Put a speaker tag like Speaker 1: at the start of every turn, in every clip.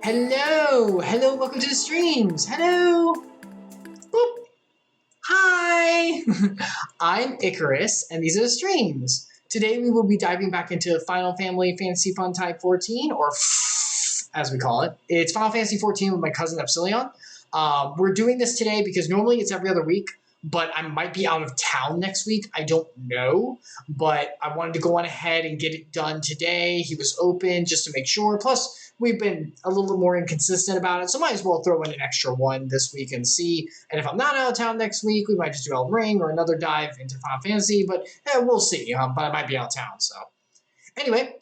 Speaker 1: Hello, welcome to the streams. Hello. Boop. Hi. I'm Icarus, and these are the streams. Today we will be diving back into Final Fantasy Funtime 14, or as we call it. It's Final Fantasy 14 with my cousin Epsilion. We're doing this today because normally it's every other week, but I might be out of town next week. I don't know, but I wanted to go on ahead and get it done today. He was open just to make sure. Plus, we've been a little more inconsistent about it, so might as well throw in an extra one this week and see. And if I'm not out of town next week, we might just do Elden Ring or another dive into Final Fantasy, but we'll see. But I might be out of town, so. Anyway,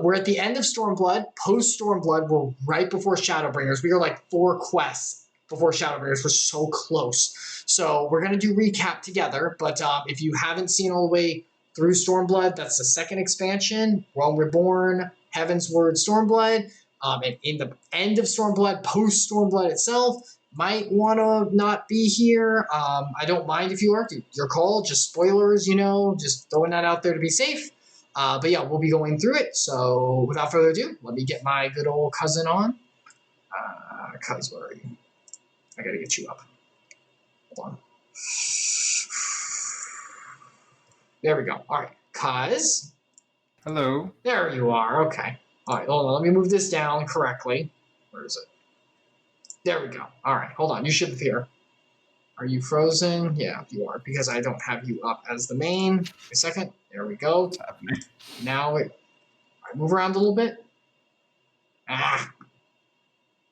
Speaker 1: we're at the end of Stormblood. Post-Stormblood, we're right before Shadowbringers. We are like 4 quests before Shadowbringers. We're so close. So we're going to do recap together, but if you haven't seen all the way through Stormblood, that's the second expansion, Realm Reborn, Heaven's Word, Stormblood, and in the end of Stormblood, post-Stormblood itself, might want to not be here. I don't mind if you are. Your call, just spoilers, just throwing that out there to be safe. But yeah, we'll be going through it. So without further ado, let me get my good old cousin on. Cuz, where are you? I got to get you up. Hold on. There we go. All right. Cuz.
Speaker 2: Hello.
Speaker 1: There you are. Okay. All right. Hold on. Let me move this down correctly. Where is it? There we go. All right. Hold on. You should appear. Are you frozen? Yeah, you are, because I don't have you up as the main. Wait a second. There we go.
Speaker 2: What's happening?
Speaker 1: Now I move around a little bit. I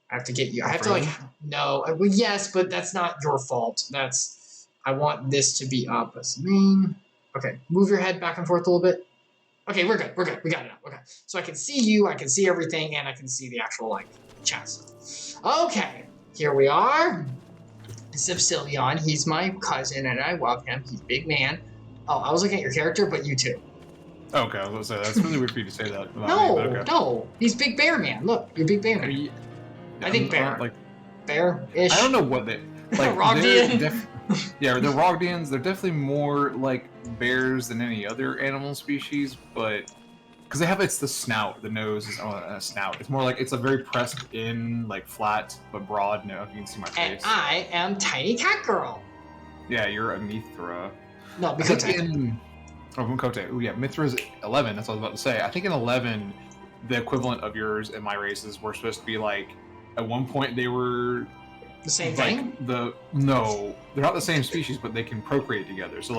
Speaker 1: have to get you. I have to no. Well, yes, but that's not your fault. I want this to be up as the main. Okay, move your head back and forth a little bit. Okay, we're good. We got it up. Okay, so I can see you, I can see everything, and I can see the actual chest. Okay, here we are. This is Epsilion. He's my cousin, and I love him. He's a big man. Oh, I was looking at your character, but you too.
Speaker 2: Okay, I was going to say, that's really weird for you to say that.
Speaker 1: No. He's Big Bear Man. Look, you're Big Bear Man. I think bear. Bear-ish.
Speaker 2: I don't know what they...
Speaker 1: Rogdian?
Speaker 2: Yeah, they're Rogdians. They're definitely more like bears than any other animal species, but... Because it's the snout. The nose is a snout. It's more like it's a very pressed in, flat, but broad. No, you can see my face.
Speaker 1: And I am Tiny Cat Girl.
Speaker 2: Yeah, you're a Mithra.
Speaker 1: No, because
Speaker 2: Mikote. Oh, yeah, Mithra's 11. That's what I was about to say. I think in 11, the equivalent of yours and my races were supposed to be at one point they were
Speaker 1: the same thing.
Speaker 2: No, they're not the same species, but they can procreate together. So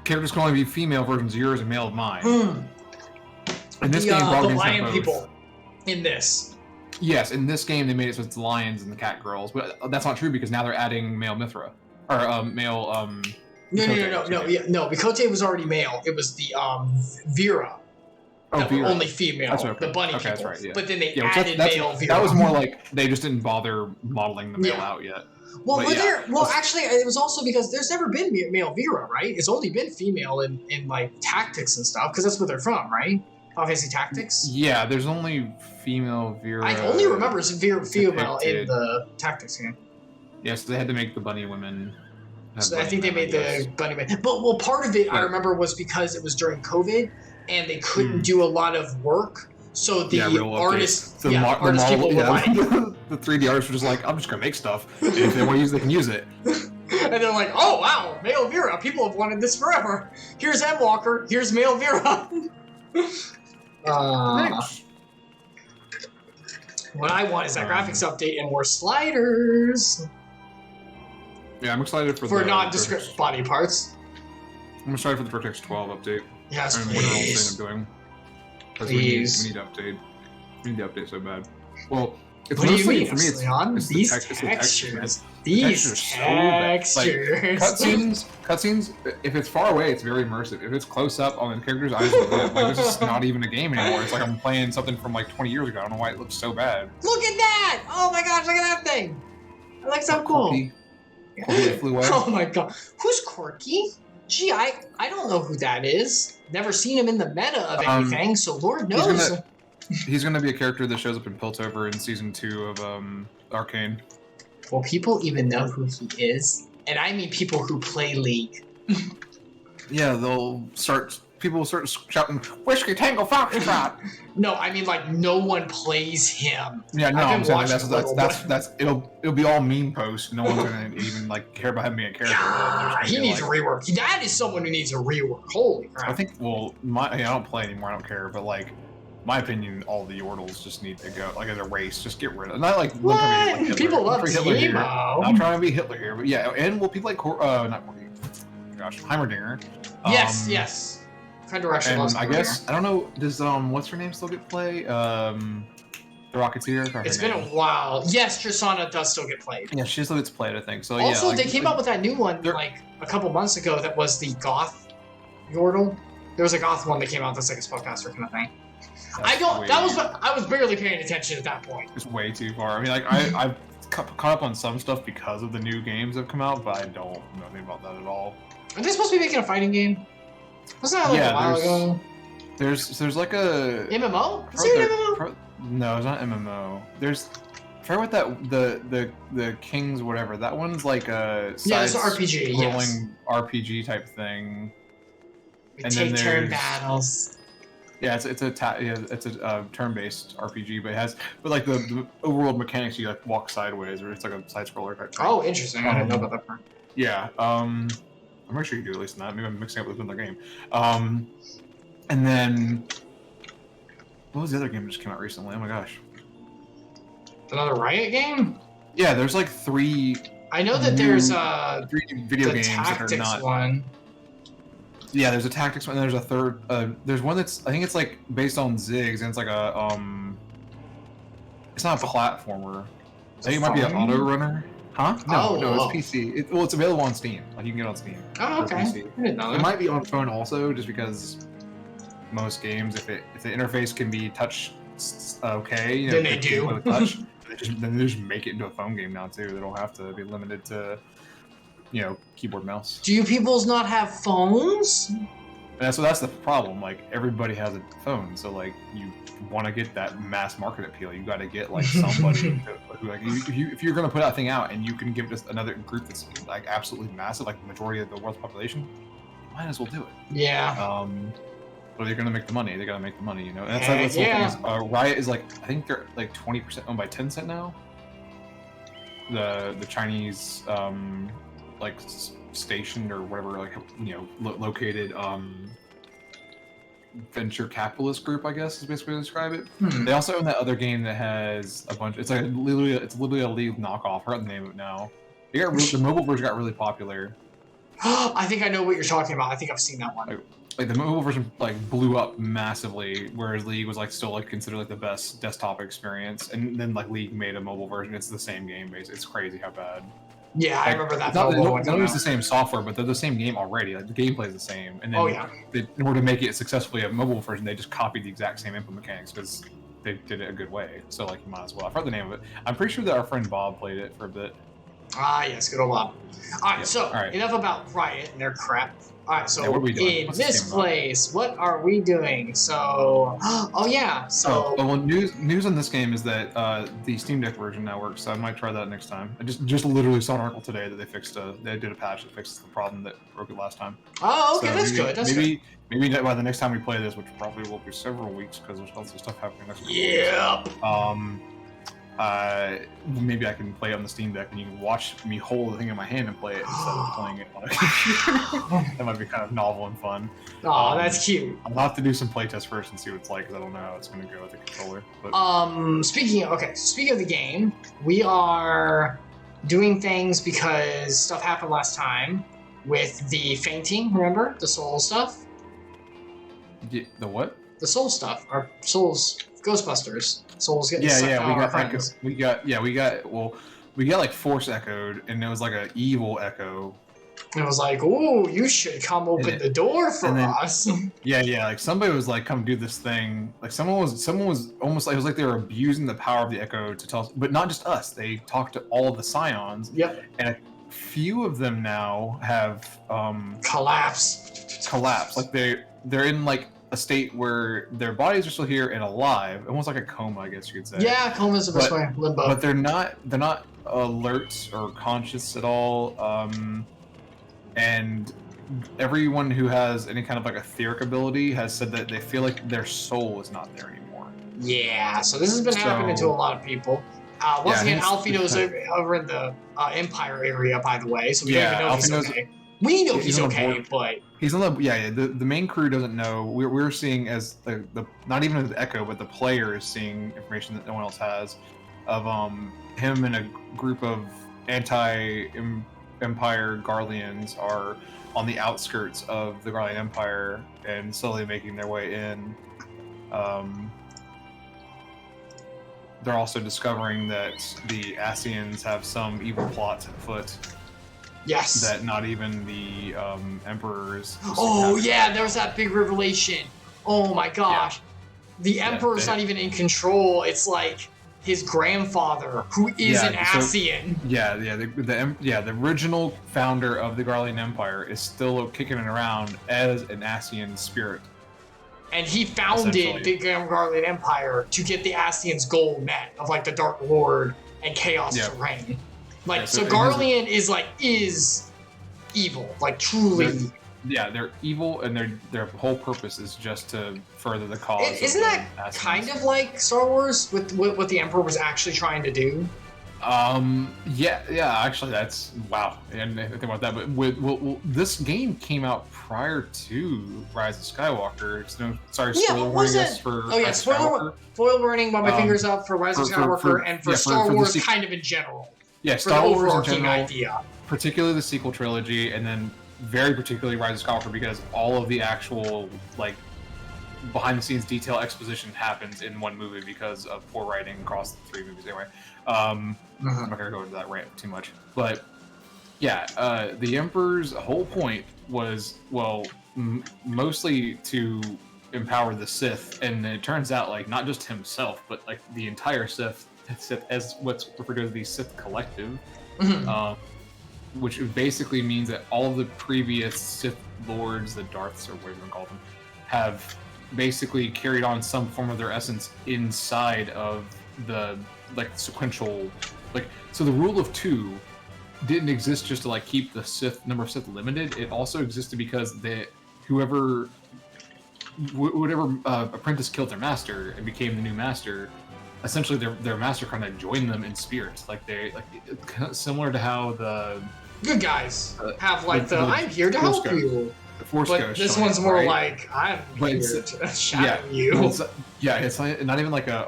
Speaker 2: characters can only be female versions of yours and male of mine. In this game,
Speaker 1: the lion people. In this.
Speaker 2: Yes, in this game they made it so it's lions and the cat girls, but that's not true because now they're adding male Mithra or male.
Speaker 1: No. Mikote was already male. It was the Vera. That were only female.
Speaker 2: That's okay.
Speaker 1: The bunny people.
Speaker 2: That's right. Yeah.
Speaker 1: But then they added male Vera.
Speaker 2: That was more like they just didn't bother modeling the male out yet.
Speaker 1: Well, actually, it was also because there's never been male Vera, right? It's only been female in Tactics and stuff, because that's where they're from, right? Obviously, Tactics.
Speaker 2: Yeah, there's only female Vera.
Speaker 1: I only remember female in the Tactics game.
Speaker 2: Yeah, so they had to make the bunny women.
Speaker 1: So I think they made the bunny men. But part of it I remember was because it was during COVID and they couldn't do a lot of work. So the artists, people were like,
Speaker 2: the 3D artists were just like, I'm just gonna make stuff. And if they want to use it, they can use it.
Speaker 1: And they're like, oh wow, male Vera. People have wanted this forever. Here's Walker. Here's male Vera. What I want is that graphics update and more sliders.
Speaker 2: Yeah, I'm excited for
Speaker 1: nondescript body parts.
Speaker 2: I'm excited for the Vertex 12 update.
Speaker 1: Yes,
Speaker 2: please. What they're all saying of doing. Because we need to update. We need to update so bad. Well, it's
Speaker 1: what
Speaker 2: mostly,
Speaker 1: do you mean,
Speaker 2: for me,
Speaker 1: these textures. These textures.
Speaker 2: Cutscenes, if it's far away, it's very immersive. If it's close up on the character's eyes, this is not even a game anymore. It's like I'm playing something from 20 years ago. I don't know why it looks so bad.
Speaker 1: Look at that! Oh my gosh, look at that thing! That looks so cool.
Speaker 2: Flew away.
Speaker 1: Oh my god. Who's Corky? Gee, I don't know who that is. Never seen him in the meta of anything, so Lord knows.
Speaker 2: He's gonna be a character that shows up in Piltover in Season 2 of Arcane.
Speaker 1: Will people even know who he is? And I mean people who play League.
Speaker 2: Yeah, they'll start people start shouting "Whiskey Tango Foxtrot."
Speaker 1: No, I mean like no one plays him.
Speaker 2: Yeah, no, I'm saying like, that's it'll be all meme posts. No one's gonna even like care about him being a character.
Speaker 1: He needs a rework. That is someone who needs a rework. Holy crap!
Speaker 2: I think. Well, I don't play anymore. I don't care. But like, my opinion, all the Yordles just need to go. Like as a race, just get rid of. Not like
Speaker 1: what? People love Teemo.
Speaker 2: I'm trying to be Hitler here, but yeah, and well, people like not Corgi. Gosh, Heimerdinger.
Speaker 1: Yes. Friend direction.
Speaker 2: And I guess I don't know. Does what's her name still get play? The Rocketeer.
Speaker 1: It's been a while. Yes, Tristana does still get played.
Speaker 2: Yeah, she still gets played, I think. So
Speaker 1: also,
Speaker 2: yeah,
Speaker 1: they came out with that new one like a couple months ago. That was the Goth Yordle. There was a Goth one that came out that's like a spellcaster kind of thing. I was barely paying attention at that point.
Speaker 2: It's way too far. I mean, like I've caught up on some stuff because of the new games that have come out, but I don't know anything about that at all.
Speaker 1: Are they supposed to be making a fighting game? Wasn't that like a while ago?
Speaker 2: There's like a
Speaker 1: MMO? Is there an MMO?
Speaker 2: No, it's not MMO. There's I forget what that the Kings whatever. That one's like a
Speaker 1: it's an RPG,
Speaker 2: rolling RPG type thing.
Speaker 1: And then there's turn battles.
Speaker 2: Yeah, it's a turn-based RPG, but like the overworld mechanics, you like walk sideways, or it's like a side scroller type thing.
Speaker 1: Oh, interesting. I didn't know about that part.
Speaker 2: Yeah, I'm pretty sure you do at least in that. Maybe I'm mixing up with another game. And then what was the other game that just came out recently? Oh my gosh,
Speaker 1: another Riot game?
Speaker 2: Yeah, there's like 3.
Speaker 1: I know that there's
Speaker 2: 3 video games that are not.
Speaker 1: One.
Speaker 2: Yeah, there's a tactics one. And there's a third. There's one that's I think it's like based on Ziggs, and it's like a It's not a platformer. I think it might be an auto runner. Huh? No, it's PC. It's available on Steam. Like you can get it on Steam.
Speaker 1: Oh, okay. I didn't know that.
Speaker 2: It might be on phone also, just because most games, if the interface can be touch okay,
Speaker 1: then they do.
Speaker 2: With touch, then they just make it into a phone game now too. They don't have to be limited to, keyboard mouse.
Speaker 1: Do you peoples not have phones?
Speaker 2: So that's the problem. Like everybody has a phone, so like you want to get that mass market appeal. You got to get like somebody who like if you're gonna put that thing out and you can give just another group that's like absolutely massive, like the majority of the world's population, you might as well do it.
Speaker 1: Yeah.
Speaker 2: But they're gonna make the money. They gotta make the money. That's the whole thing. Riot is like I think they're like 20% owned by Tencent now. The Chinese like stationed or whatever, like located venture capitalist group, I guess is basically to describe it. They also own that other game that has a bunch. It's literally a League knockoff. I forgot the name of it now. The mobile version got really popular.
Speaker 1: I think I know what you're talking about. I think I've seen that one.
Speaker 2: Like the mobile version like blew up massively, whereas League was like still like considered like the best desktop experience, and then like League made a mobile version. It's the same game basically. It's crazy how bad.
Speaker 1: Yeah, I remember that.
Speaker 2: They don't use the same software, but they're the same game already. Like the gameplay is the same, and then in order to make it successfully a mobile version, they just copied the exact same input mechanics because they did it a good way. So like you might as well. I forgot the name of it. I'm pretty sure that our friend Bob played it for a bit.
Speaker 1: Ah, yes, good old Bob. All right, enough about Riot and their crap. All right, so
Speaker 2: what are we doing?
Speaker 1: In this place, what are we doing? So,
Speaker 2: news on this game is that the Steam Deck version now works, so I might try that next time. I just literally saw an article today that they did a patch that fixes the problem that broke it last time.
Speaker 1: Oh, okay, so that's good.
Speaker 2: Maybe by the next time we play this, which probably will be several weeks because there's lots of stuff happening next week.
Speaker 1: Yep.
Speaker 2: Maybe I can play it on the Steam Deck and you can watch me hold the thing in my hand and play it instead of playing it on a computer. That might be kind of novel and fun.
Speaker 1: Oh, that's cute.
Speaker 2: I'll have to do some playtest first and see what it's like, because I don't know how it's going to go with the controller.
Speaker 1: But... Speaking of the game, we are doing things because stuff happened last time with the fainting, remember? The soul stuff?
Speaker 2: The what?
Speaker 1: The soul stuff. Our souls... Ghostbusters. Souls getting sucked out.
Speaker 2: We got like force echoed, and it was like an evil echo.
Speaker 1: And it was like, "Ooh, you should come open the door for us."
Speaker 2: Yeah, like somebody was like, "Come do this thing." Like someone was almost like it was like they were abusing the power of the echo to tell us, but not just us. They talked to all of the scions.
Speaker 1: Yep.
Speaker 2: And a few of them now have
Speaker 1: collapsed.
Speaker 2: Like they're in like a state where their bodies are still here and alive, almost like a coma, I guess you could say.
Speaker 1: Yeah, coma is the best way. Limbo.
Speaker 2: But they're not alert or conscious at all. And everyone who has any kind of like etheric ability has said that they feel like their soul is not there anymore.
Speaker 1: Yeah, so this has been happening to a lot of people. Once again, Alfino's over in the Empire area, by the way, so we don't even know if he's okay. We know he's okay, but
Speaker 2: he's on the main crew doesn't know. We're seeing as the not even the Echo, but the player is seeing information that no one else has of him and a group of anti-Empire Garleans are on the outskirts of the Garlean Empire and slowly making their way in. They're also discovering that the Ascians have some evil plots afoot.
Speaker 1: Yes.
Speaker 2: That not even the Emperors.
Speaker 1: Oh yeah, there was that big revelation. Oh my gosh. Yeah. The Emperor's not even in control. It's like his grandfather, who is an Ascian.
Speaker 2: The original founder of the Garlean Empire is still kicking it around as an Ascian spirit.
Speaker 1: And he founded the Garlean Empire to get the Ascian's goal met of like the Dark Lord and chaos to reign. Like so Garlean is evil, like truly.
Speaker 2: They're evil, and their whole purpose is just to further the cause.
Speaker 1: Isn't that kind of like Star Wars with what the Emperor was actually trying to do?
Speaker 2: Actually, that's wow. I didn't think about that, but this game came out prior to Rise of Skywalker. So, sorry, spoiler warning for
Speaker 1: spoiler warning. While my fingers up for Rise of Skywalker and for Star Wars, kind of in general.
Speaker 2: Yeah, Star Wars in general, idea. Particularly the sequel trilogy, and then very particularly Rise of Skywalker, because all of the actual like behind-the-scenes detail exposition happens in one movie because of poor writing across the 3 movies. Anyway, I'm not gonna go into that rant too much, but the Emperor's whole point was mostly to empower the Sith, and it turns out like not just himself, but like the entire Sith as what's referred to as the Sith Collective, which basically means that all of the previous Sith Lords, the Darths or whatever you want to call them, have basically carried on some form of their essence inside of the like sequential, like, so the rule of 2 didn't exist just to like keep the number of Sith limited. It also existed because whatever apprentice killed their master and became the new master, essentially their master kind of joined them in spirit, similar to how the
Speaker 1: good guys have like I'm here to help you.
Speaker 2: Force
Speaker 1: but
Speaker 2: Ghost.
Speaker 1: This one's more like I'm here to shadow you.
Speaker 2: It's not even like a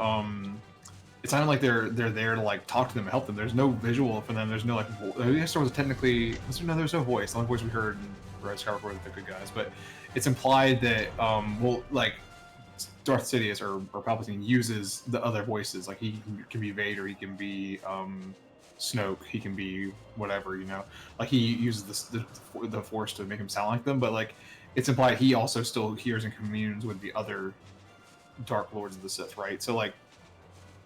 Speaker 2: It's not even like they're there to like talk to them and help them. There's no visual for them. There's no like. I guess there was there's no voice. The only voice we heard in Rise of Skywalker were the good guys, but it's implied that like Darth Sidious or Palpatine uses the other voices. Like he can be Vader, he can be Snoke, he can be whatever, like he uses the Force to make him sound like them, but like it's implied he also still hears and communes with the other Dark Lords of the Sith, right? So like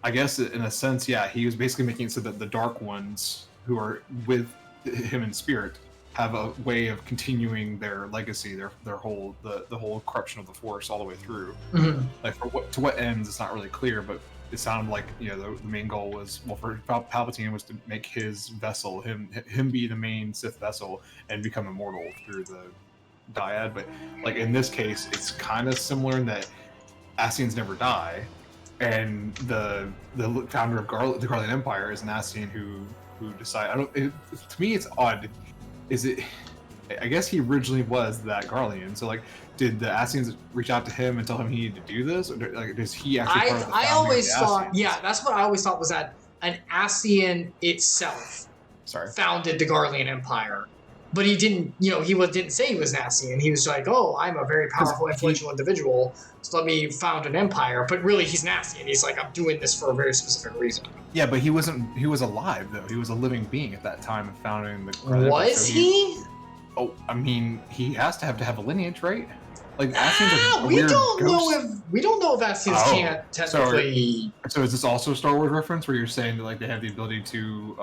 Speaker 2: I guess in a sense, he was basically making it so that the Dark Ones who are with him in spirit have a way of continuing their legacy, their whole the whole corruption of the Force all the way through. Like to what ends, it's not really clear, but it sounded like the main goal was for Palpatine was to make his vessel him be the main Sith vessel and become immortal through the dyad. But like in this case, it's kind of similar in that Ascians never die, and the founder of the Garlean Empire is an Ascian who decided. To me, it's odd. I guess he originally was that Garlean. So like, did the Ascians reach out to him and tell him he needed to do this, or like, does he actually? I
Speaker 1: always thought, that's what I always thought was that an Ascian itself founded the Garlean Empire, but he didn't. He didn't say he was an Ascian. He was like, "Oh, I'm a very powerful, influential individual, so let me found an empire." But really, he's an Ascian. He's like, "I'm doing this for a very specific reason." Yeah,
Speaker 2: but he wasn't. He was alive though. He was a living being at that time of founding the Garlean
Speaker 1: Empire. Was he?
Speaker 2: Oh, I mean, he has to have a lineage, right? Like
Speaker 1: we don't know if Ascians can't technically.
Speaker 2: So is this also a Star Wars reference where you're saying that like they have the ability to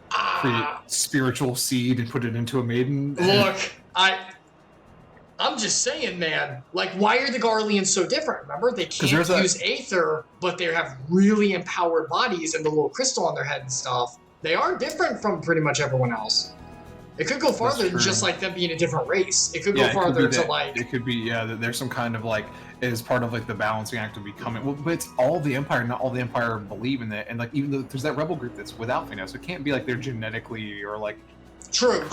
Speaker 2: create spiritual seed and put it into a maiden?
Speaker 1: Look, I'm just saying, man. Like, why are the Garleans so different? Remember, they can't use Aether, but they have really empowered bodies and the little crystal on their head and stuff. They are different from pretty much everyone else. It could go farther than just like them being a different race. It could go farther to like.
Speaker 2: It could be that there's some kind of like is part of like the balancing act of becoming. Well, but it's all the Empire. Not all the Empire believe in it, and like even though there's that rebel group that's without Thanos, it can't be like they're genetically or like.
Speaker 1: True.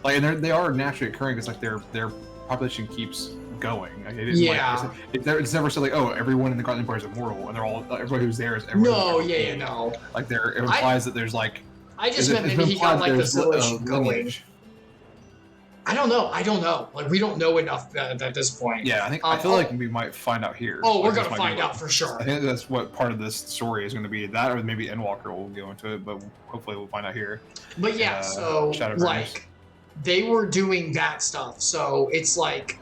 Speaker 2: Like, and they are naturally occurring because like their population keeps going. Like, it isn't it's never said like, oh, everyone in the Galactic Empire is immortal, and they're all everybody who's there is.
Speaker 1: No, no.
Speaker 2: Like it implies that there's like.
Speaker 1: I just meant maybe he got like the solution going. I don't know. Like we don't know enough at this point.
Speaker 2: Yeah, I feel like we might find out here.
Speaker 1: Oh, we're gonna find out for sure.
Speaker 2: I think that's what part of this story is going to be. That, or maybe Endwalker will go into it, but hopefully we'll find out here.
Speaker 1: But yeah, so like they were doing that stuff. So it's like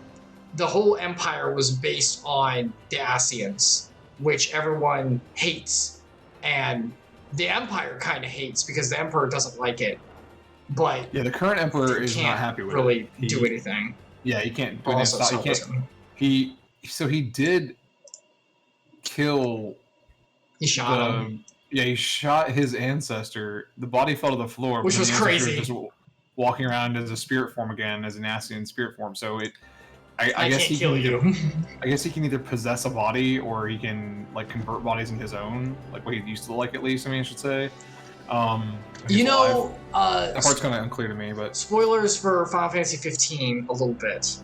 Speaker 1: the whole Empire was based on the Ascians, which everyone hates, and the Empire kind of hates because the Emperor doesn't like it. But
Speaker 2: yeah, the current Emperor is not happy with
Speaker 1: it. He do anything.
Speaker 2: Yeah, he can't. He did kill.
Speaker 1: He shot him.
Speaker 2: Yeah, he shot his ancestor. The body fell to the floor,
Speaker 1: which was crazy.
Speaker 2: Was just walking around as a spirit form again, as an Ascian spirit form. So I guess he can either, I guess he can either possess a body or he can like convert bodies into his own, like what he used to look like at least. I should say. That part's kind of unclear to me, but
Speaker 1: spoilers for Final Fantasy 15 a little bit.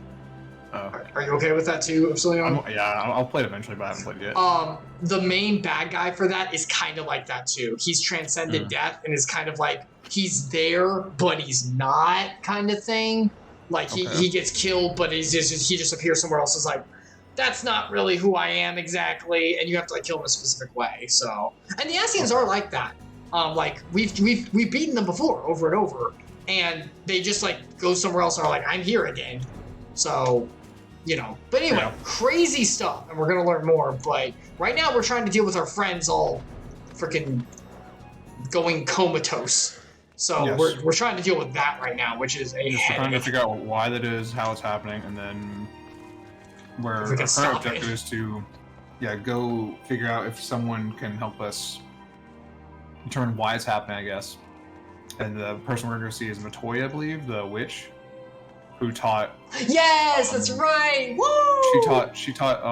Speaker 2: Oh.
Speaker 1: Are you okay with that too, Epsilion?
Speaker 2: I'll play it eventually, but I haven't played it yet.
Speaker 1: The main bad guy for that is kind of like that too. He's transcended death and is kind of like he's there, but he's not kind of thing. Like he gets killed, but he just appears somewhere else. It's like that's not really who I am exactly, and you have to like kill him a specific way. So, and the Ascians are like that. Like we've beaten them before over and over, and they just like go somewhere else and are like, I'm here again. So, but anyway, crazy stuff, and we're gonna learn more. But right now we're trying to deal with our friends all freaking going comatose. So we're trying to deal with that right now, which is a headache.
Speaker 2: Trying to figure out why that is, how it's happening, and then where our current objective is to go figure out if someone can help us determine why it's happening, I guess. And the person we're going to see is Matoya, I believe, the witch, who taught.
Speaker 1: Yes, that's right. Woo!
Speaker 2: She taught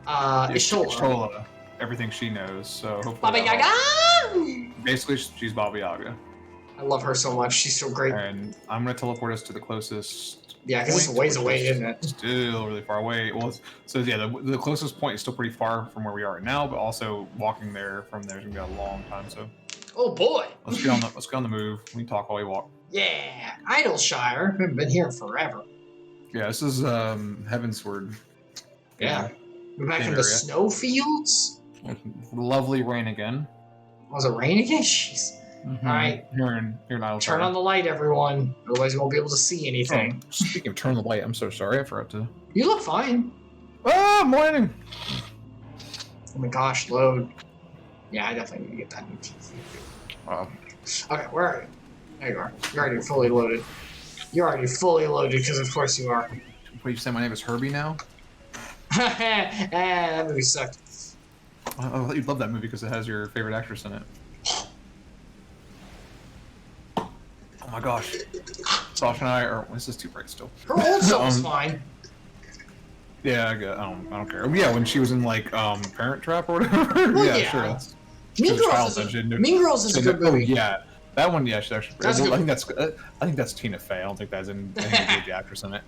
Speaker 1: Ishola
Speaker 2: everything she knows. So hopefully.
Speaker 1: Baba Yaga.
Speaker 2: Basically, she's Baba Yaga.
Speaker 1: I love her so much. She's so great.
Speaker 2: And I'm going to teleport us to the closest.
Speaker 1: Yeah, because it's a ways away, isn't it?
Speaker 2: Still really far away. Well, the closest point is still pretty far from where we are now, but also walking there from there is gonna be a long time. So.
Speaker 1: Oh boy.
Speaker 2: Let's get on the move. We can talk while we walk.
Speaker 1: Yeah, Idleshire. We've been here forever.
Speaker 2: Yeah, this is Heavensward.
Speaker 1: Yeah. We're back in the snowfields.
Speaker 2: Lovely rain again.
Speaker 1: Was it rain again? Jeez.
Speaker 2: Mm-hmm.
Speaker 1: All right.
Speaker 2: Here in Idleshire.
Speaker 1: Turn on the light, everyone. Otherwise, you won't be able to see anything.
Speaker 2: Oh, speaking of turn the light, I'm so sorry. I forgot to.
Speaker 1: You look fine.
Speaker 2: Ah, morning.
Speaker 1: Oh my gosh, load. Yeah, I definitely need to get that. Okay, where are you? There you are. You're already fully loaded. You're already fully loaded because, of course, you are.
Speaker 2: Wait, you say my name is Herbie now?
Speaker 1: That movie sucked.
Speaker 2: I thought you'd love that movie because it has your favorite actress in it. Oh my gosh. Sasha and I are. This is too bright still.
Speaker 1: Her old self's fine.
Speaker 2: Yeah, I don't care. Yeah, when she was in like Parent Trap or whatever.
Speaker 1: Well,
Speaker 2: yeah, sure.
Speaker 1: Mean Girls is a good movie.
Speaker 2: Oh, yeah, that one. Yeah, she's actually. I think that's Tina Fey. I don't think that's any good actress in it.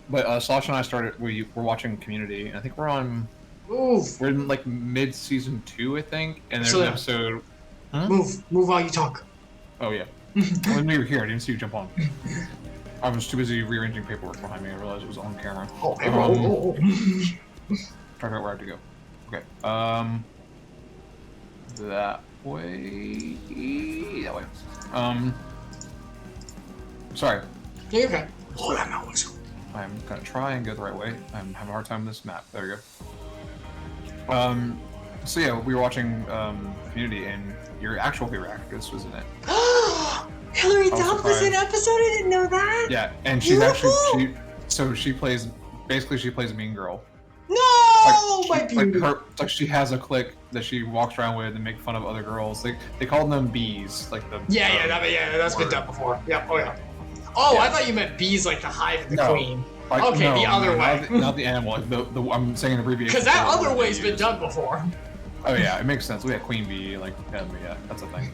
Speaker 2: But Sasha and I we're watching Community, and I think we're on.
Speaker 1: Oof.
Speaker 2: We're in like mid-season 2, I think, and there's an episode.
Speaker 1: Huh? Move while you talk.
Speaker 2: Oh yeah. When we were here, I didn't see you jump on. I was too busy rearranging paperwork behind me. I realized it was on camera.
Speaker 1: Oh,
Speaker 2: Try to figure out where I have to go. Okay. That way. That way. Sorry.
Speaker 1: Yeah, you're okay. Oh, that knows.
Speaker 2: I'm gonna try and go the right way. I'm having a hard time with this map. There we go. So yeah, we were watching Community, and your actual favorite actress was in it.
Speaker 1: Hilary Duff was in an episode. I didn't know that.
Speaker 2: Yeah, and she's actually she plays a mean girl.
Speaker 1: No, my beauty.
Speaker 2: Like she has a clique that she walks around with and make fun of other girls. They call them bees, like the
Speaker 1: That's been done before. Yep. Oh yeah. Oh,
Speaker 2: Yeah.
Speaker 1: I thought you meant bees like the hive and the
Speaker 2: No.
Speaker 1: queen.
Speaker 2: Like,
Speaker 1: Okay, the other way.
Speaker 2: Not the animal. Like the I'm saying an abbreviation.
Speaker 1: Because that
Speaker 2: for
Speaker 1: other
Speaker 2: what
Speaker 1: way's
Speaker 2: they
Speaker 1: been
Speaker 2: use.
Speaker 1: done before.
Speaker 2: Oh yeah, it makes sense. We had queen bee, like yeah, that's a thing.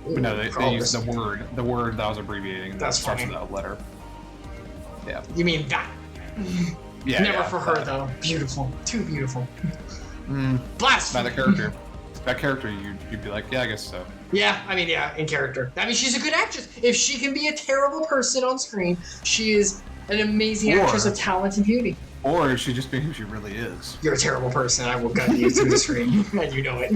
Speaker 2: But no, they use the word that I was abbreviating. That
Speaker 1: That's
Speaker 2: starts
Speaker 1: funny.
Speaker 2: with that letter. Yeah.
Speaker 1: You mean that?
Speaker 2: Yeah.
Speaker 1: Never
Speaker 2: yeah,
Speaker 1: for her though. Beautiful. Too beautiful.
Speaker 2: By
Speaker 1: Blasphemy.
Speaker 2: the character. That character, you'd be like, yeah, I guess so.
Speaker 1: Yeah, I mean, yeah, in character. I mean, she's a good actress. If she can be a terrible person on screen, she is an amazing actress of talent and beauty.
Speaker 2: Or she just be who she really is.
Speaker 1: You're a terrible person. I will gut you through the screen, and you know it.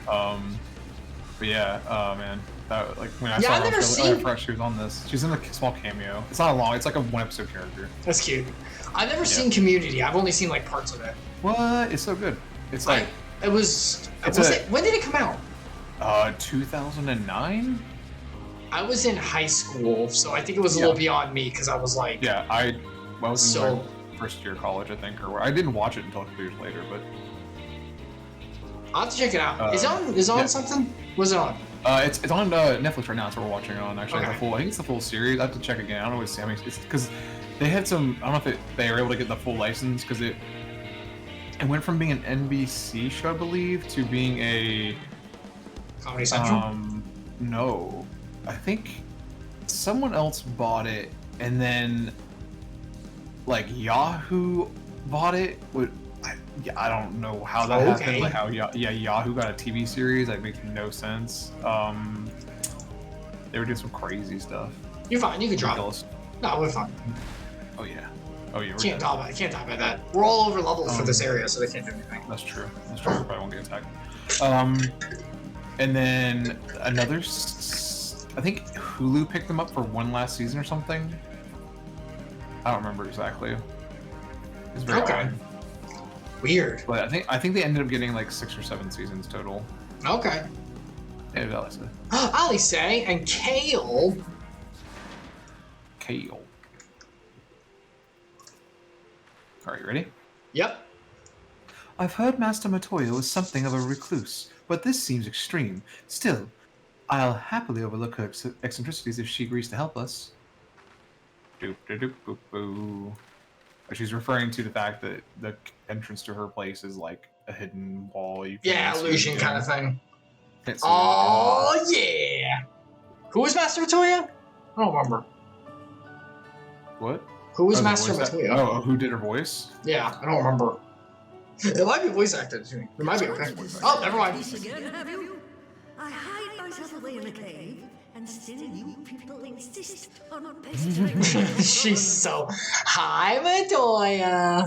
Speaker 2: But yeah, man. That, like when I
Speaker 1: Yeah,
Speaker 2: saw
Speaker 1: I've
Speaker 2: her,
Speaker 1: never seen-
Speaker 2: I forgot she was on this. She's in a small cameo. It's not a long. It's like a one-episode character.
Speaker 1: That's cute. I've never seen Community. I've only seen like parts of it.
Speaker 2: What? It's so good. It's like
Speaker 1: It was.
Speaker 2: It's
Speaker 1: When did it come out?
Speaker 2: 2009.
Speaker 1: I was in high school, so I think it was a little beyond me because I was like.
Speaker 2: Yeah, I was in
Speaker 1: So-
Speaker 2: my first year of college, I think, or I didn't watch it until a few years later, but
Speaker 1: I'll have to check it out. Is it on something? Was it on?
Speaker 2: it's on Netflix right now. That's what we're watching it on. Actually,
Speaker 1: Okay.
Speaker 2: I think it's the full series. I have to check again. I don't know what Sammy. It's because they had some. I don't know if they were able to get the full license because it went from being an NBC show, I believe, to being a
Speaker 1: Comedy Central.
Speaker 2: No, I think someone else bought it, and then like Yahoo bought it. I don't know how that happened. Like how Yahoo got a TV series. That makes no sense. They were doing some crazy stuff.
Speaker 1: You're fine. You can drop it. No, we're fine.
Speaker 2: Oh yeah. We're
Speaker 1: Can't talk about that. We're all over level for this area, so they can't do anything.
Speaker 2: That's true. We probably won't get attacked. And then another. I think Hulu picked them up for one last season or something. I don't remember exactly. It's very odd.
Speaker 1: Weird.
Speaker 2: But I think they ended up getting like 6 or 7 seasons total.
Speaker 1: Okay.
Speaker 2: Yeah, that's it.
Speaker 1: Ali say and Kale.
Speaker 2: All right, you ready?
Speaker 1: Yep.
Speaker 2: I've heard Master Matoyo is something of a recluse, but this seems extreme. Still, I'll happily overlook her eccentricities if she agrees to help us. Doop doop boop boo. She's referring to the fact that the entrance to her place is like a hidden wall.
Speaker 1: Illusion kind of thing.
Speaker 2: Can't see
Speaker 1: Oh yeah. Who was Master Matoya? I don't remember.
Speaker 2: What?
Speaker 1: Who was
Speaker 2: the
Speaker 1: Master
Speaker 2: voice
Speaker 1: Matoya?
Speaker 2: Oh, who did her voice?
Speaker 1: Yeah, I don't remember. It might be voice acted too. It might be okay. Oh, never mind.
Speaker 3: Again, have you? I hide myself away in a cave, and still you people insist on pestering me.
Speaker 1: She's so. Hi, Matoya.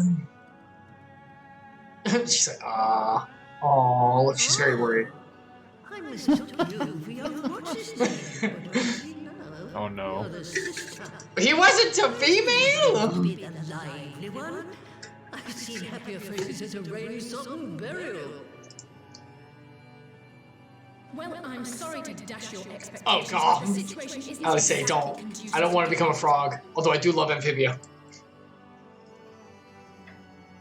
Speaker 1: She's like, oh, look, she's very worried.
Speaker 3: I mistook you for your sister.
Speaker 2: Oh no.
Speaker 1: He wasn't a female.
Speaker 3: Be the lively one. I've seen happier faces at a rainy song burial.
Speaker 4: Well, I'm sorry to dash your expectations.
Speaker 1: Oh, God.
Speaker 4: but the situation isn't
Speaker 1: I would say
Speaker 4: exactly
Speaker 1: don't.
Speaker 4: conducive
Speaker 1: I don't want to
Speaker 4: to
Speaker 1: become a frog, although I do love amphibia.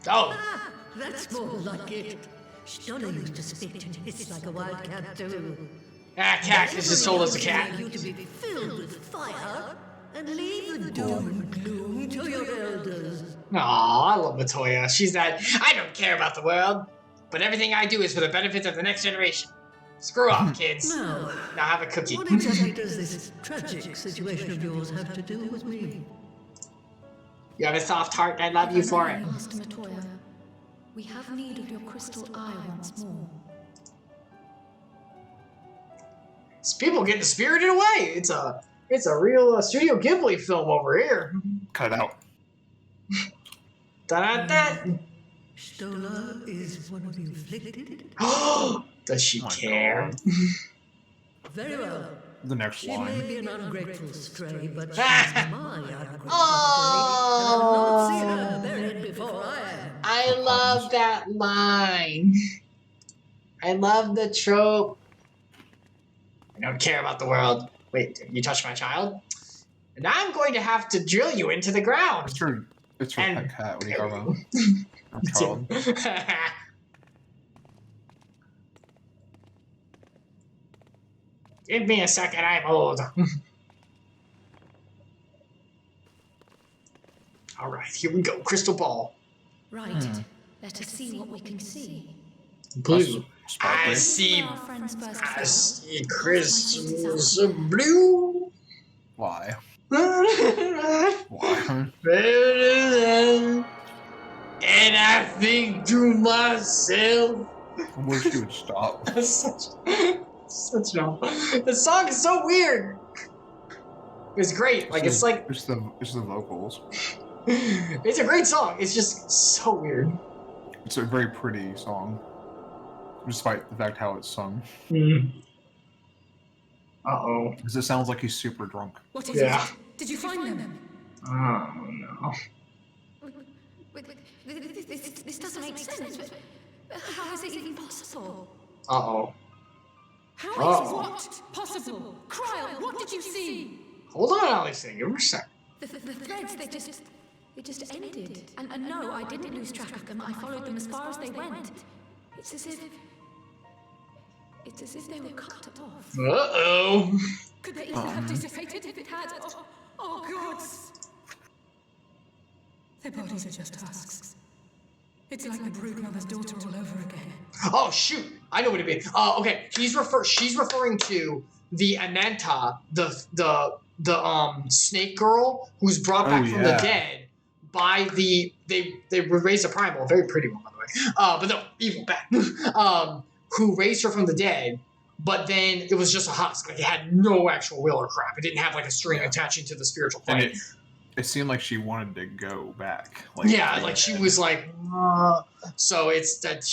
Speaker 1: Oh,
Speaker 3: Ah, that's more like it. Stoller used to spit and hiss like a wild cat too.
Speaker 1: cat is just told as a cat.
Speaker 3: You to be filled with fire and leave the doom and gloom to your elders.
Speaker 1: Aw, I love Matoya. She's that, I don't care about the world, but everything I do is for the benefit of the next generation. Screw off, kids.
Speaker 3: Now,
Speaker 1: Now have a cookie.
Speaker 3: what exactly does this tragic situation of yours have to do with me?
Speaker 1: You have a soft heart, and I love you for it.
Speaker 4: Master Matoya, we have need of your crystal eye once more.
Speaker 1: People getting spirited away. It's a real Studio Ghibli film over here.
Speaker 2: Cut it out.
Speaker 1: Da-da-da.
Speaker 3: Stoller is one of the afflicted?
Speaker 1: Does she
Speaker 2: my
Speaker 1: care?
Speaker 3: Very well.
Speaker 2: The next
Speaker 3: She may
Speaker 2: line.
Speaker 3: be an ungrateful stray, but she's my ungrateful
Speaker 1: Oh.
Speaker 3: stray, and I'll not see her buried before I am.
Speaker 1: I love that line. I love the trope. I don't care about the world. Wait, you touched my child? And I'm going to have to drill you into the ground.
Speaker 2: It's your
Speaker 1: And-
Speaker 2: pet cat. What are you talking about? child.
Speaker 1: Give me a second, I'm old. Alright, here we go. Crystal ball.
Speaker 4: Right. Let us see what we can see.
Speaker 1: Blue.
Speaker 2: Sparkly.
Speaker 1: I see.
Speaker 4: Our friends first
Speaker 1: I
Speaker 4: fell.
Speaker 1: see crystals of blue.
Speaker 2: Why?
Speaker 1: Why?
Speaker 2: Why?
Speaker 1: And I think to myself.
Speaker 2: I wish you would stop.
Speaker 1: That's such no. The song is so weird. It's great. Like it's like
Speaker 2: it's the vocals.
Speaker 1: it's a great song. It's just so weird.
Speaker 2: It's a very pretty song, despite the fact how it's sung.
Speaker 1: Uh-oh.
Speaker 2: Because it sounds like he's super drunk.
Speaker 3: What is
Speaker 1: Yeah.
Speaker 3: it? Did you find them?
Speaker 1: Oh no.
Speaker 3: This doesn't make sense. How is it even possible?
Speaker 1: Uh-oh.
Speaker 3: How is
Speaker 1: Uh-oh.
Speaker 3: what possible? Cryle, what did you see?
Speaker 1: Hold on, Alice. Give me a sec.
Speaker 3: The threads,
Speaker 4: They just ended. And no, I didn't lose track of them. I followed them as far as they went. It's as if they were cut off.
Speaker 1: Uh-oh.
Speaker 3: Could they easily have dissipated if it had? Oh gods! Their bodies are just husks. It's like the broodmother's daughter all over again.
Speaker 1: Oh shoot! I know what it means. Okay. She's referring to the Ananta, the snake girl who's brought back from the dead by they raised a primal, a very pretty one by the way. But no, evil bad. Who raised her from the dead, but then it was just a husk. Like it had no actual will or crap. It didn't have like a string attaching to the spiritual plane.
Speaker 2: And it seemed like she wanted to go back.
Speaker 1: Like she was like, so it's that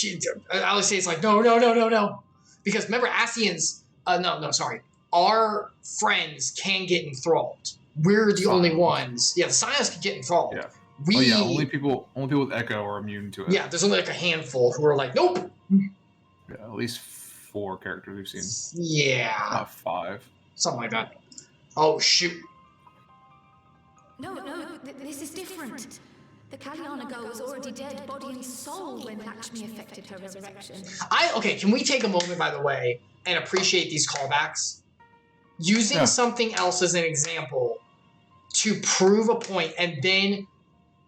Speaker 1: I always say it's like no, because remember Asians, our friends can get enthralled. We're the only ones. Yeah, the Scions can get enthralled.
Speaker 2: Yeah. Only people with Echo are immune to it.
Speaker 1: Yeah, there's only like a handful who are like, nope.
Speaker 2: Yeah, at least 4 characters we've seen.
Speaker 1: Yeah.
Speaker 2: Not 5.
Speaker 1: Something like that. Oh shoot.
Speaker 4: No, this is different. The Kalyana girl was already dead, body and soul, when Lakshmi affected her resurrection.
Speaker 1: Okay, can we take a moment, by the way, and appreciate these callbacks? Using something else as an example to prove a point and then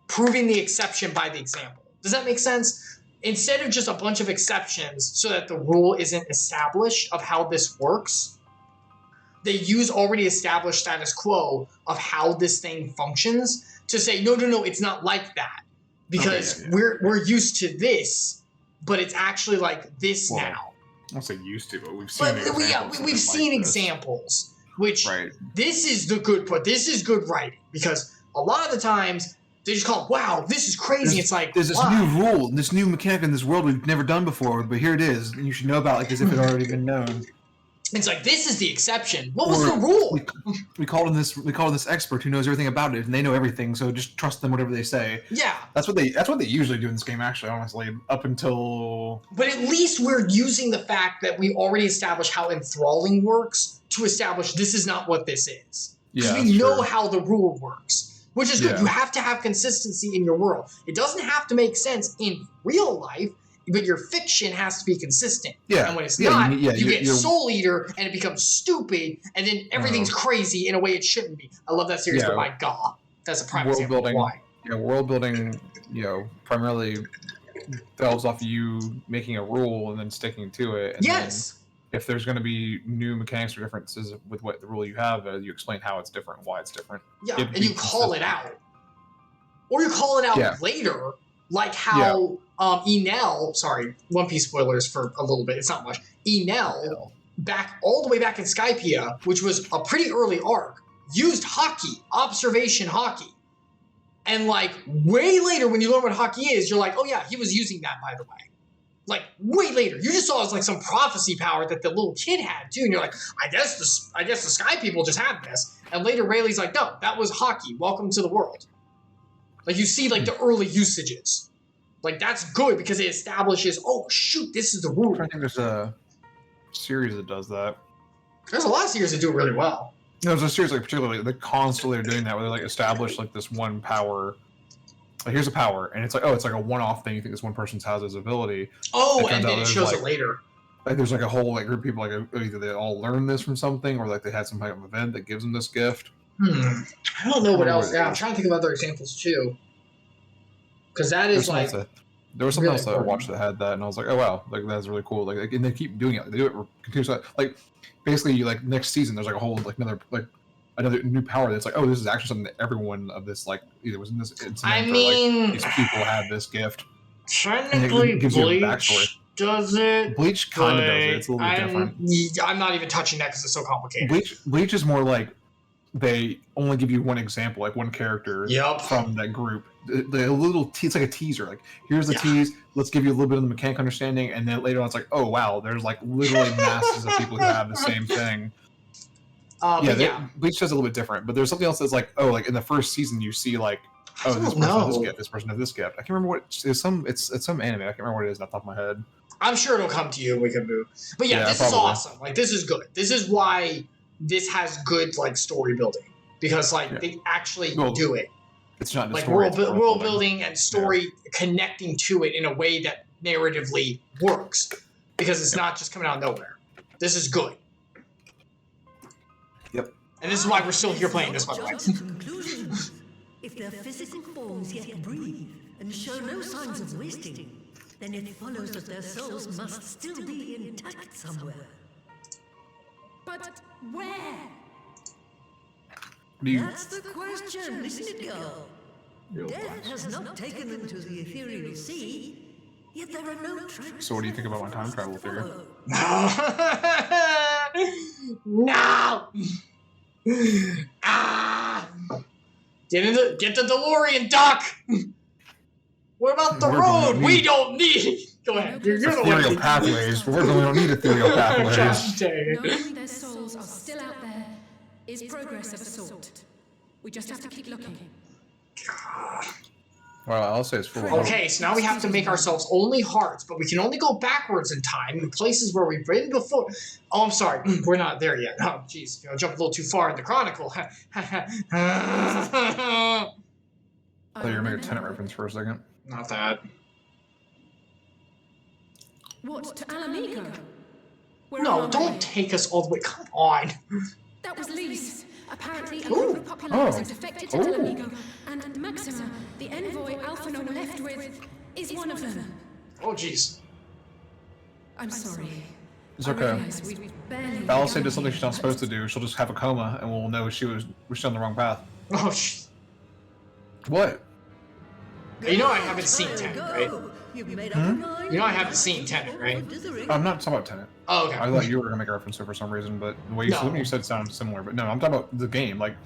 Speaker 1: proving the exception by the example. Does that make sense? Instead of just a bunch of exceptions so that the rule isn't established of how this works, they use already established status quo of how this thing functions to say, no, it's not like that. Because we're used to this, but it's actually like this now.
Speaker 2: I won't say used to, but we've seen examples.
Speaker 1: We've seen examples, which this is the good part. This is good writing, because a lot of the times they just call it, wow, this is crazy. It's like,
Speaker 2: there's this new rule, this new mechanic in this world we've never done before, but here it is, and you should know about it, like as if it had already been known.
Speaker 1: It's like, this is the exception. What was the rule?
Speaker 2: We called in this expert who knows everything about it, and they know everything. So just trust them, whatever they say.
Speaker 1: Yeah,
Speaker 2: that's what they usually do in this game. Actually, honestly, up until.
Speaker 1: But at least we're using the fact that we already established how enthralling works to establish this is not what this is. Because we know how the rule works, which is good. You have to have consistency in your world. It doesn't have to make sense in real life. But your fiction has to be consistent.
Speaker 2: Yeah.
Speaker 1: And when it's not, you get Soul Eater, and it becomes stupid, and then everything's crazy in a way it shouldn't be. I love that series, but my God, that's a prime example of why.
Speaker 2: Yeah, world building, primarily delves off you making a rule and then sticking to it. And then if there's going to be new mechanics or differences with what the rule you have, you explain how it's different, why it's different.
Speaker 1: Yeah, and you call it out. Or you call it out later, like how... Enel, sorry, One Piece spoilers for a little bit, it's not much. Enel, all the way back in Skypiea, which was a pretty early arc, used hockey, observation hockey. And like way later when you learn what hockey is, you're like, oh yeah, he was using that, by the way. Like way later. You just saw it as like some prophecy power that the little kid had too, and you're like, I guess the Sky people just have this. And later Rayleigh's like, no, that was hockey. Welcome to the world. Like you see like the early usages. Like, that's good because it establishes, oh, shoot, this is the rule.
Speaker 2: I think there's a series that does that.
Speaker 1: There's a lot of series that do it really well.
Speaker 2: No, there's a series, like, particularly, they constantly are doing that, where they, like, establish, like, this one power, like, here's a power, and it's like, oh, it's like a one-off thing. You think this one person has this ability.
Speaker 1: Oh,
Speaker 2: It
Speaker 1: and then it shows
Speaker 2: like,
Speaker 1: it later.
Speaker 2: Like there's like a whole like group of people, like either they all learned this from something, or like they had some type of event that gives them this gift.
Speaker 1: I don't know what else. Yeah, I'm trying to think of other examples too. Because that is like.
Speaker 2: There was something
Speaker 1: really
Speaker 2: else that I watched that had that, and I was like, oh wow, like that's really cool. Like, and they keep doing it. They do it continuously. Like, basically, like next season, there's like a whole like another new power that's like, oh, this is actually something that everyone of this like either was in this incident
Speaker 1: I
Speaker 2: or
Speaker 1: mean,
Speaker 2: like these people have this gift.
Speaker 1: Technically, Bleach does it.
Speaker 2: Bleach kind of does it. It's a little bit different.
Speaker 1: I'm not even touching that because it's so complicated.
Speaker 2: Bleach is more like they only give you one example, like one character from that group. The little it's like a teaser. Like, here's the tease. Let's give you a little bit of the mechanic understanding, and then later on, it's like, oh wow, there's like literally masses of people who have the same thing. Bleach does a little bit different, but there's something else that's like, oh, like in the first season, you see like, oh, this person has this gift, this person has this gift. I can't remember what it's some anime. I can't remember what it is off the top of my head.
Speaker 1: I'm sure it'll come to you and we can move. But this is awesome. Like, this is good. This is why this has good like story building, because like they actually do it.
Speaker 2: It's not
Speaker 1: like world building and story connecting to it in a way that narratively works, because it's not just coming out of nowhere. This is good.
Speaker 2: Yep.
Speaker 1: And this is why we're still here playing this, by the way.
Speaker 3: If their physical forms yet breathe and show no signs of wasting, then it follows that their souls must still be intact somewhere.
Speaker 4: But where?
Speaker 3: That's the question, isn't it, girl? Death has not taken them to the ethereal sea, yet there are no tracks.
Speaker 2: So what do you think about my time travel theory?
Speaker 1: No! Get the DeLorean, Doc! What about the road? We don't need. Go ahead. You're the
Speaker 2: ethereal pathways. We don't need ethereal pathways.
Speaker 4: Knowing their souls are still out there is progress of a sort. We just have to keep looking.
Speaker 2: Well, I'll say it's full.
Speaker 1: Okay, so now we have to make ourselves only hearts, but we can only go backwards in time in places where we've been before. Oh, I'm sorry, we're not there yet. Oh, jeez, jumped a little too far in the chronicle.
Speaker 2: I thought you were making a Tenet reference for a second.
Speaker 1: Not that.
Speaker 4: What, to Alamigo?
Speaker 1: No, don't take us all the way. Come on.
Speaker 4: That was Lise. Apparently, a group of popularizers defected to Alamigo, and Maxima, the envoy Alphino left with, is one of them.
Speaker 1: Oh, jeez.
Speaker 4: I'm sorry.
Speaker 2: It's okay. Alice does something she's not supposed to do. She'll just have a coma, and we'll know she's on the wrong path.
Speaker 1: Oh, shit.
Speaker 2: What?
Speaker 1: You know I haven't seen Tenet, right? You know I haven't seen Tenet, right?
Speaker 2: I'm not talking about Tenet.
Speaker 1: Oh, okay.
Speaker 2: I thought you were going to make a reference to it for some reason, but the way you said it sounded similar. But no, I'm talking about the game. Like,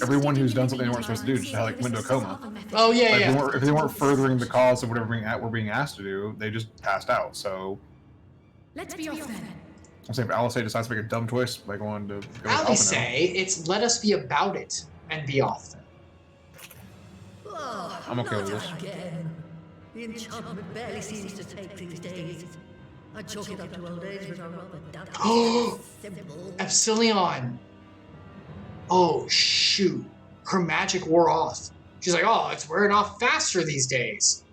Speaker 2: everyone who's done something they weren't supposed to do just had, like, went into a coma.
Speaker 1: Oh, yeah,
Speaker 2: If they weren't furthering the cause of whatever we're being asked to do, they just passed out, so...
Speaker 4: Let's be off then.
Speaker 2: I'm saying if Alice decides to make a dumb choice, like going to go
Speaker 1: I would say it's let us be about it and be off then.
Speaker 3: Oh,
Speaker 2: I'm okay with this.
Speaker 3: Again. The enchantment barely seems to take these days. I chalk it up to old age, but I rather doubt it's simple.
Speaker 1: Epsilion! Oh, shoot. Her magic wore off. She's like, oh, it's wearing off faster these days.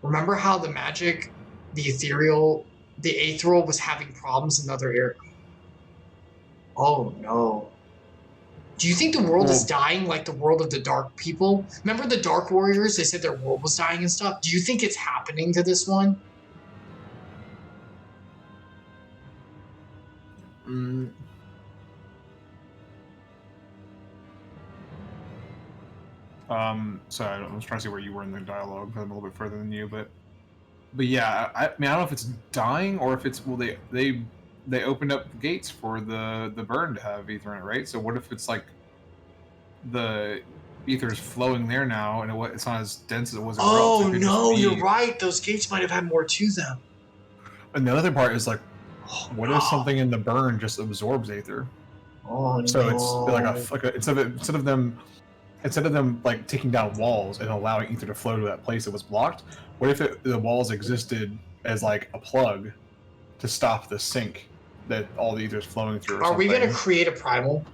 Speaker 1: Remember how the magic, the ethereal was having problems in other areas? Oh, no. Do you think the world is dying like the world of the Dark people? Remember the Dark Warriors? They said their world was dying and stuff. Do you think it's happening to this one?
Speaker 2: Sorry, I was trying to see where you were in the dialogue, because I'm a little bit further than you, but yeah, I mean, I don't know if it's dying or if it's, they opened up the gates for the burn to have ether in it, right? So what if it's like the ether is flowing there now, and it's not as dense as it was in
Speaker 1: Oh, no, you're right. Those gates might have had more to them.
Speaker 2: And the other part is like, what if something in the burn just absorbs ether?
Speaker 1: Oh,
Speaker 2: so
Speaker 1: no.
Speaker 2: It's like instead of them like taking down walls and allowing ether to flow to that place that was blocked, what if the walls existed as like a plug to stop the sink that all the ether is flowing through?
Speaker 1: Are we going to create a primal?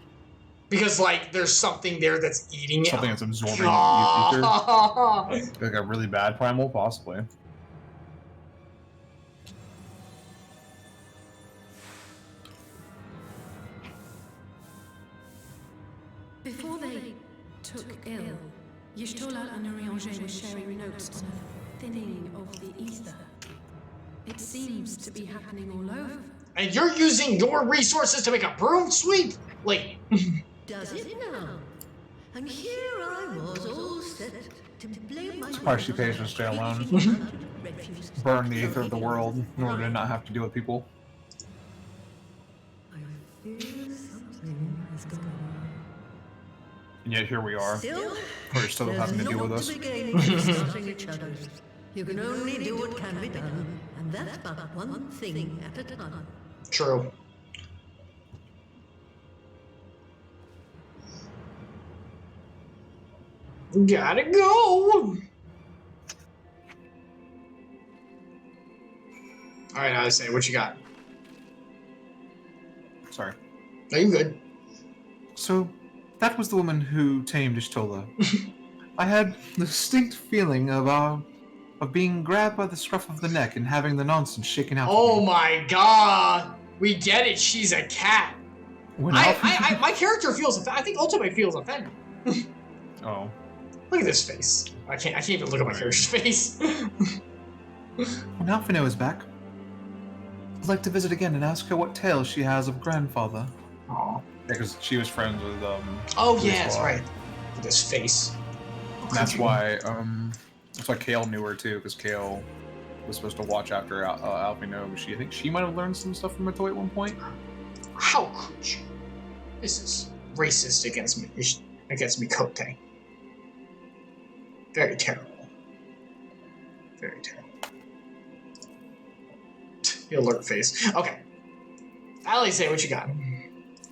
Speaker 1: Because, like, there's something there that's eating it.
Speaker 2: Something that's absorbing ether.
Speaker 1: God.
Speaker 2: Like a really bad primal, possibly.
Speaker 5: Before they took ill, Y'shtola and Urianger were sharing notes on a thinning of the ether. It seems to be happening all over.
Speaker 1: And you're using your resources to make a broom sweep? Like,
Speaker 3: Does it now? And here I was all set to blame my...
Speaker 2: It's why she pays to stay alone. Burn the ether of the world in order to not have to deal with people.
Speaker 3: I feel something is going on.
Speaker 2: And yet here we are.
Speaker 3: Still,
Speaker 2: We're still having to deal with us.
Speaker 3: To be gaining from starting each other. You can only do what can be done, and that's but one thing at a time.
Speaker 1: true. Gotta go. All right, I say, what you got?
Speaker 2: Sorry.
Speaker 1: Are you good?
Speaker 2: So, that was the woman who tamed Y'shtola. I had the distinct feeling of being grabbed by the scruff of the neck and having the nonsense shaken out.
Speaker 1: Oh
Speaker 2: of me.
Speaker 1: my god. We get it. She's a cat. My character feels. I think Ultimate feels offended.
Speaker 2: Oh.
Speaker 1: Look at this face. I can't even look at my character's face.
Speaker 2: When Alphino is back, I'd like to visit again and ask her what tales she has of grandfather.
Speaker 1: Aw.
Speaker 2: Because she was friends with
Speaker 1: Oh
Speaker 2: Louis
Speaker 1: yeah, that's
Speaker 2: Law.
Speaker 1: right. Look at this face.
Speaker 2: And that's why Kale knew her too, because Kale was supposed to watch after Alphino. I think she might have learned some stuff from a toy at one point.
Speaker 1: How could you? This is racist against me, Kote. Very terrible. Very terrible. You alert face. Okay. Allie, say what you got.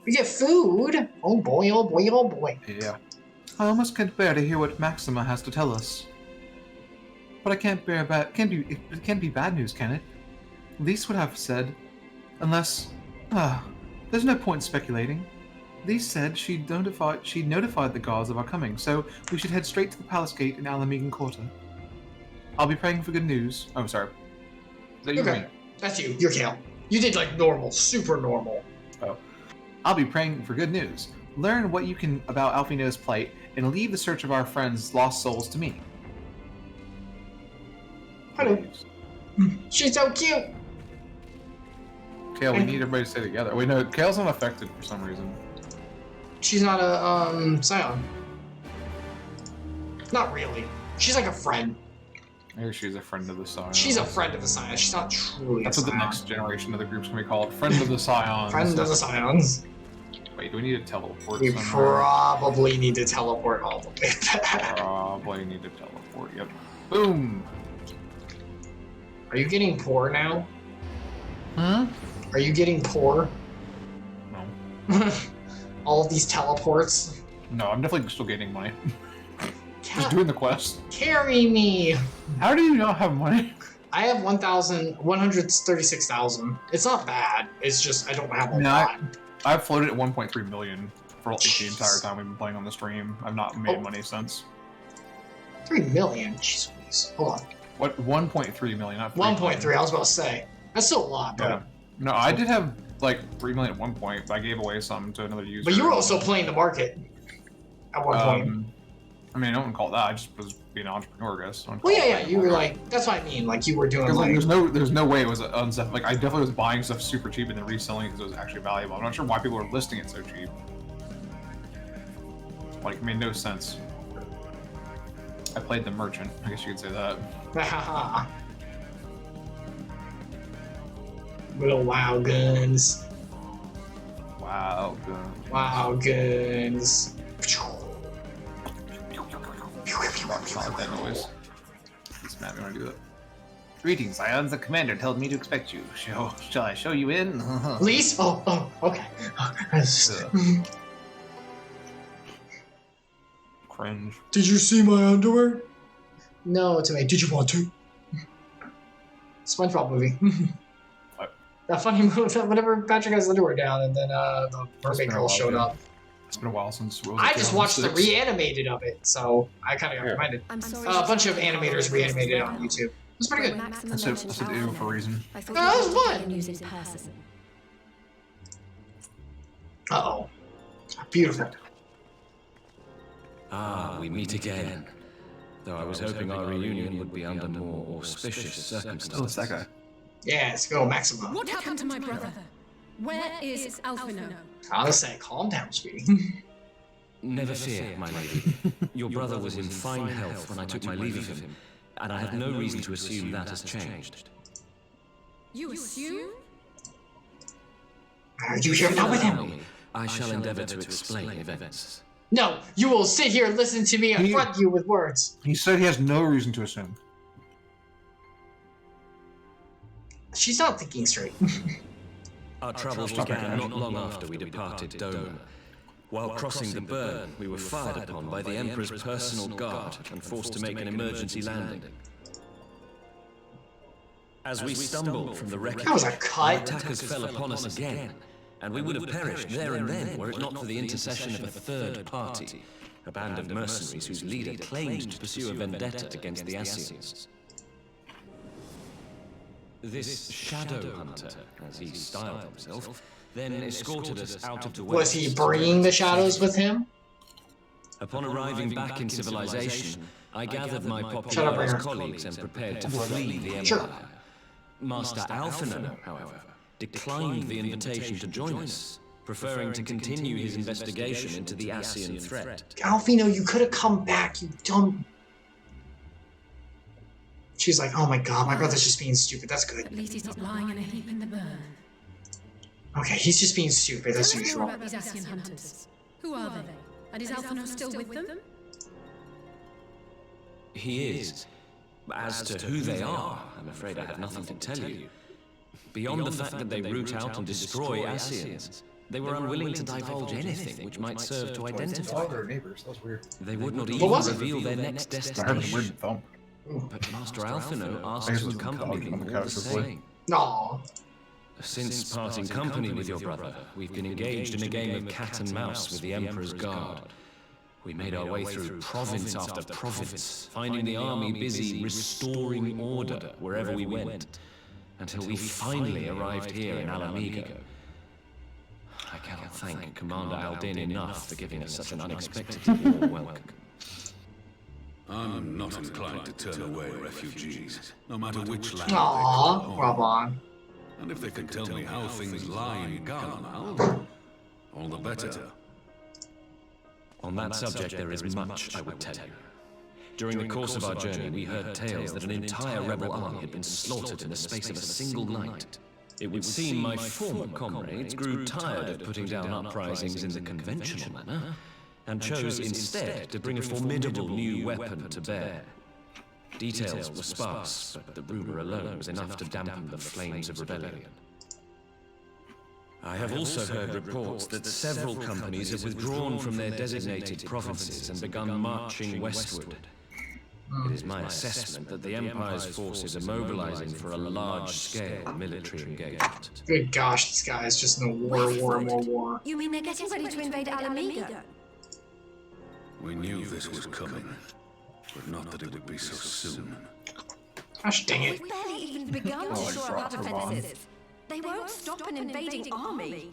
Speaker 1: We get food. Oh boy, oh boy, oh boy.
Speaker 2: Yeah. I almost can't bear to hear what Maxima has to tell us. But I can't bear it can't be bad news, can it? Lise would have said, unless there's no point in speculating. Lise said she'd notified the guards of our coming, so we should head straight to the palace gate in Alamegan Quarter. I'll be praying for good news. Oh, sorry. Is that you or
Speaker 1: Okay.
Speaker 2: me?
Speaker 1: That's you. You're Kale. You did like normal, super normal.
Speaker 2: Oh. I'll be praying for good news. Learn what you can about Alphino's plight, and leave the search of our friends' lost souls to me.
Speaker 1: Hello. She's so cute.
Speaker 2: Kale, we need everybody to stay together. Wait, no, Kale's not affected for some reason.
Speaker 1: She's not a Scion. Not really. She's like a friend.
Speaker 2: Maybe she's a friend of the Scion.
Speaker 1: She's a friend of the Scion. She's not truly
Speaker 2: That's
Speaker 1: a
Speaker 2: what the
Speaker 1: Scion.
Speaker 2: next generation of the group's gonna be called. Friend of the Scions.
Speaker 1: Friend of the Scions.
Speaker 2: Wait, do we need to teleport
Speaker 1: We
Speaker 2: somewhere?
Speaker 1: probably need to teleport all the way back.
Speaker 2: Probably need to teleport, yep. Boom!
Speaker 1: Are you getting poor now?
Speaker 2: Huh?
Speaker 1: Are you getting poor?
Speaker 2: No.
Speaker 1: All of these teleports?
Speaker 2: No, I'm definitely still getting money. Just
Speaker 1: Ca-
Speaker 2: doing the quest.
Speaker 1: Carry me!
Speaker 2: How do you not have money?
Speaker 1: I have 136,000. It's not bad. It's just I don't have a
Speaker 2: No,
Speaker 1: lot.
Speaker 2: I've floated at 1.3 million for like the entire time we've been playing on the stream. I've not made money since.
Speaker 1: 3 million? Jeez Louise. Hold on.
Speaker 2: What? 1.3 million, not 3
Speaker 1: 1.3, I was about to say. That's still a lot, but...
Speaker 2: Yeah. No, I did have like 3 million at one point, but I gave away some to another user.
Speaker 1: But you were also playing the market at one point.
Speaker 2: I mean, I wouldn't call it that. I just was being an entrepreneur, I guess.
Speaker 1: Well, yeah, you were like, that's what I mean. Like, you were doing
Speaker 2: Because
Speaker 1: like...
Speaker 2: there's no way it was unstuff. Like, I definitely was buying stuff super cheap and then reselling because it was actually valuable. I'm not sure why people were listing it so cheap. Like, it made no sense. I played the merchant. I guess you could say that.
Speaker 1: Little WoW guns.
Speaker 2: Wow, good.
Speaker 1: WoW guns.
Speaker 2: Not like that noise. This map, you want to do that? Greetings, Ions. The commander told me to expect you. Shall I show you in?
Speaker 1: Lise? Oh, okay.
Speaker 2: Cringe.
Speaker 1: Did you see my underwear? No, it's okay. Did you want to? SpongeBob movie.
Speaker 2: What?
Speaker 1: That funny movie, whenever Patrick has his underwear down and then the mermaid girl showed up.
Speaker 2: It's been a while since.
Speaker 1: I just watched the reanimated of it, so I kind of got reminded.
Speaker 4: I'm sorry.
Speaker 1: A bunch of animators reanimated it on YouTube. It was pretty good.
Speaker 2: That's a do for a reason.
Speaker 4: I thought
Speaker 1: that was
Speaker 4: you
Speaker 1: fun.
Speaker 4: could use in person.
Speaker 1: Uh-oh. Beautiful.
Speaker 6: Ah, we meet again. Though I was hoping our reunion would be under more auspicious circumstances.
Speaker 2: Oh, it's that guy.
Speaker 1: Yeah, let's go, Maximo.
Speaker 5: What happened to my brother? Where is Alphino?
Speaker 1: I'll say, calm down, sweetie.
Speaker 6: Never fear, my lady. Your brother was in fine health when I took my leave of him, and I have no reason to assume that has changed.
Speaker 5: You assume?
Speaker 1: Are you here now with him?
Speaker 6: I shall endeavor to explain events.
Speaker 1: No, you will sit here and listen to me and front you with words.
Speaker 2: He said he has no reason to assume.
Speaker 1: She's not thinking straight.
Speaker 6: Our troubles began not long after we departed Doma. While crossing the burn, we were fired upon by the Emperor's personal guard and forced to make an emergency landing. As we stumbled from the wreckage,
Speaker 1: That was a
Speaker 6: our
Speaker 1: cut.
Speaker 6: attackers fell upon us again, and we would have perished there and then were it not for the intercession of a third party, a band of mercenaries whose leader claimed to pursue a vendetta against the Assyrians. This shadow hunter, as he styled himself, then escorted us out of the way.
Speaker 1: Was he bringing the shadows with him?
Speaker 6: Upon arriving back in civilization, I gathered my
Speaker 1: Shut up,
Speaker 6: popular
Speaker 1: Ringer.
Speaker 6: colleagues and prepared to flee the Empire.
Speaker 1: Sure.
Speaker 6: Master Alphino, however, declined the invitation to join us, preferring to continue his investigation into the Assyrian threat.
Speaker 1: Alphino, you could have come back, you dumb... She's like, oh my god, my brother's just being stupid. That's good.
Speaker 5: At least he's not lying in a heap in the burn.
Speaker 1: Okay, he's just being stupid, as
Speaker 5: Tell us more
Speaker 1: usual.
Speaker 5: about these Assyrian hunters. Who are they? And is Alphino still with them?
Speaker 6: He is. As to who they are, I'm afraid I have nothing to tell you. Beyond the fact that they root out and destroy Assyrians, they were unwilling to divulge anything which might serve to identify
Speaker 2: their
Speaker 6: them.
Speaker 2: neighbors. That was weird.
Speaker 6: They would not
Speaker 1: What
Speaker 6: even
Speaker 1: was it?
Speaker 6: reveal their next
Speaker 2: I heard a
Speaker 6: destination.
Speaker 2: weird thump.
Speaker 6: But Master Alphino asked
Speaker 2: I
Speaker 6: to
Speaker 2: was
Speaker 6: accompany
Speaker 2: on
Speaker 6: them
Speaker 2: the
Speaker 6: all
Speaker 2: couch
Speaker 6: the
Speaker 2: with Blake.
Speaker 6: same.
Speaker 1: Aw.
Speaker 6: Since parting company with your brother, we've been engaged in a game of cat and mouse with the Emperor's guard. We made our way through province after province, finding the army busy restoring order wherever we went, until we finally arrived here in Alamigo. I cannot thank Commander Aldin enough for giving us such an unexpected warm welcome.
Speaker 7: I'm not inclined to turn away refugees, no matter which land they
Speaker 1: Aw,
Speaker 7: call
Speaker 1: Rob
Speaker 7: home.
Speaker 1: on.
Speaker 7: And if they can tell me how things lie in Garnal, all the better.
Speaker 6: On that subject, there is much I would tell you. During the course of our journey, we heard tales that an entire rebel army had been slaughtered in the space of a single night. It would seem my former comrades grew tired of putting down uprisings in the conventional manner, and chose instead to bring a formidable new weapon to bear. Details were sparse, but the rumor alone was enough to dampen the flames of rebellion. I have also heard reports that several companies have withdrawn from their designated provinces and begun marching westward. It is my assessment that the Empire's forces are mobilizing for a large-scale military engagement.
Speaker 1: Good gosh, this guy is just in a war.
Speaker 4: You mean they're getting ready to invade Alamigo?
Speaker 7: We knew this was coming, but not that it would be so soon.
Speaker 1: Gosh dang it.
Speaker 4: We've barely even begun to shore up our defenses. They won't stop an invading army.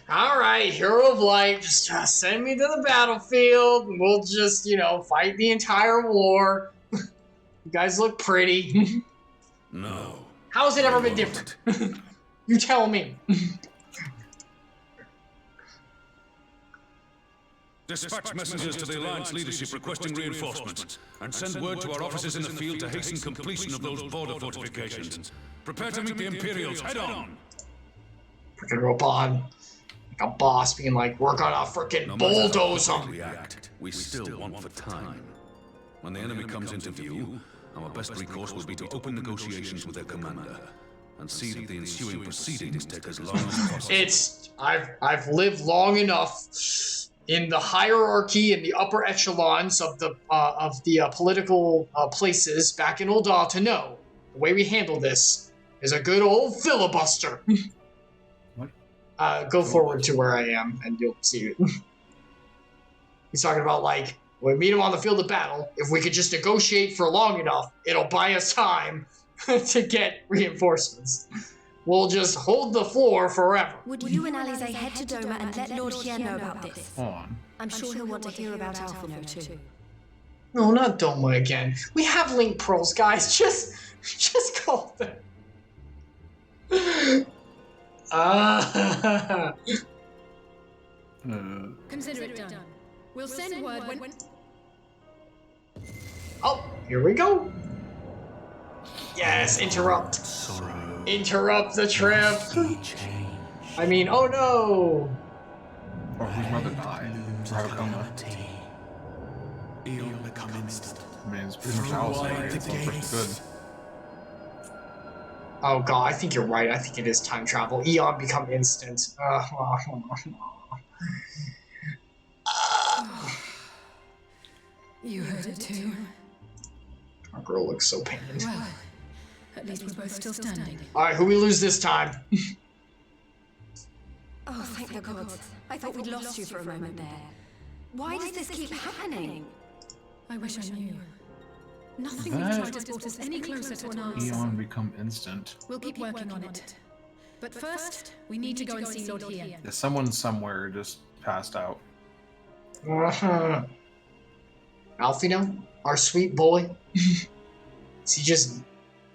Speaker 1: Alright, Hero of Light, just send me to the battlefield, and we'll just, fight the entire war. You guys look pretty.
Speaker 7: No.
Speaker 1: How has it ever been different? You tell me.
Speaker 7: Dispatch messengers to the Alliance leadership requesting reinforcements, and send word to our officers in the field to hasten completion of those border fortifications. Prepare to meet the Imperials head on!
Speaker 1: Freaking Robon. Like a boss being like, we're gonna freaking
Speaker 7: No matter how
Speaker 1: bulldoze
Speaker 7: quickly
Speaker 1: them.
Speaker 7: we act, we still want for time. When the enemy comes into view, our best recourse will be to open negotiations with their commander, and see that the ensuing proceedings take as long as possible.
Speaker 1: I've lived long enough in the hierarchy in the upper echelons of the political places back in Ul'dah to know the way we handle this is a good old filibuster.
Speaker 2: What?
Speaker 1: Go forward to where I am, and you'll see it. He's talking about, like, when we meet him on the field of battle, if we could just negotiate for long enough, it'll buy us time to get reinforcements. We'll just hold the floor forever.
Speaker 8: Would you and Alize head to Doma and let Lord Hien know about this?
Speaker 2: Hold on.
Speaker 8: I'm sure he'll want to hear about Alphino too.
Speaker 1: No, not Doma again. We have link pearls, guys. Just call them.
Speaker 5: Consider it done. We'll send word when...
Speaker 1: Oh, here we go. Yes, interrupt. Interrupt the trip. I mean, oh no.
Speaker 2: Or whose mother died. Or have a coma.
Speaker 9: Eon become instant.
Speaker 2: I mean, it's pretty much Alice, right? It's all pretty good.
Speaker 1: Oh god, I think you're right. I think it is time travel. Eon become instant.
Speaker 5: You heard it too.
Speaker 1: Our girl looks so pained.
Speaker 5: Well, at least we're both still standing.
Speaker 1: Alright, who we lose this time?
Speaker 8: Oh, thank the gods. I thought we'd lost you for a moment there. Why does this keep happening?
Speaker 5: I wish I knew. Nothing we've tried has brought us any closer to an answer.
Speaker 2: Eon become instant.
Speaker 5: We'll keep working on it. But first, we need to go and see Lord Hien.
Speaker 2: Yeah, someone somewhere just passed out.
Speaker 1: Alphino? Our sweet boy? Is he just,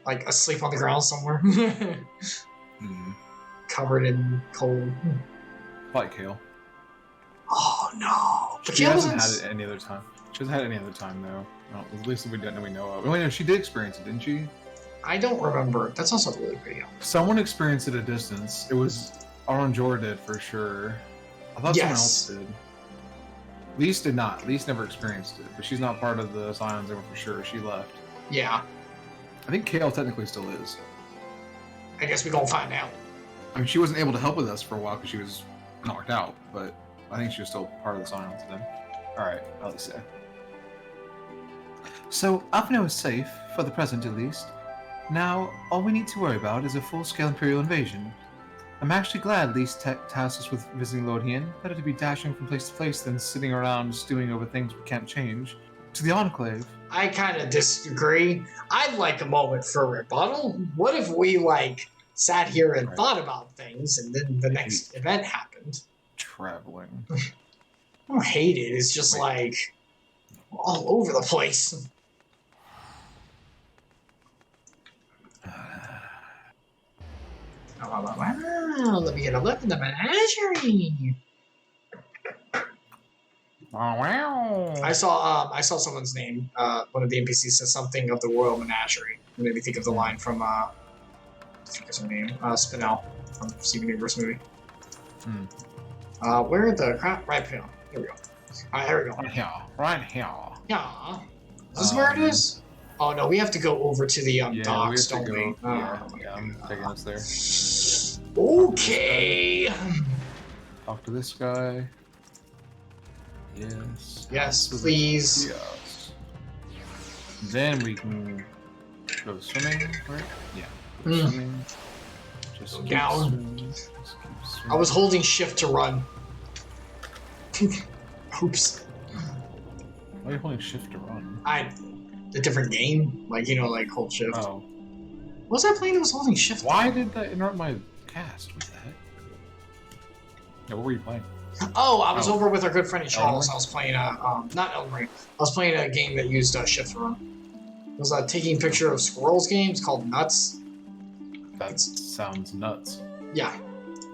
Speaker 1: like, asleep on the ground somewhere? Covered in cold.
Speaker 2: Probably Kale.
Speaker 1: Oh no. But
Speaker 2: She
Speaker 1: Kale
Speaker 2: hasn't
Speaker 1: wasn't...
Speaker 2: had it any other time. She hasn't had it any other time, though. No, at least we know of. Oh, wait, no, she did experience it, didn't she?
Speaker 1: I don't remember. That's also really pretty.
Speaker 2: Someone experienced it at a distance. It was Aranjor did, for sure. I thought someone else did. Lise did not. Lise never experienced it, but she's not part of the Scions for sure. She left.
Speaker 1: Yeah.
Speaker 2: I think Kale technically still is.
Speaker 1: I guess we gonna find out.
Speaker 2: I mean, she wasn't able to help with us for a while because she was knocked out, but I think she was still part of the Scions then. Alright, Alice. So, Alphino is safe, for the present at least. Now, all we need to worry about is a full-scale Imperial invasion. I'm actually glad Lise tasked us with visiting Lord Hien. Better to be dashing from place to place than sitting around stewing over things we can't change. To the Enclave.
Speaker 1: I kind of disagree. I'd like a moment for a rebuttal. What if we, like, sat here and thought about things, and then the next event happened?
Speaker 2: Traveling.
Speaker 1: I don't hate it. It's just like all over the place. Wow, let me get a look in the menagerie.
Speaker 2: Oh, wow.
Speaker 1: I saw someone's name. One of the NPCs says something of the Royal Menagerie. It made me think of the line from I think is her name, Spinell from Steven Universe movie. Where the crap? Right here. Here we go. Alright, here we go.
Speaker 2: Right here. Right here.
Speaker 1: Yeah. Is this where it is? Oh no, we have to go over to the docks, don't we?
Speaker 2: Yeah, I'm taking us there.
Speaker 1: Okay.
Speaker 2: Talk to this guy. Yes.
Speaker 1: Yes, please.
Speaker 2: Yes. Then we can go swimming, right? Yeah. Go swimming. Just
Speaker 1: Go
Speaker 2: keep
Speaker 1: down.
Speaker 2: swimming. Just keep swimming.
Speaker 1: I was holding shift to run. Oops.
Speaker 2: Why are you holding shift to run?
Speaker 1: A different game? Like, like hold shift.
Speaker 2: Oh.
Speaker 1: What was I playing that was holding shift?
Speaker 2: Why did that interrupt my cast? What the heck? Yeah, what were you playing?
Speaker 1: Oh, I was over with our good friend Charles. I was playing not Elden Ring. I was playing a game that used shift to run. It was a taking picture of squirrels game. It's called Nuts.
Speaker 2: That sounds nuts.
Speaker 1: Yeah.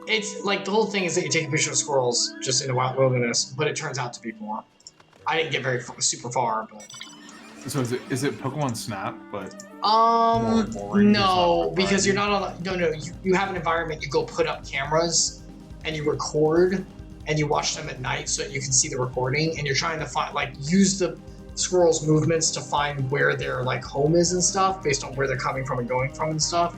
Speaker 1: It's like the whole thing is that you take a picture of squirrels just in the wild wilderness, but it turns out to be more. I didn't get super far, but.
Speaker 2: So is it Pokemon Snap, but
Speaker 1: no, because you're not on the, no, you have an environment, you go put up cameras and you record and you watch them at night so that you can see the recording, and you're trying to find, like, use the squirrels' movements to find where their, like, home is and stuff based on where they're coming from and going from and stuff.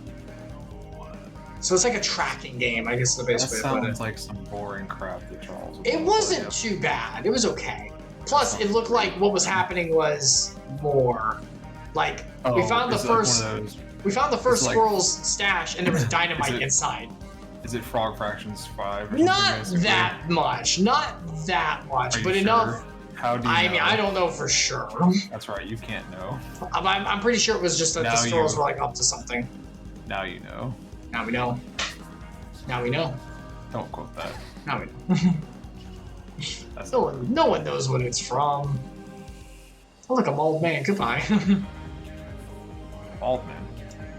Speaker 1: So it's like a tracking game, I guess is the best way to put it.
Speaker 2: Sounds like some boring crap that Charles would
Speaker 1: It wasn't too bad. It was okay. Plus, it looked like what was happening was more. Like, we found the first squirrel's stash, and there was dynamite inside.
Speaker 2: Is it Frog Fractions 5? Or
Speaker 1: Not
Speaker 2: something,
Speaker 1: that much. Not that much,
Speaker 2: Are you
Speaker 1: but
Speaker 2: sure?
Speaker 1: enough.
Speaker 2: How do you know?
Speaker 1: I mean, I don't know for sure.
Speaker 2: That's right, you can't know.
Speaker 1: I'm pretty sure it was just that the scrolls were like up to something.
Speaker 2: Now you know.
Speaker 1: Now we know. Now we know.
Speaker 2: Don't quote that.
Speaker 1: Now we know.
Speaker 2: That's
Speaker 1: No one knows what it's from. Oh, look, a mauled man. Goodbye.
Speaker 2: Bald man.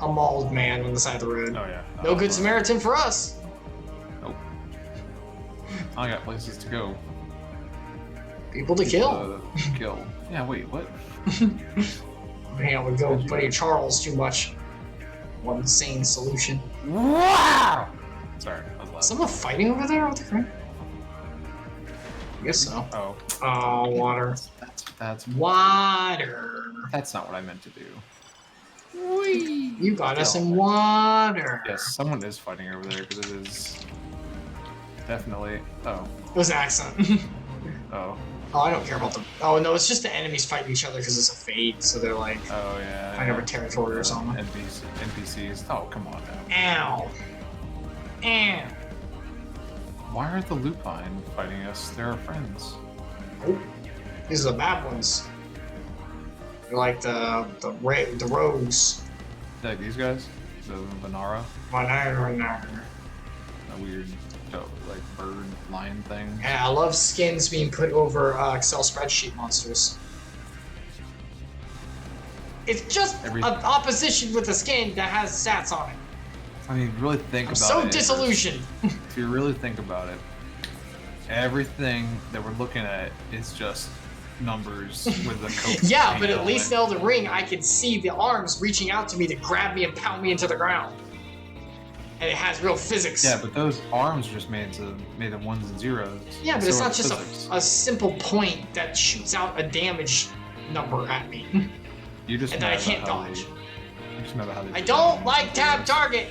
Speaker 1: A mauled man on the side of the road.
Speaker 2: Oh yeah.
Speaker 1: No good Samaritan for us.
Speaker 2: Nope. I got places to go.
Speaker 1: People to kill.
Speaker 2: Kill. Yeah. Wait. What?
Speaker 1: Hang on, we go putting Charles too much. One insane solution.
Speaker 2: Wow! Sorry, that was loud.
Speaker 1: Someone fighting over there? What the crap? I guess so.
Speaker 2: Oh.
Speaker 1: Oh, water.
Speaker 2: That's
Speaker 1: Water.
Speaker 2: That's not what I meant to do.
Speaker 1: You got us in water.
Speaker 2: Yes, someone is fighting over there because it is definitely. Oh.
Speaker 1: It was an accent.
Speaker 2: Oh.
Speaker 1: Oh, I don't care about them. Oh, no, it's just the enemies fighting each other because it's a fate, so they're like
Speaker 2: Oh yeah.
Speaker 1: fighting over territory or something.
Speaker 2: NPCs. Oh, come on now.
Speaker 1: Ow. Ow.
Speaker 2: Why are the lupine fighting us? They're our friends.
Speaker 1: Oh, these are the bad ones. They're like the rogues.
Speaker 2: Like these guys? The Vanara? A weird like bird lion thing.
Speaker 1: Yeah, I love skins being put over Excel spreadsheet monsters. It's just an opposition with a skin that has stats on it.
Speaker 2: I mean, really think about it.
Speaker 1: I'm so disillusioned.
Speaker 2: If you really think about it, everything that we're looking at is just numbers with a coat.
Speaker 1: Yeah, but at least in Elden Ring, I can see the arms reaching out to me to grab me and pound me into the ground. And it has real physics.
Speaker 2: Yeah, but those arms are just made of ones and zeros.
Speaker 1: Yeah, but
Speaker 2: So
Speaker 1: it's
Speaker 2: are
Speaker 1: not
Speaker 2: the
Speaker 1: just
Speaker 2: physics.
Speaker 1: a simple point that shoots out a damage number at me.
Speaker 2: You just
Speaker 1: and that I
Speaker 2: mad
Speaker 1: can't
Speaker 2: about how
Speaker 1: dodge.
Speaker 2: You're just mad about how they
Speaker 1: I don't like tab target.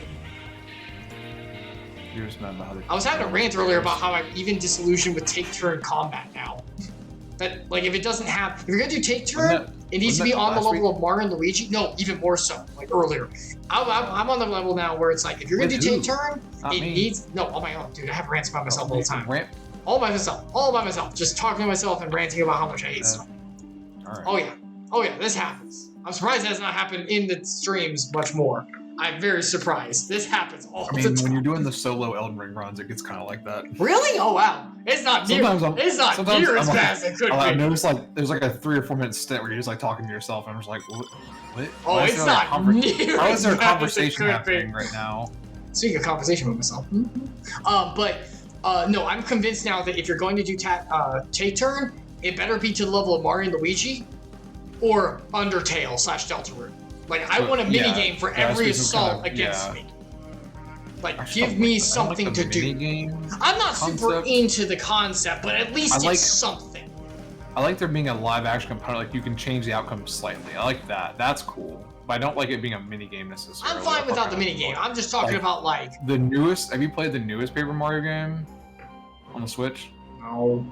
Speaker 2: You're just mad about how they
Speaker 1: I was having a rant earlier about how I'm even disillusioned with take turn combat now. That like if it doesn't have, if you're gonna do take turn, it needs to be on the level of Mario and Luigi. No, even more so. Like earlier, I'm on the level now where it's like if you're gonna do take turn, it needs on my own, dude. I have rants about myself all the time. All by myself, just talking to myself and ranting about how much I hate stuff.
Speaker 2: All right.
Speaker 1: Oh yeah, this happens. I'm surprised it has not happened in the streams much more. I'm very surprised. This happens all the time.
Speaker 2: When you're doing the solo Elden Ring runs, it gets kind of like that.
Speaker 1: Really? Oh wow. It's not near as bad as it could be.
Speaker 2: I noticed like there's like a 3 or 4 minute stint where you're just like talking to yourself, and I'm just like, what?
Speaker 1: Oh, it's not near
Speaker 2: How
Speaker 1: as
Speaker 2: is there a
Speaker 1: bad as it
Speaker 2: conversation
Speaker 1: could
Speaker 2: happening
Speaker 1: be.
Speaker 2: right now?
Speaker 1: Speaking of conversation with myself. No, I'm convinced now that if you're going to do take turn, it better be to the level of Mario and Luigi or Undertale / Deltarune. Like, I want a mini game for every assault against me. Like, give me something to do. I'm not super into the concept, but at least it's something.
Speaker 2: I like there being a live action component, like you can change the outcome slightly. I like that. That's cool. But I don't like it being a mini game necessarily.
Speaker 1: I'm fine without the mini game. I'm just talking about like
Speaker 2: the newest. Have you played the newest Paper Mario game on the Switch?
Speaker 1: No.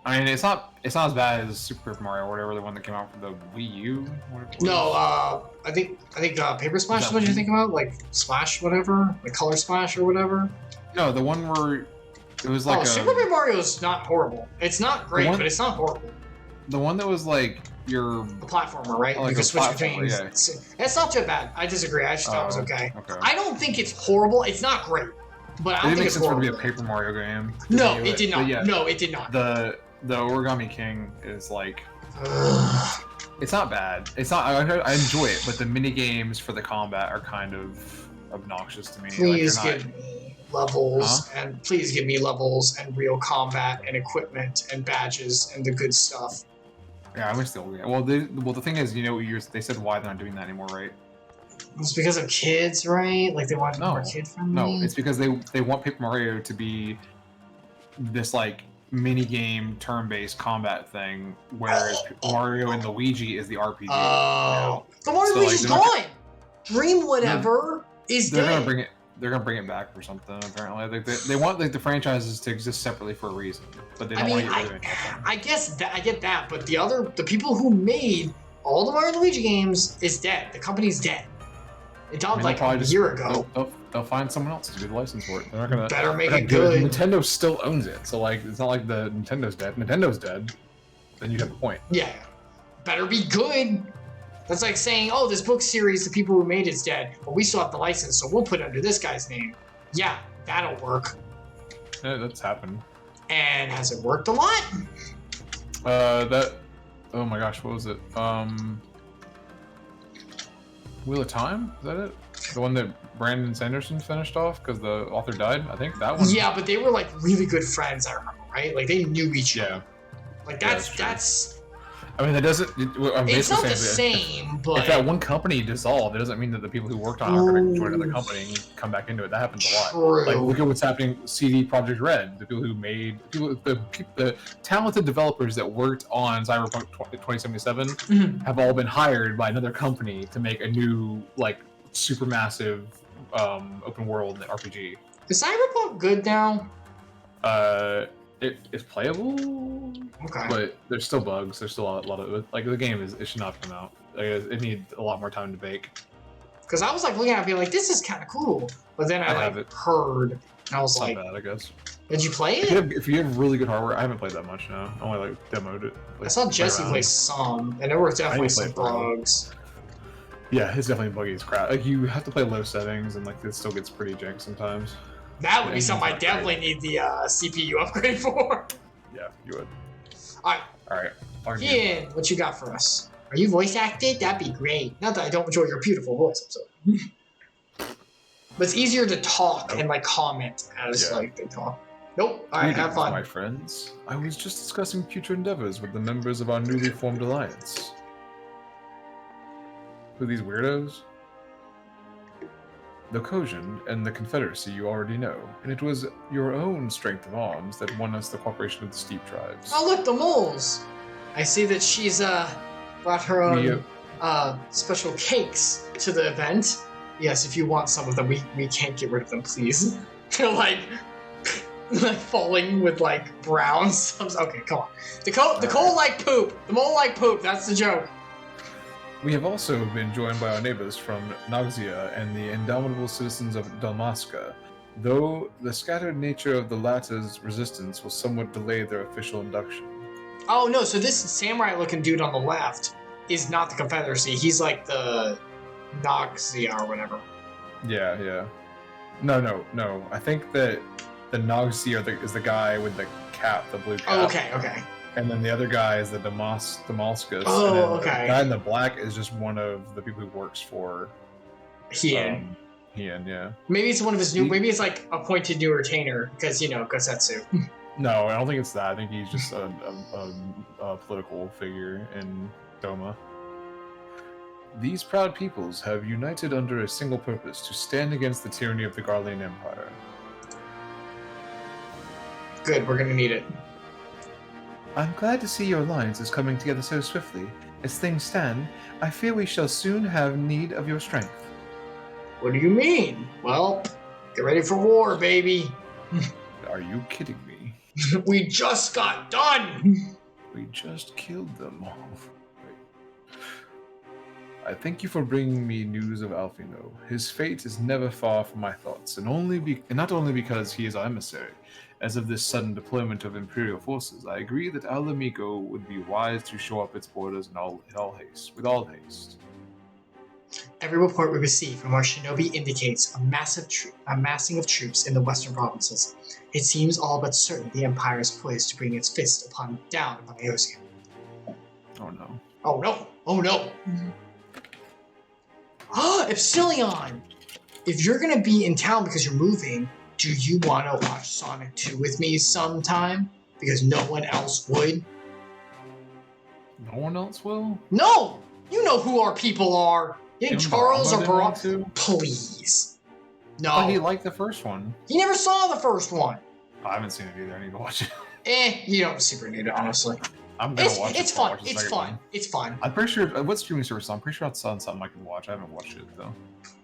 Speaker 2: I mean, it's not as bad as Super Paper Mario or whatever, the one that came out for the Wii U.
Speaker 1: No, I think Paper Splash is what you're thinking about, like Splash, whatever, like Color Splash or whatever.
Speaker 2: No, the one where it was like
Speaker 1: Super Paper Mario is not horrible. It's not great, but it's not horrible.
Speaker 2: The one that was like the
Speaker 1: platformer, right?
Speaker 2: Like
Speaker 1: you can switch between.
Speaker 2: Yeah.
Speaker 1: It's not too bad. I disagree. I just thought it was okay. I don't think it's horrible. It's not great, but I don't think it's horrible.
Speaker 2: It didn't make sense for it to be a Paper Mario game.
Speaker 1: No, it did not. Yeah, no, it did not.
Speaker 2: The Origami King is like, it's not bad. It's not. I enjoy it, but the mini games for the combat are kind of obnoxious to me.
Speaker 1: Please give me levels, and please give me levels and real combat and equipment and badges and the good stuff.
Speaker 2: Yeah, I wish still. Well, the thing is, they said why they're not doing that anymore, right?
Speaker 1: It's because of kids, right? Like they want to be more kid friendly.
Speaker 2: No, it's because they want Paper Mario to be this like mini game turn-based combat thing, whereas Mario and Luigi is the RPG.
Speaker 1: Oh, the Mario Luigi's gone. Dream whatever is dead.
Speaker 2: They're gonna bring it back or something. Apparently, they want like the franchises to exist separately for a reason, but they don't want to get rid of it.
Speaker 1: I guess that I get that, but the people who made all the Mario and Luigi games is dead. The company's dead. It died like a year ago.
Speaker 2: they'll find someone else to do the license for it. They're not gonna.
Speaker 1: Better make
Speaker 2: they're
Speaker 1: it
Speaker 2: not gonna do
Speaker 1: good.
Speaker 2: Nintendo still owns it, so like it's not like the Nintendo's dead. Nintendo's dead. Then you'd have a point.
Speaker 1: Yeah. Better be good. That's like saying, oh, this book series, the people who made it's dead, but we still have the license, so we'll put it under this guy's name. Yeah, that'll work.
Speaker 2: Yeah, that's happened.
Speaker 1: And has it worked a lot?
Speaker 2: Oh my gosh, what was it? Wheel of Time? Is that it? The one that Brandon Sanderson finished off because the author died? I think that one.
Speaker 1: Yeah, but they were like really good friends, I remember, right? Like they knew each other. Like that's
Speaker 2: I mean, that doesn't.
Speaker 1: it's not the same, but
Speaker 2: if that one company dissolved, it doesn't mean that the people who worked on it are going to join another company and come back into it. That happens a lot.
Speaker 1: True.
Speaker 2: Like look at what's happening. CD Projekt Red, the people who made the talented developers that worked on Cyberpunk 2077 have all been hired by another company to make a new like supermassive open world RPG.
Speaker 1: Is Cyberpunk good now?
Speaker 2: It's playable,
Speaker 1: Okay.
Speaker 2: but there's still bugs. There's still a lot of like the game it should not come out. Like, it needs a lot more time to bake.
Speaker 1: Because I was like looking at it, being like, this is kind of cool, but then I
Speaker 2: have
Speaker 1: like
Speaker 2: it.
Speaker 1: heard, and I was
Speaker 2: It's
Speaker 1: like,
Speaker 2: not bad, I guess.
Speaker 1: did you play
Speaker 2: If
Speaker 1: it?
Speaker 2: you have really good hardware, I haven't played that much now. I only like demoed it.
Speaker 1: I saw Jesse play some, and there were definitely
Speaker 2: play
Speaker 1: some
Speaker 2: it for a while.
Speaker 1: bugs.
Speaker 2: Yeah, it's definitely buggy as crap. Like you have to play low settings, and like it still gets pretty jank sometimes.
Speaker 1: That would be
Speaker 2: engine's
Speaker 1: something I
Speaker 2: not
Speaker 1: definitely need the CPU upgrade for.
Speaker 2: Yeah, you would.
Speaker 1: All right,
Speaker 2: All right.
Speaker 1: Ian, what you got for us? Are you voice acted? That'd be great. Not that I don't enjoy your beautiful voice, I'm sorry. But it's easier to talk and like comment as like they talk. Nope. All right, have
Speaker 2: Greetings,
Speaker 1: fun.
Speaker 2: my friends. I was just discussing future endeavors with the members of our newly formed alliance. Who are these weirdos? The Kojin and the Confederacy you already know, and it was your own strength of arms that won us the cooperation of the Steep Tribes.
Speaker 1: Oh look, the moles. I see that she's brought her own special cakes to the event. Yes, if you want some of them, we can't get rid of them, please. They're like falling with like browns. Okay, come on. The coal like poop. The mole like poop. That's the joke.
Speaker 2: We have also been joined by our neighbors from Naxia and the indomitable citizens of Dalmasca, though the scattered nature of the latter's resistance will somewhat delay their official induction.
Speaker 1: Oh no, so this samurai-looking dude on the left is not the Confederacy. He's like the Naxia or whatever.
Speaker 2: Yeah. No. I think that the Naxia is the guy with the cap, the blue cap.
Speaker 1: Oh, okay.
Speaker 2: And then the other guy is the Damascus.
Speaker 1: Oh,
Speaker 2: and then
Speaker 1: okay.
Speaker 2: The guy in the black is just one of the people who works for
Speaker 1: Hien.
Speaker 2: Hien, yeah.
Speaker 1: Maybe it's one of his new. Maybe it's like appointed new retainer because Gosetsu.
Speaker 2: No, I don't think it's that. I think he's just a political figure in Doma. These proud peoples have united under a single purpose to stand against the tyranny of the Garlean Empire.
Speaker 1: Good, we're gonna need it.
Speaker 2: I'm glad to see your alliance is coming together so swiftly. As things stand, I fear we shall soon have need of your strength.
Speaker 1: What do you mean? Well, get ready for war, baby.
Speaker 2: Are you kidding me?
Speaker 1: We just got done.
Speaker 2: We just killed them all. I thank you for bringing me news of Alfino. His fate is never far from my thoughts, and not only because he is our emissary. As of this sudden deployment of Imperial forces, I agree that Al-Amico would be wise to shore up its borders with all haste.
Speaker 1: Every report we receive from our shinobi indicates a massing of troops in the western provinces. It seems all but certain the Empire is poised to bring its fist down upon Eosia.
Speaker 2: Oh no.
Speaker 1: Oh no! Epsilion! If you're gonna be in town because you're moving, do you want to watch Sonic 2 with me sometime? Because no one else would.
Speaker 2: No one else will?
Speaker 1: No! You know who our people are! You think Charles or Barack? Please. No.
Speaker 2: Oh, he liked the first one.
Speaker 1: He never saw the first one.
Speaker 2: I haven't seen it either. I need to watch it.
Speaker 1: You don't super need it, honestly.
Speaker 2: I'm gonna watch it.
Speaker 1: It's fun. It's fun. It's fun.
Speaker 2: I'm pretty sure. What streaming service? I'm pretty sure it's on something I can watch. I haven't watched it though.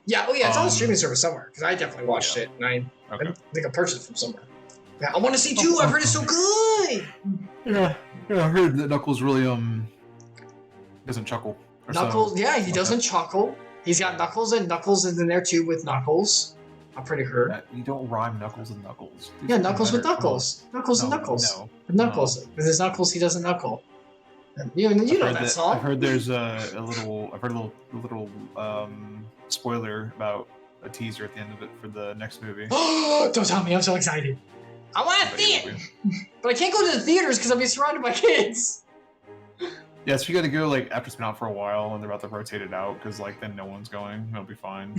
Speaker 1: Yeah. Oh yeah. It's on the streaming service somewhere because I definitely watched it and I think I purchased it from somewhere. Yeah. I want to see 2. I've heard it's so good.
Speaker 2: Yeah. I heard that Knuckles really doesn't chuckle.
Speaker 1: Knuckles. Yeah. He doesn't chuckle. He's got Knuckles and Knuckles is in there too with Knuckles. I'm pretty sure.
Speaker 2: You don't rhyme knuckles and knuckles.
Speaker 1: Yeah, knuckles with knuckles. Knuckles and knuckles.
Speaker 2: No.
Speaker 1: With knuckles. If there's knuckles, he doesn't knuckle. You know that song.
Speaker 2: I've heard there's a little spoiler about a teaser at the end of it for the next movie.
Speaker 1: Don't tell me! I'm so excited. I want to see it, but I can't go to the theaters because I'll be surrounded by kids.
Speaker 2: Yeah, so you got to go like after it's been out for a while, and they're about to rotate it out because like then no one's going. It'll be fine.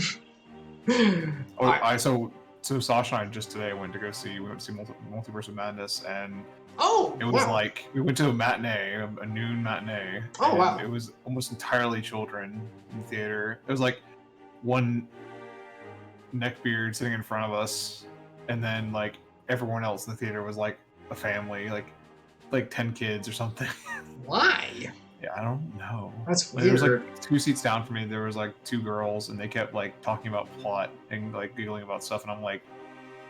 Speaker 2: So Sasha and I just today went to see Multiverse of Madness, and it was like we went to a matinee, a noon matinee.
Speaker 1: Oh wow!
Speaker 2: It was almost entirely children in the theater. It was like one neckbeard sitting in front of us, and then like everyone else in the theater was like a family, like 10 kids or something.
Speaker 1: Why?
Speaker 2: Yeah, I don't know.
Speaker 1: That's weird.
Speaker 2: There was like 2 seats down from me. There was like 2 girls, and they kept like talking about plot and like giggling about stuff, and I'm like,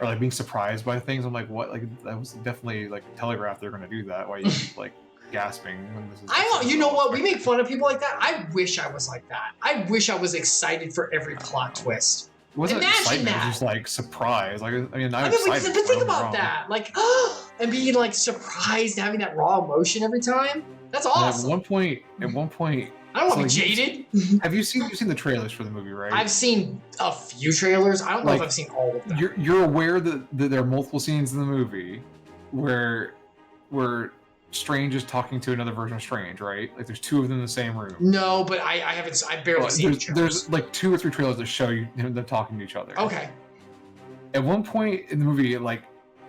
Speaker 2: or like being surprised by things. I'm like, what? Like that was definitely like telegraphed they're gonna do that. Why you keep like gasping when this is?
Speaker 1: You know what? We make fun of people like that. I wish I was like that. I wish I was excited for every plot twist.
Speaker 2: It wasn't
Speaker 1: Imagine
Speaker 2: excitement,
Speaker 1: that.
Speaker 2: It was just like surprise. Like I'm
Speaker 1: but
Speaker 2: excited.
Speaker 1: think about that. Like, and being like surprised, having that raw emotion every time. That's awesome.
Speaker 2: At one point,
Speaker 1: I don't want to be jaded.
Speaker 2: Have you seen the trailers for the movie, right?
Speaker 1: I've seen a few trailers. I don't know if I've seen all of them.
Speaker 2: You're aware that there are multiple scenes in the movie where Strange is talking to another version of Strange, right? Like there's 2 of them in the same room.
Speaker 1: No, but I haven't. I barely seen each other.
Speaker 2: There's like 2 or 3 trailers that show you them talking to each other.
Speaker 1: Okay.
Speaker 2: At one point in the movie, like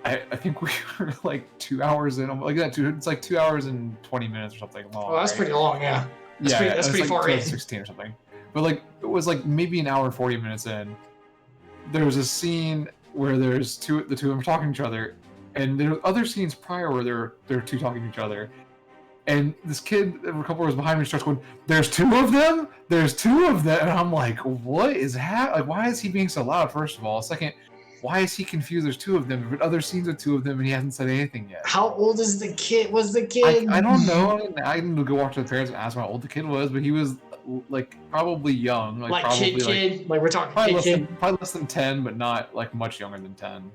Speaker 2: I think we were like 2 hours in. Like that. It's like 2 hours and 20 minutes or something long.
Speaker 1: Oh, that's pretty long. Yeah. That's pretty far in.
Speaker 2: 16 or something. But like it was like maybe an hour and 40 minutes in. There's a scene where there's the 2 of them talking to each other. And there are other scenes prior where they're 2 talking to each other, and this kid a couple rows behind me starts going, "There's 2 of them! There's 2 of them!" And I'm like, "What is happening? Like, why is he being so loud?" First of all, second, why is he confused? There's 2 of them, but other scenes with 2 of them, and he hasn't said anything yet.
Speaker 1: How old is the kid? Was the kid?
Speaker 2: I don't know. I didn't go watch the parents and ask him how old the kid was, but he was like probably young, like probably
Speaker 1: kid. Like we're talking
Speaker 2: probably less than 10, but not like much younger than 10.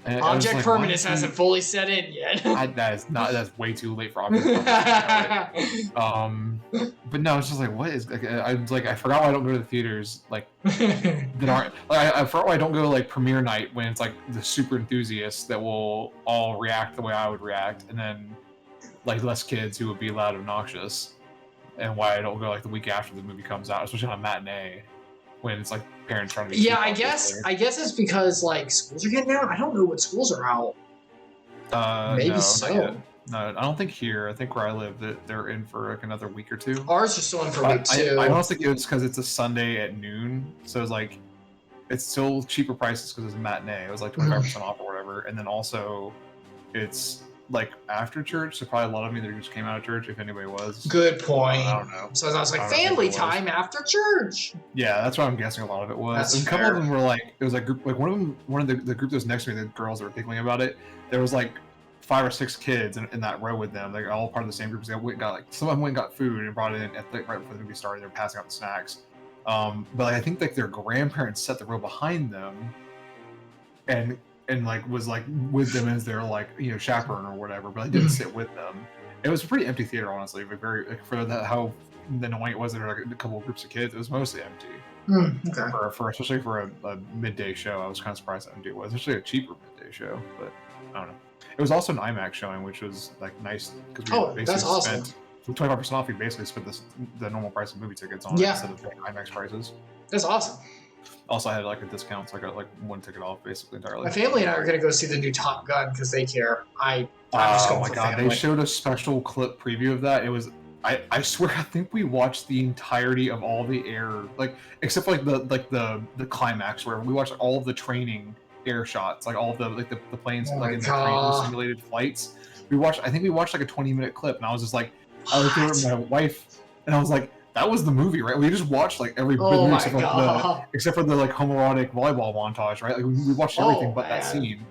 Speaker 2: And
Speaker 1: Object Permanence hasn't fully set in yet.
Speaker 2: That's way too late for Object Permanence. But no, it's just like, what is? Like, I forgot why I don't go to the theaters that aren't. Like, I forgot why I don't go to like premiere night when it's like the super enthusiasts that will all react the way I would react, and then like less kids who would be loud and obnoxious. And why I don't go like the week after the movie comes out, especially on a matinee. When it's like parents trying to be
Speaker 1: I guess it's because like schools are getting out. I don't know what schools are out. Maybe
Speaker 2: no,
Speaker 1: so.
Speaker 2: No, I don't think here. I think where I live that they're in for like another week or 2.
Speaker 1: Ours are still in for week 2.
Speaker 2: I honestly think it's because it's a Sunday at noon, so it's like it's still cheaper prices because it's a matinee. It was like 25% off or whatever, and then also it's like after church, so probably a lot of me that just came out of church, if anybody was.
Speaker 1: Good point.
Speaker 2: I don't know.
Speaker 1: So I was like family time after church.
Speaker 2: Yeah, that's what I'm guessing a lot of it was.
Speaker 1: That's
Speaker 2: and a couple of them were like, it was like group, like one of the group that was next to me, the girls that were giggling about it, there was like 5 or 6 kids in that row with them. They're all part of the same group. So they went and got like, some of them went and got food and brought it in right before the movie started. They were passing out the snacks. But like, I think like their grandparents set the row behind them and like was like with them as their like chaperone or whatever, but I didn't sit with them. It was a pretty empty theater, honestly. But very like, for that how annoying it was. There were like a couple of groups of kids. It was mostly empty.
Speaker 1: Okay.
Speaker 2: For especially for a midday show, I was kind of surprised how empty it was. Especially a cheaper midday show, but I don't know. It was also an IMAX showing, which was like nice because we basically spent 25% off. We basically spent the normal price of movie tickets on it instead of IMAX prices.
Speaker 1: That's awesome.
Speaker 2: Also, I had like a discount, so I got like 1 ticket off basically entirely.
Speaker 1: My family and I are going to go see the new Top Gun because they care. I'm just going for family.
Speaker 2: They showed a special clip preview of that. It was, I swear, I think we watched the entirety of all the air, like except for the climax where we watched all of the training air shots, like all of the planes like in the training simulated flights. I think we watched like a 20-minute clip, and I was just like, I looked over at my wife, and I was like, that was the movie, right? We just watched like every bit except for the like homoerotic volleyball montage, right? Like we watched everything but that scene.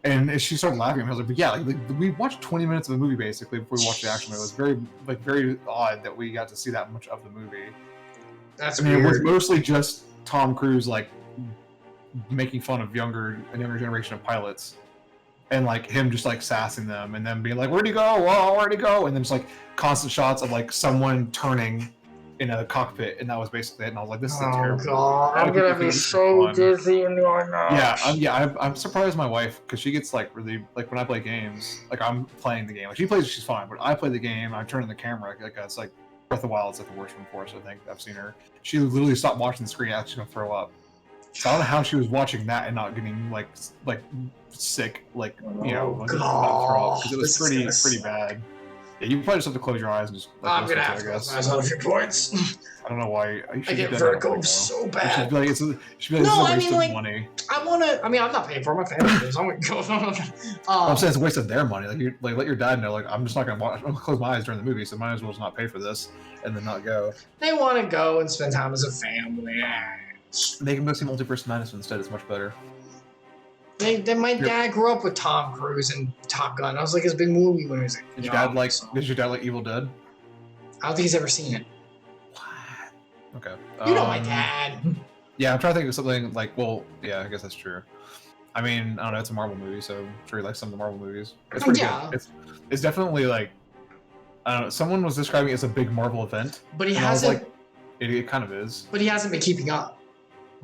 Speaker 2: And she started laughing. I was like, but yeah, like we watched 20 minutes of the movie basically before we watched the action. It was very odd that we got to see that much of the movie.
Speaker 1: That's weird.
Speaker 2: It was mostly just Tom Cruise like making fun of a younger generation of pilots, and like him just like sassing them, and then being like, "Where'd he go? Whoa, where'd he go?" And then just like constant shots of like someone turning in a cockpit, and that was basically it. And I was like, "This is a terrible."
Speaker 1: God, I'm gonna be so dizzy in the IMAX.
Speaker 2: Yeah, I'm surprised my wife, because she gets like really like when I play games, like I'm playing the game, like she plays, she's fine, but I play the game, I turn on the camera, like it's like Breath of the Wild is like the worst one for us. I think I've seen her. She literally stopped watching the screen, actually gonna throw up. So I don't know how she was watching that and not getting like sick, like you know, like, because it was pretty bad. Yeah, you probably just have to close your eyes and just. Like,
Speaker 1: I'm gonna have to close my eyes on a few points.
Speaker 2: I don't know why.
Speaker 1: I get vertigo so bad.
Speaker 2: She'd be like, it's a waste of money.
Speaker 1: I'm not paying for my family. So I'm gonna go.
Speaker 2: I'm saying it's a waste of their money. Like, let your dad know. Like, I'm just not gonna watch. I'm gonna close my eyes during the movie, so might as well just not pay for this and then not go.
Speaker 1: They want to go and spend time as a family.
Speaker 2: They can go see Multiverse Madness instead. It's much better.
Speaker 1: My dad grew up with Tom Cruise and Top Gun. I was like his big movie when he was
Speaker 2: Did your dad like Evil Dead?
Speaker 1: I don't think he's ever seen it.
Speaker 2: What? Okay.
Speaker 1: You know my dad.
Speaker 2: Yeah, I'm trying to think of something like. Well, yeah, I guess that's true. I mean, I don't know. It's a Marvel movie, so I'm sure he likes some of the Marvel movies. It's pretty good. It's definitely like. I don't know. Someone was describing it as a big Marvel event,
Speaker 1: but he hasn't.
Speaker 2: It kind of is.
Speaker 1: But he hasn't been keeping up.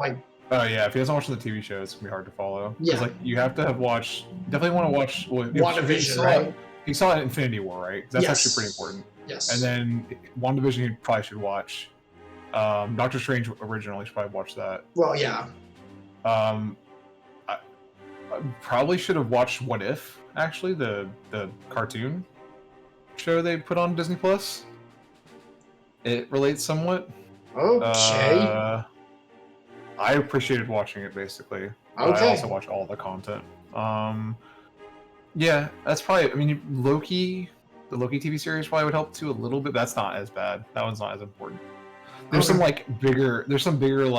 Speaker 1: Like.
Speaker 2: Oh yeah, if he hasn't watched the TV show, it's gonna be hard to follow.
Speaker 1: Yeah,
Speaker 2: like you have to have watched. Definitely want to watch.
Speaker 1: WandaVision, right?
Speaker 2: He saw it in Infinity War, right? That's actually pretty important.
Speaker 1: Yes.
Speaker 2: And then WandaVision, you probably should watch. Doctor Strange original, you should probably watch that.
Speaker 1: Well, yeah.
Speaker 2: I probably should have watched What If, actually, the cartoon show they put on Disney Plus. It relates somewhat.
Speaker 1: Okay.
Speaker 2: I appreciated watching it, basically.
Speaker 1: Okay.
Speaker 2: I also watch all the content. Yeah, that's probably. I mean, Loki, the Loki TV series probably would help too a little bit. That's not as bad. That one's not as important. There's some bigger. There's some bigger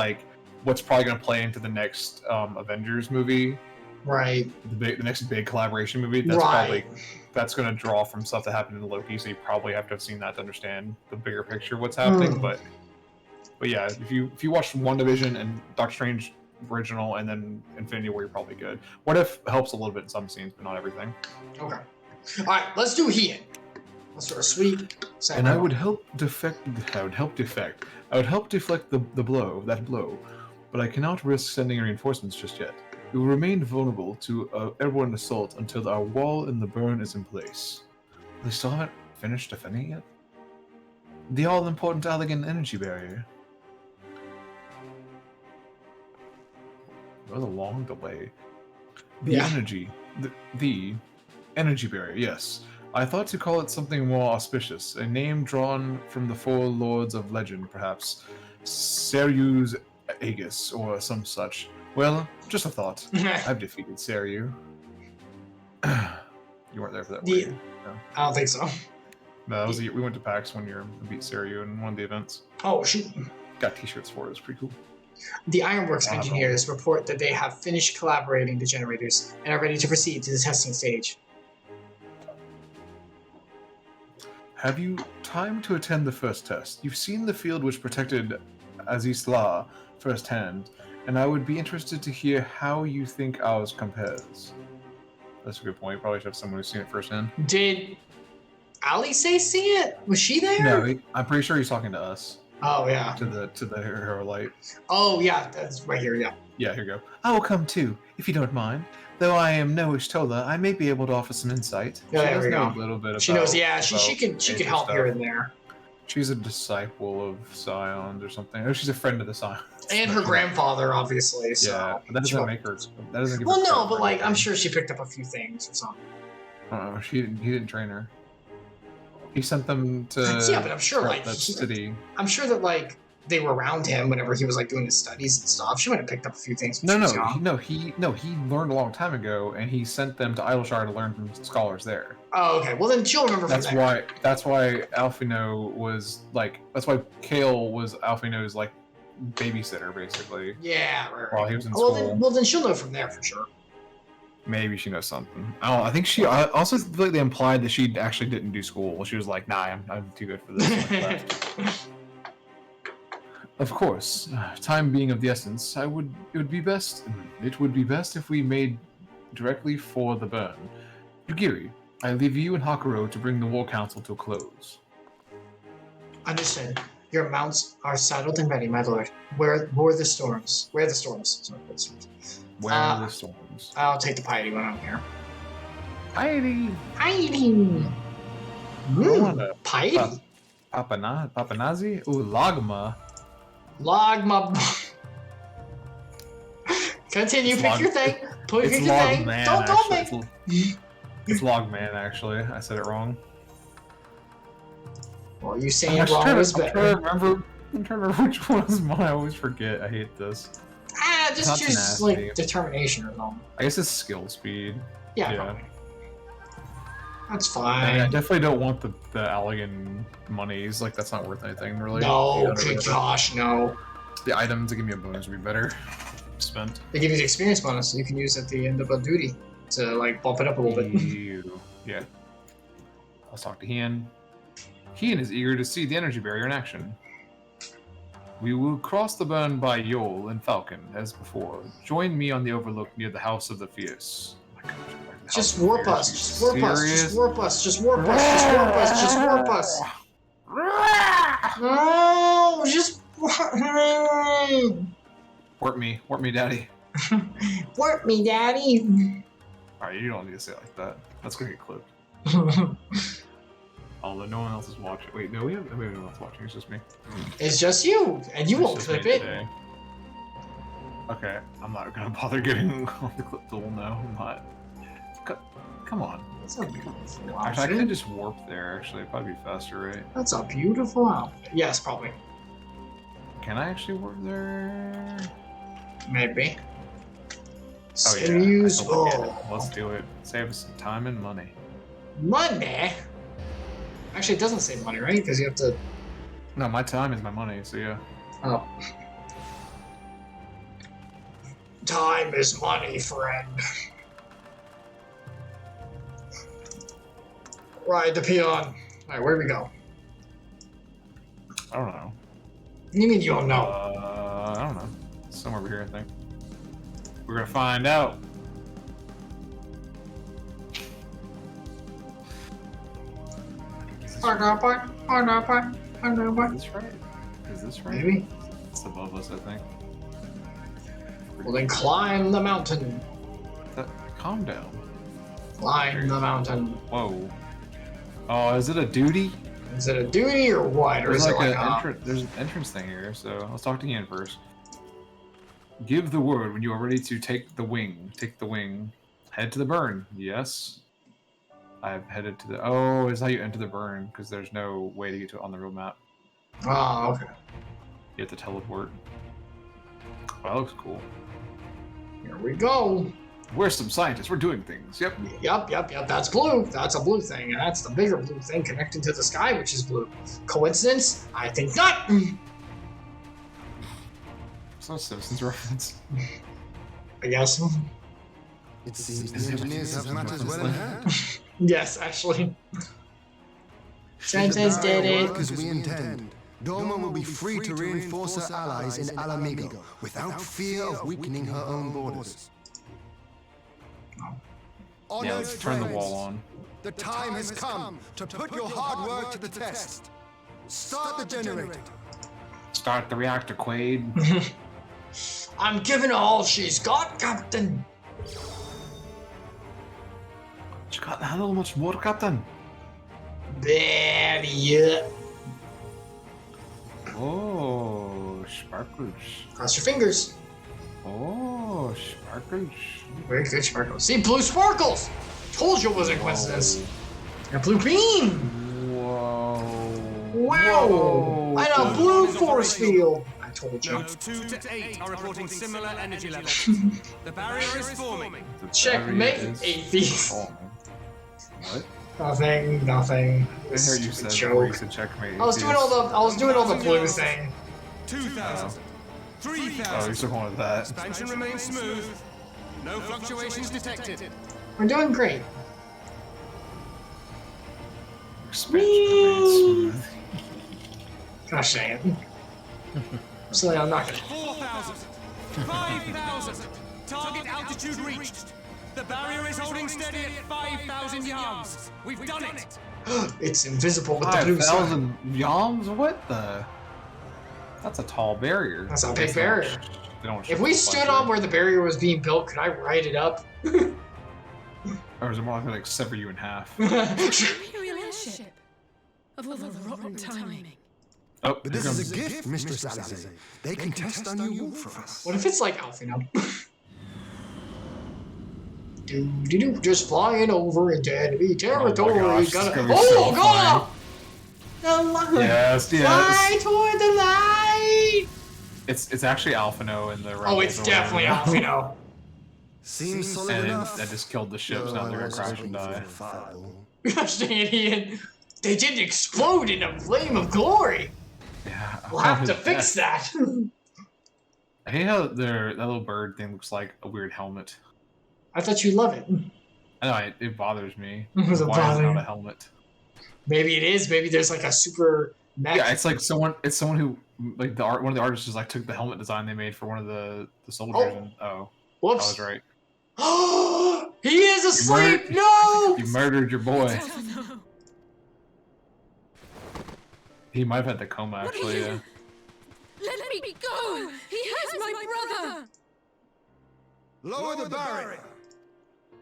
Speaker 2: what's probably going to play into the next Avengers movie.
Speaker 1: Right.
Speaker 2: The next big collaboration movie. That's going to draw from stuff that happened in Loki. So you probably have to have seen that to understand the bigger picture of what's happening. But yeah, if you watch WandaVision and Doctor Strange original and then Infinity War, you're probably good. What If helps a little bit in some scenes, but not everything.
Speaker 1: Okay. All right, let's do Heat. Let's do a sweet.
Speaker 2: And I would help deflect the blow, but I cannot risk sending reinforcements just yet. We will remain vulnerable to airborne assault until our wall in the burn is in place. They still haven't finished defending it yet? The all-important Allegan energy barrier. What a long delay. The energy barrier, yes. I thought to call it something more auspicious, a name drawn from the four lords of legend, perhaps. Seryu's Aegis, or some such. Well, just a thought. I've defeated Seryu. You weren't there for that, were you? No.
Speaker 1: I don't think so.
Speaker 2: No, that was we went to PAX one year and beat Seryu in one of the events.
Speaker 1: Oh, shoot.
Speaker 2: Got t-shirts for it. It was pretty cool.
Speaker 1: The Ironworks engineers report that they have finished collaborating the generators and are ready to proceed to the testing stage.
Speaker 2: Have you time to attend the first test? You've seen the field which protected Azizla firsthand, and I would be interested to hear how you think ours compares. That's a good point. Probably should have someone who's seen it firsthand.
Speaker 1: Did Ali see it? Was she there?
Speaker 2: No, I'm pretty sure he's talking to us.
Speaker 1: Oh yeah.
Speaker 2: To the hero light.
Speaker 1: Oh yeah, that's right here. Yeah.
Speaker 2: Yeah, here you go. I will come too, if you don't mind. Though I am no Ishtola, I may be able to offer some insight.
Speaker 1: Yeah, there we go.
Speaker 2: A little bit.
Speaker 1: She knows. Yeah, she can help here and there.
Speaker 2: She's a disciple of Scions or something. Oh, she's a friend of the Scions.
Speaker 1: And her grandfather, obviously. So.
Speaker 2: Yeah, but that doesn't make her. That doesn't give
Speaker 1: well,
Speaker 2: her
Speaker 1: no, but I'm sure she picked up a few things or something.
Speaker 2: Oh, he didn't train her. He sent them to.
Speaker 1: Yeah, but I'm sure
Speaker 2: that city.
Speaker 1: I'm sure that they were around him whenever he was doing his studies and stuff. She might have picked up a few things.
Speaker 2: He learned a long time ago, and he sent them to Idleshire to learn from scholars there.
Speaker 1: Oh, okay. Well, then she'll remember.
Speaker 2: That's why Alphino was That's why Kale was Alphino's babysitter, basically.
Speaker 1: Yeah, right.
Speaker 2: While he was in school.
Speaker 1: Well, then she'll know from there for sure.
Speaker 2: Maybe she knows something. I think she. I also feel like they implied that she actually didn't do school. She was like, "Nah, I'm too good for this." Of course, time being of the essence, it would be best if we made directly for the burn. Yugiri, I leave you and Hakuro to bring the War Council to a close.
Speaker 1: Understood. Your mounts are saddled and ready, my lord. Where are the storms? Where are the storms? Sorry, where are the storms?
Speaker 2: Where are the storms?
Speaker 1: I'll take the piety when I'm here.
Speaker 2: Piety!
Speaker 1: Piety! Piety?
Speaker 2: Papanazi? Ooh, Logma.
Speaker 1: Logma. Continue, pick your thing. Pick your thing. Don't me.
Speaker 2: It's Logman, actually. I said it wrong.
Speaker 1: Well, you saying it wrong was better.
Speaker 2: I'm trying to remember which one is mine. I always forget. I hate this.
Speaker 1: Just choose
Speaker 2: tenacity.
Speaker 1: like determination or something.
Speaker 2: I guess it's skill speed.
Speaker 1: Yeah. Probably. That's fine.
Speaker 2: I mean, I definitely don't want the Allegan monies. Like, that's not worth anything, really.
Speaker 1: No, good gosh, no.
Speaker 2: The items that give me a bonus would be better spent.
Speaker 1: They give you the experience bonus, so you can use at the end of a duty to like bump it up a little bit.
Speaker 2: Yeah. Let's talk to Hien. Hien is eager to see the energy barrier in action. We will cross the burn by Yol and Falcon, as before. Join me on the overlook near the House of the Fierce.
Speaker 1: Just warp us. Just warp us. Just warp us. Just warp us. Just warp us. Just warp us. No, just
Speaker 2: warp me. Warp me, daddy.
Speaker 1: Warp me, daddy.
Speaker 2: Alright, you don't need to say it like that. That's gonna get clipped. Although no one else is watching. Wait, no, we have no one else watching. It's just me.
Speaker 1: It's just you, and you won't clip it.
Speaker 2: Today. Okay, I'm not gonna bother getting on the clip tool. No, I'm not. Come on.
Speaker 1: That's a beautiful outfit.
Speaker 2: Actually, I could just warp there. Actually, it'd probably be faster, right?
Speaker 1: That's a beautiful outfit. Yes, probably.
Speaker 2: Can I actually warp there?
Speaker 1: Maybe.
Speaker 2: Oh yeah.
Speaker 1: Use.
Speaker 2: Let's do it. Save us some time and money.
Speaker 1: Money? Actually, it doesn't save money, right? Because you have to.
Speaker 2: No, my time is my money. So yeah.
Speaker 1: Oh. Time is money, friend. Ride the peon. Alright, where do we go?
Speaker 2: I don't know.
Speaker 1: What do you mean you don't know?
Speaker 2: I don't know. Somewhere over here, I think. We're gonna find out. Is this right? Is this right?
Speaker 1: Maybe.
Speaker 2: It's above us, I think.
Speaker 1: Well, then climb the mountain.
Speaker 2: Calm down.
Speaker 1: Climb the mountain.
Speaker 2: Whoa. Oh, is it a duty?
Speaker 1: Is it a duty or what? Or
Speaker 2: There's
Speaker 1: is
Speaker 2: like
Speaker 1: it like
Speaker 2: there's an entrance thing here, so let's talk to Ian first. Give the word when you are ready to take the wing. Take the wing. Head to the burn. Yes. I've headed to the... Oh, is how you enter the burn, because there's no way to get to it on the real map.
Speaker 1: Oh, okay.
Speaker 2: You have to teleport. Oh, that looks cool.
Speaker 1: Here we go.
Speaker 2: We're some scientists. We're doing things. Yep.
Speaker 1: Yep. That's blue. That's a blue thing. And that's the bigger blue thing connecting to the sky, which is blue. Coincidence? I think not.
Speaker 2: It's not a Simpsons reference.
Speaker 1: I guess.
Speaker 9: It seems the engineers have matters well in hand.
Speaker 1: Yes, actually. Sanchez did it.
Speaker 9: As we intend, Doma will be free to reinforce her allies in Alamigo without fear of weakening her own borders.
Speaker 2: Yeah, let's turn the wall on.
Speaker 9: The time has come to put your hard work to the test. Start the generator.
Speaker 2: Start the reactor, Quaid.
Speaker 1: I'm giving her all she's got, Captain.
Speaker 2: She can't handle much more, Captain.
Speaker 1: There, yeah.
Speaker 2: Oh, sparkles.
Speaker 1: Cross your fingers.
Speaker 2: Oh, sparkles.
Speaker 1: Very good sparkles. See, blue sparkles! Told you it wasn't a coincidence. And blue beam!
Speaker 2: Whoa.
Speaker 1: Wow!
Speaker 2: Whoa.
Speaker 1: And a blue force field! I told you.
Speaker 10: Nodes 2 to 8 are reporting similar energy levels. The barrier is forming.
Speaker 1: Checkmate, atheist.
Speaker 2: What?
Speaker 1: Nothing.
Speaker 2: I heard you said before you said checkmate.
Speaker 1: I was doing all the blue thing.
Speaker 10: 2,000. 3,000.
Speaker 2: Oh, you're still going with that.
Speaker 10: Expansion remains smooth. No fluctuations detected.
Speaker 1: We're doing great.
Speaker 2: Expansion remains smooth.
Speaker 1: Gosh dang it. So I'm not gonna.
Speaker 10: 4,000. 5,000. Target altitude reached. The barrier is holding steady at 5,000 yards. We've done it.
Speaker 1: It's invisible with the blue sign.
Speaker 2: 5,000 yams? What the? That's a tall barrier.
Speaker 1: That's a big barrier.
Speaker 2: They don't
Speaker 1: If we stood on where the barrier was being built, could I ride it up?
Speaker 2: Or is it more like sever you in half?
Speaker 5: Imperial airship. Of all the rotten timing.
Speaker 2: Oh,
Speaker 9: But this is a gift, Mistress Alize. They can test our new wall for us.
Speaker 1: What if it's like Alfino? Do just flying over into enemy territory.
Speaker 2: gosh,
Speaker 1: Gotta...
Speaker 2: it's gonna be
Speaker 1: Oh
Speaker 2: so
Speaker 1: god! The light.
Speaker 2: Yes, yes.
Speaker 1: Fly toward the light.
Speaker 2: It's actually Alphino in the.
Speaker 1: Oh, it's definitely Alfino.
Speaker 9: Seems solid
Speaker 2: And
Speaker 9: enough.
Speaker 2: that just killed the ships. Now they're gonna crash and die.
Speaker 1: Gosh dang it, Ian. They didn't explode in a flame of glory.
Speaker 2: Yeah,
Speaker 1: We'll have to fix that.
Speaker 2: I hate how that little bird thing looks like a weird helmet.
Speaker 1: I thought you love it.
Speaker 2: I know it bothers me.
Speaker 1: Does it
Speaker 2: Why is
Speaker 1: bother
Speaker 2: it
Speaker 1: you?
Speaker 2: not a helmet?
Speaker 1: Maybe it is. Maybe there's like a super mech.
Speaker 2: Yeah, it's like someone. It's someone who like one of the artists just like took the helmet design they made for one of the soldiers.
Speaker 1: Oh.
Speaker 2: And, I
Speaker 1: Whoops.
Speaker 2: was right.
Speaker 1: He is asleep. No.
Speaker 2: You murdered your boy.
Speaker 5: No.
Speaker 2: He might have had the coma actually. Yeah.
Speaker 5: Let me go! He has my brother!
Speaker 9: Lower the barrier.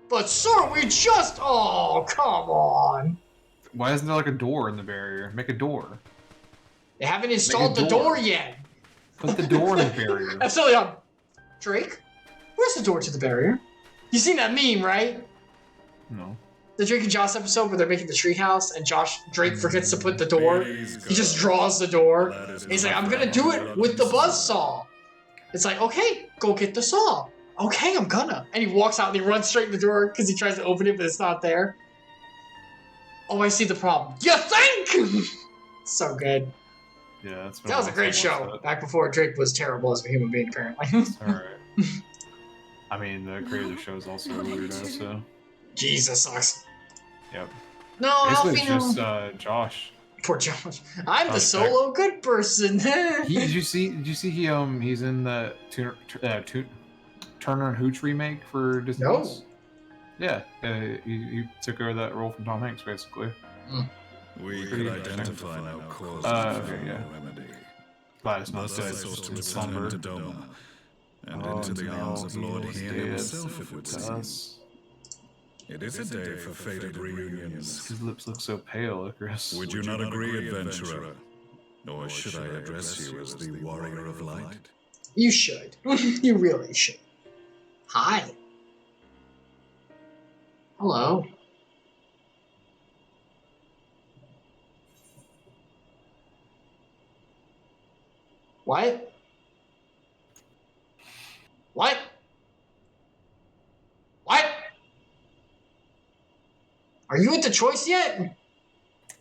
Speaker 1: But sir, we just. Oh, come on.
Speaker 2: Why isn't there like a door in the barrier? Make a door.
Speaker 1: They haven't installed the
Speaker 2: door.
Speaker 1: door yet.
Speaker 2: Put the door in the barrier.
Speaker 1: Epsilion. Drake, where's the door to the barrier? You seen that meme, right?
Speaker 2: No.
Speaker 1: The Drake and Josh episode where they're making the treehouse and Drake forgets to put the door. He just draws the door. He's like, I'm gonna do it with the buzzsaw. It's like, okay, go get the saw. Okay, I'm gonna. And he walks out and he runs straight in the door because he tries to open it, but it's not there. Oh, I see the problem. You think? So good.
Speaker 2: Yeah, that's.
Speaker 1: That was a great show. Back before Drake was terrible as a human being, apparently.
Speaker 2: Alright. I mean, the creator of the show is also a weirdo, so.
Speaker 1: Jesus sucks.
Speaker 2: Yep.
Speaker 1: No,
Speaker 2: Basically, it's
Speaker 1: Alfino.
Speaker 2: just Josh.
Speaker 1: Poor Josh. I'm the
Speaker 2: Okay.
Speaker 1: solo good person.
Speaker 2: Did you see he's in the Turner and Hooch remake for Disney
Speaker 1: No.
Speaker 2: Plus? Yeah, he took over that role from Tom Hanks, basically.
Speaker 11: We
Speaker 2: Pretty
Speaker 11: could
Speaker 2: interesting.
Speaker 11: identify no cause
Speaker 2: Okay,
Speaker 11: for
Speaker 2: yeah.
Speaker 11: remedy.
Speaker 2: Glad it's not
Speaker 11: Thus
Speaker 2: dead.
Speaker 11: I sought to
Speaker 2: It's
Speaker 11: return
Speaker 2: slumber.
Speaker 11: to Doma, and
Speaker 2: Oh,
Speaker 11: into the arms of
Speaker 2: no,
Speaker 11: Lord
Speaker 2: he was
Speaker 11: Hien
Speaker 2: dead.
Speaker 11: himself, it would seem.
Speaker 2: Us.
Speaker 11: It is a day for fated reunions.
Speaker 2: His lips look so pale, Icarus.
Speaker 11: Would you not agree, adventurer? Or should I address you as the warrior of light?
Speaker 1: You should. You really should. Hi. Hello. What? What? What? Are you at the choice yet?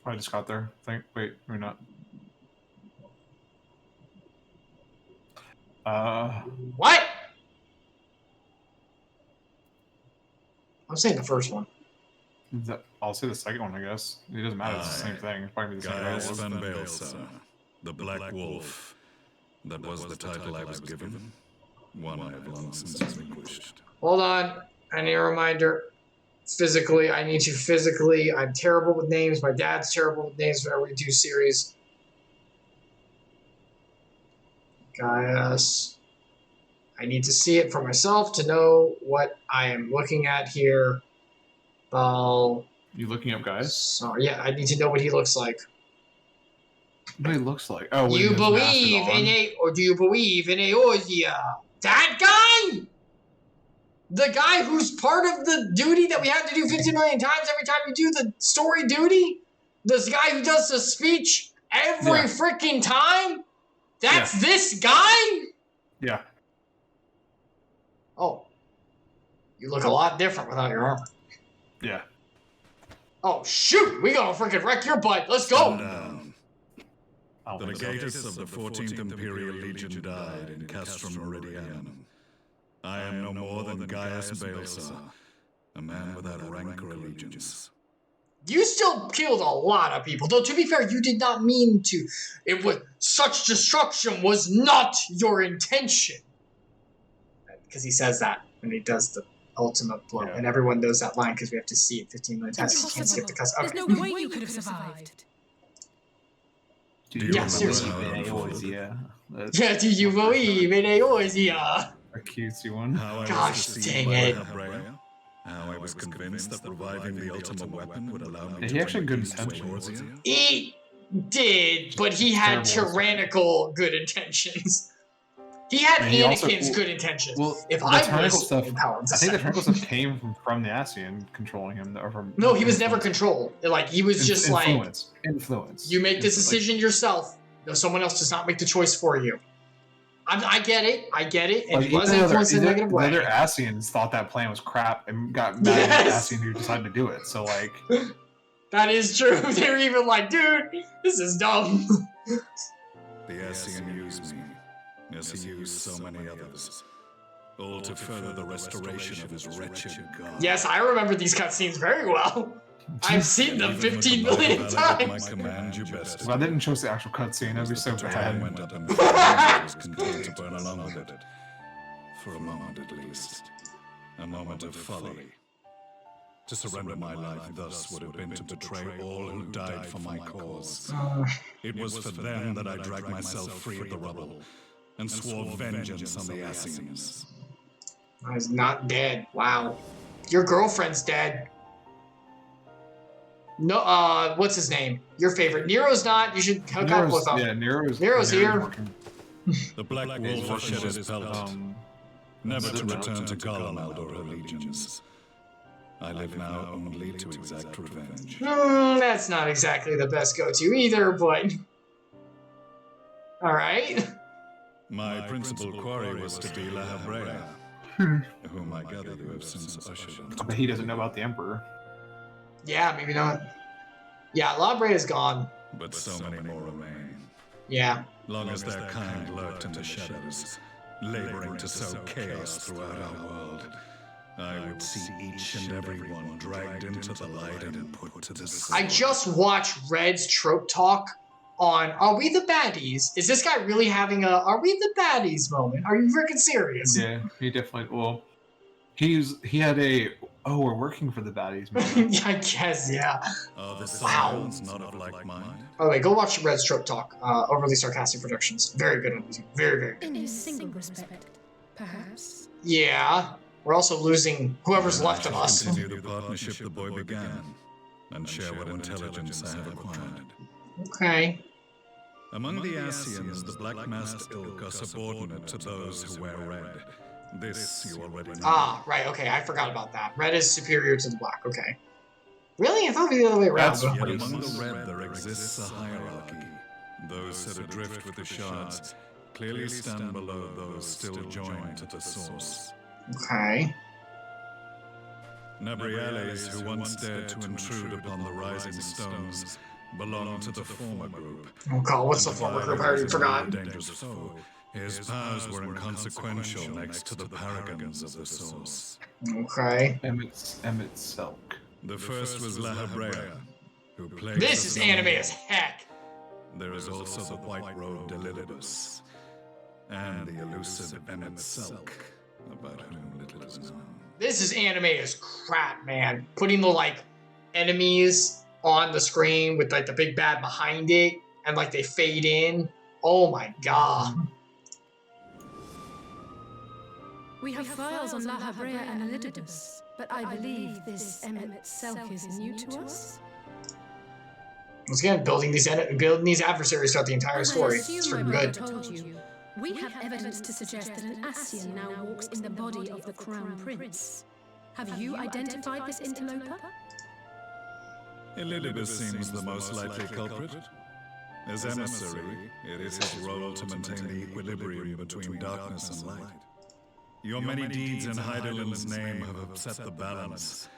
Speaker 2: I just got there. Wait, we're not.
Speaker 1: What? I'm saying the first one.
Speaker 2: I'll say the second one, I guess. It doesn't matter. It's the same thing. It's probably the same
Speaker 11: Gaius
Speaker 2: title.
Speaker 11: van Baelsa, the Black Wolf. That was the title I was given. One I have long since relinquished.
Speaker 1: Hold on. I need a reminder. Physically, I need you physically. I'm terrible with names. My dad's terrible with names whenever we do series. Gaius. I need to see it for myself to know what I am looking at here.
Speaker 2: You looking up, guys?
Speaker 1: Sorry, yeah, I need to know what he looks like.
Speaker 2: What he looks like? Oh, when
Speaker 1: You
Speaker 2: he has the mask
Speaker 1: believe
Speaker 2: on.
Speaker 1: in or do you believe in Eorzea? That guy? The guy who's part of the duty that we have to do 50 million times every time you do the story duty? This guy who does the speech every freaking time? That's this guy?
Speaker 2: Yeah.
Speaker 1: Oh. You look a lot different without your armor.
Speaker 2: Yeah.
Speaker 1: Oh, shoot! We gonna freaking wreck your butt. Let's go!
Speaker 11: Down. The legatus of the 14th Imperial Legion died in Castrum Meridianum. I am no more than Gaius Baelsa, a man without rank or allegiance.
Speaker 1: You still killed a lot of people. Though, to be fair, you did not mean to. It was such destruction was not your intention. Because he says that when he does the ultimate blow. And everyone knows that line because we have to see it 15 million times. So you can't skip the cuss. Okay.
Speaker 5: There's no way you could have survived.
Speaker 1: Yeah, seriously.
Speaker 2: Yeah,
Speaker 1: do you believe in Eorzea?
Speaker 2: A cutesy one.
Speaker 1: Gosh dang it.
Speaker 11: How I was convinced that reviving the ultimate weapon would allow me
Speaker 2: he actually had good intentions.
Speaker 1: He did, but he had tyrannical good intentions. He had Anakin's good intentions.
Speaker 2: Well,
Speaker 1: if
Speaker 2: the
Speaker 1: I
Speaker 2: tyrannical
Speaker 1: was
Speaker 2: stuff,
Speaker 1: empowered,
Speaker 2: I think the tyrannical stuff came from the Epsilion controlling him. Or from,
Speaker 1: no, he was never controlled. Like, he was just
Speaker 2: influence.
Speaker 1: You make this decision yourself. No, someone else does not make the choice for you. I get it. And he was influenced in a negative way.
Speaker 2: The other Ascians thought that plan was crap and got mad at the Ascian who decided to do it. So, like...
Speaker 1: That is true. They were even like, dude, this is dumb.
Speaker 11: The Ascian used me, as he used so many others, all to further the restoration of his wretched god.
Speaker 1: Yes, I remember these cutscenes very well. I've seen them 15 million times.
Speaker 2: If I didn't choose the actual cutscene, that'd be so bad.
Speaker 11: Went up and was content to burn along with it. For a moment at least. A moment of folly. To surrender my life thus would have been to betray all who died for my cause. It was for them that I dragged myself free of the rubble and swore vengeance on the Ascians.
Speaker 1: I was not dead. Wow. Your girlfriend's dead. No, what's his name? Your favorite. Nero's not. You should hook up with him.
Speaker 2: Yeah,
Speaker 1: Nero's here.
Speaker 11: The Black Wolf shed his pelt, never to return to Golemald or her legions. I live now only to exact revenge.
Speaker 1: That's not exactly the best go-to either, but... Alright.
Speaker 11: My principal quarry was to be La Habrea, whom I gather you have since ushered in.
Speaker 2: But he doesn't know about the Emperor.
Speaker 1: Yeah, maybe not. Yeah, La Brea is gone.
Speaker 11: But so many more remain.
Speaker 1: Yeah.
Speaker 11: Long as their kind lurked in the shadows, laboring to sow chaos throughout our world, I would see each and every one dragged into the light and put to the sword.
Speaker 1: I just watched Red's trope talk on Are We the Baddies? Is this guy really having a Are We the Baddies moment? Are you freaking serious?
Speaker 2: Yeah, he definitely, well, he had a, oh, we're working for the baddies moment.
Speaker 1: I guess, yeah.
Speaker 11: Wow. Not of like mind.
Speaker 1: By the way, go watch Red's trope talk. Overly Sarcastic Productions. Very good on YouTube. Very, very good.
Speaker 5: In a single respect, perhaps.
Speaker 1: Yeah. We're also losing whoever's left of us.
Speaker 11: Continue the partnership the boy began, and share what intelligence I have acquired.
Speaker 1: Okay.
Speaker 11: Among the Ascians, the Black Masked Ilk are subordinate to those who wear red. This you already know.
Speaker 1: Ah, right, okay, I forgot about that. Red is superior to the black, okay. Really? I thought it was the other way around.
Speaker 11: Yet among the red there exists a hierarchy. Those set adrift with the shards clearly stand below those still joined to the source.
Speaker 1: Okay.
Speaker 11: Nabriales, who once dared to intrude upon the rising stones, belonged to the former group.
Speaker 1: Oh god, what's the former group? I already forgot.
Speaker 11: Dangerous foe. His powers were inconsequential next to the paragons of the source.
Speaker 1: Okay.
Speaker 2: Emmett Selk.
Speaker 11: The first was La Habrea, who played.
Speaker 1: This is anime as heck.
Speaker 11: There is also the white-robed Delilibus, and the elusive Emmett Selk, about whom little is known.
Speaker 1: This is anime as crap, man. Putting the, like, enemies on the screen with, like, the big bad behind it, and, like, they fade in. Oh my god.
Speaker 5: We have files on La Habrea and Elidibus, but I believe this Emmett Selk is new to us.
Speaker 1: Once again, building these adversaries throughout the entire story. It's freaking good.
Speaker 5: Told you, we have evidence to suggest that an Ascian now walks in the body of the Crown Prince. Have you identified this interloper?
Speaker 11: Elidibus seems the most likely culprit. As emissary, it is his role to maintain the equilibrium between darkness and light. Your many deeds in Hydaelyn's name have upset the balance,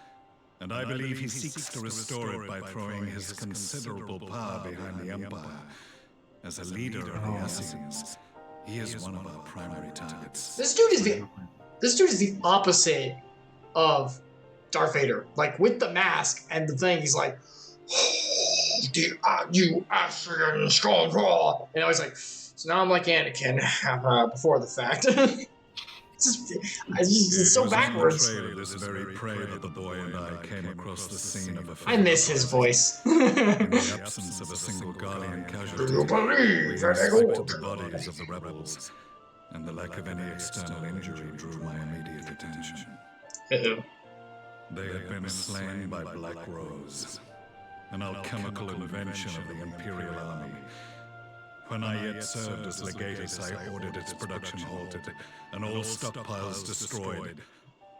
Speaker 11: and I believe he seeks to restore it by throwing his considerable power behind the Empire. As a leader of the Ascians, he is one of our primary targets.
Speaker 1: This dude is the opposite of Darth Vader. Like, with the mask and the thing, he's like, You Epsilion scoundrel! And I was like, so now I'm like Anakin before the fact. It's so backwards.
Speaker 11: This very prey that the boy and I came across the scene of a
Speaker 1: I miss his voice.
Speaker 11: In the absence of a single Guardian casualty,
Speaker 1: Do you believe
Speaker 11: we
Speaker 1: that
Speaker 11: inspected the bodies of the rebels, and the lack of any external injury drew my immediate attention.
Speaker 1: Uh-oh.
Speaker 11: They had been slain by Black Rose, an alchemical invention of the Imperial Army. When I yet served as legatus, I ordered its production halted, and all stockpiles destroyed.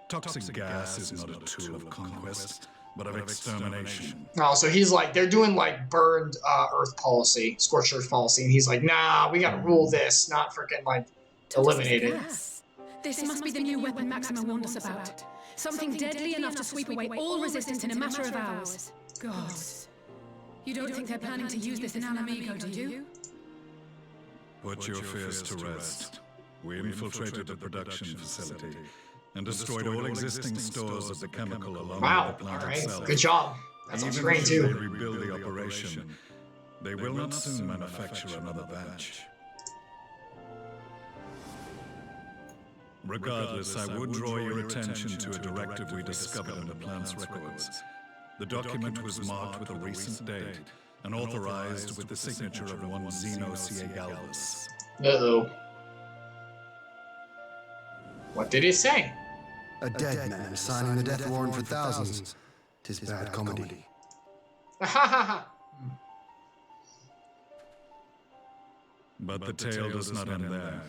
Speaker 11: Toxic gas is not a tool of conquest, but of extermination.
Speaker 1: Oh, so he's like, they're doing like burned earth policy, scorched earth policy, and he's like, nah, we gotta rule this, not freaking like eliminate it.
Speaker 5: This must be the new weapon Maxima warned us about. Something deadly enough to sweep away all resistance in a matter of hours. Gods. You don't think they're planning to use this in Alamigo, do you?
Speaker 11: Put your fears to rest. We infiltrated the production facility and destroyed all existing stores of the chemical along with the plant itself.
Speaker 1: Good job. That sounds great too.
Speaker 11: Even if they rebuild the operation, they will not soon manufacture another batch. Regardless, I would draw your attention to a directive we discovered in the plant's records. The document was marked with a recent date and authorized with the signature of one Zeno C.A. Galvus.
Speaker 1: Uh-oh. What did it say?
Speaker 9: A dead man signing the death warrant for thousands. 'Tis bad comedy.
Speaker 11: But the tale does not end there.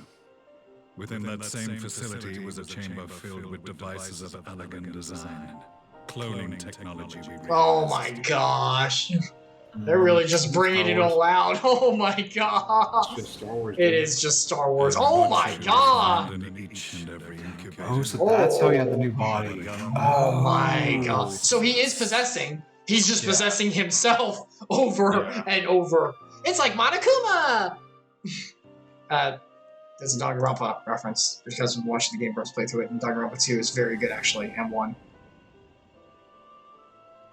Speaker 11: Within that same facility was a chamber filled with devices of elegant design. Cloning technology we realized.
Speaker 1: Oh my gosh. They're really just bringing it all out. Oh my god.
Speaker 2: It's just Star Wars.
Speaker 1: It is just Star Wars. Oh my god.
Speaker 2: Oh, so that's how he had the new body.
Speaker 1: Oh my god. So he is possessing. He's just possessing himself over and over. It's like Monokuma! There's a Danganronpa reference because I'm watching the Game Bros play through it, and Danganronpa 2 is very good actually, and 1.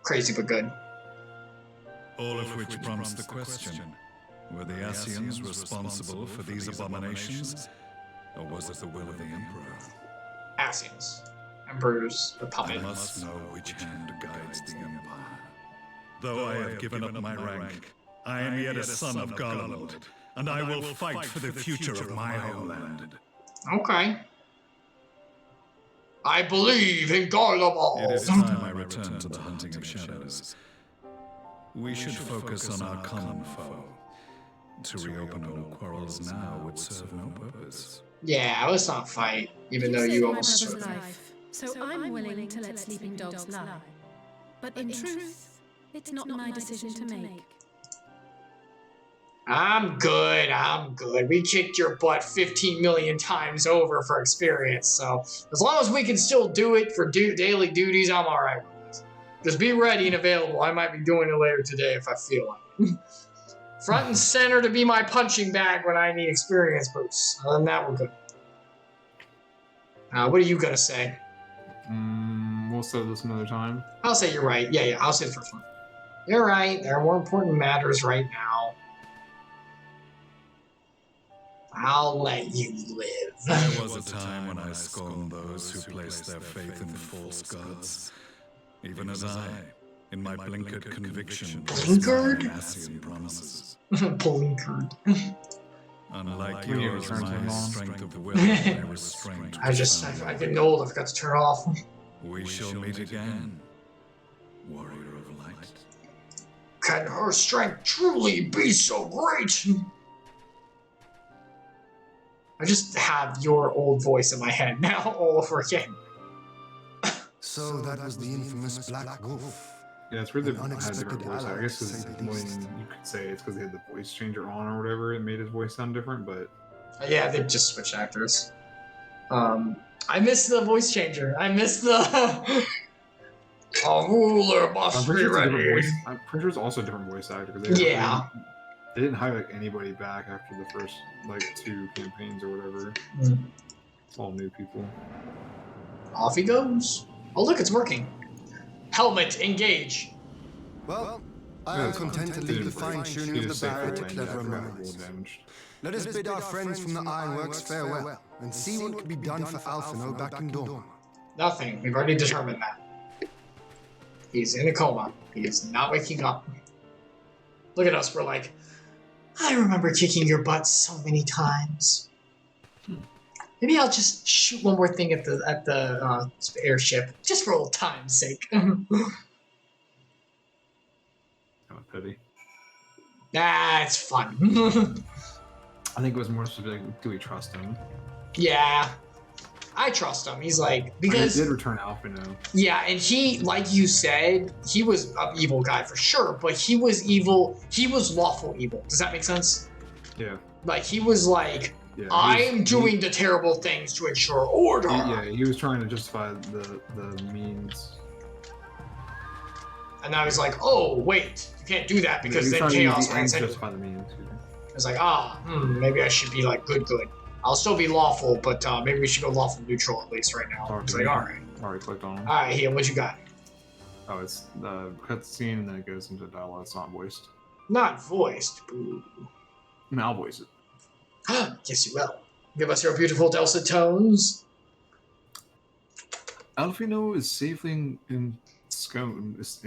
Speaker 1: Crazy but good.
Speaker 11: All of which prompts the question, were the Asians responsible for these abominations, or was it the will of the Emperor?
Speaker 1: Asians. Emperor's the puppet.
Speaker 11: I must know which hand guides the Empire. Though I have given up my rank, I am yet a son of Garlemald, and I will fight for the future of my homeland.
Speaker 1: Okay. I believe in Garlemald.
Speaker 11: It is time I return to the hunting of shadows. We should focus on our common foe. To reopen old quarrels now would serve no purpose.
Speaker 1: Yeah, let's not fight, even though you almost
Speaker 5: saved my brother's life, so I'm willing to let sleeping dogs lie. But in truth, it's not my decision to make.
Speaker 1: I'm good. We kicked your butt 15 million times over for experience, so as long as we can still do it for daily duties, I'm alright with this. Just be ready and available. I might be doing it later today if I feel like it. Front and center to be my punching bag when I need experience boosts. Other than that, we're good. What are you gonna say?
Speaker 2: We'll save this another time.
Speaker 1: I'll say you're right. Yeah, I'll say the first one. You're right. There are more important matters right now. I'll let you live.
Speaker 11: There was a time when I scorned those who placed their faith in false gods. Even as I, in my blinkered conviction,
Speaker 1: Blinkered?
Speaker 11: Asian promises.
Speaker 1: Blinkered.
Speaker 11: Unlike yours, my strength of will, my restraint.
Speaker 1: I'm getting old. I forgot to turn off.
Speaker 11: We shall meet again, warrior of light.
Speaker 1: Can her strength truly be so great? I just have your old voice in my head now all over again.
Speaker 9: So that was the infamous Black Wolf.
Speaker 2: Yeah, it's weird that
Speaker 9: An
Speaker 2: it has different
Speaker 9: unexpected
Speaker 2: voice. I
Speaker 9: ally,
Speaker 2: guess
Speaker 9: to say the
Speaker 2: when
Speaker 9: least.
Speaker 2: you could say it's because they had the voice changer on or whatever, it made his voice sound different, but...
Speaker 1: Yeah, they just switched actors. I miss the voice changer. I miss the... A ruler must be ready.
Speaker 2: I'm pretty sure it's also a different voice actor. They didn't hire like anybody back after the first like 2 campaigns or whatever. It's all new people.
Speaker 1: Off he goes. Oh look, it's working. Helmet, engage.
Speaker 9: Well, I am content to leave the fine-tuning of the barrier to cleverer minds. Let us bid our friends from the Ironworks farewell, and see what can be done for Alphino back in Dorm.
Speaker 1: Nothing. We've already determined that. He's in a coma. He is not waking up. Look at us. We're like, I remember kicking your butt so many times. Maybe I'll just shoot one more thing at the airship, just for old time's sake.
Speaker 2: Kind of pity.
Speaker 1: Nah, it's fun.
Speaker 2: I think it was more specific. Do we trust him?
Speaker 1: Yeah, I trust him. He's like, because
Speaker 2: he did return Alphino.
Speaker 1: Yeah, and he, like you said, he was an evil guy for sure, but he was evil. He was lawful evil. Does that make sense?
Speaker 2: Yeah.
Speaker 1: Like, he was like,
Speaker 2: yeah,
Speaker 1: I'm doing the terrible things to ensure order.
Speaker 2: He was trying to justify the means.
Speaker 1: And now he's like, oh, wait, you can't do that because then chaos reigns.
Speaker 2: Justify the means.
Speaker 1: It's like, maybe I should be like good. I'll still be lawful, but maybe we should go lawful neutral at least right now. It's like, alright.
Speaker 2: Already clicked on him.
Speaker 1: Alright, here, what you got?
Speaker 2: Oh, it's the cutscene and then it goes into dialogue. It's not voiced.
Speaker 1: Not voiced. Boo.
Speaker 2: I mean, I'll voice it.
Speaker 1: Yes, you will. Give us your beautiful dulcet tones.
Speaker 2: Alphino is safely ensconced.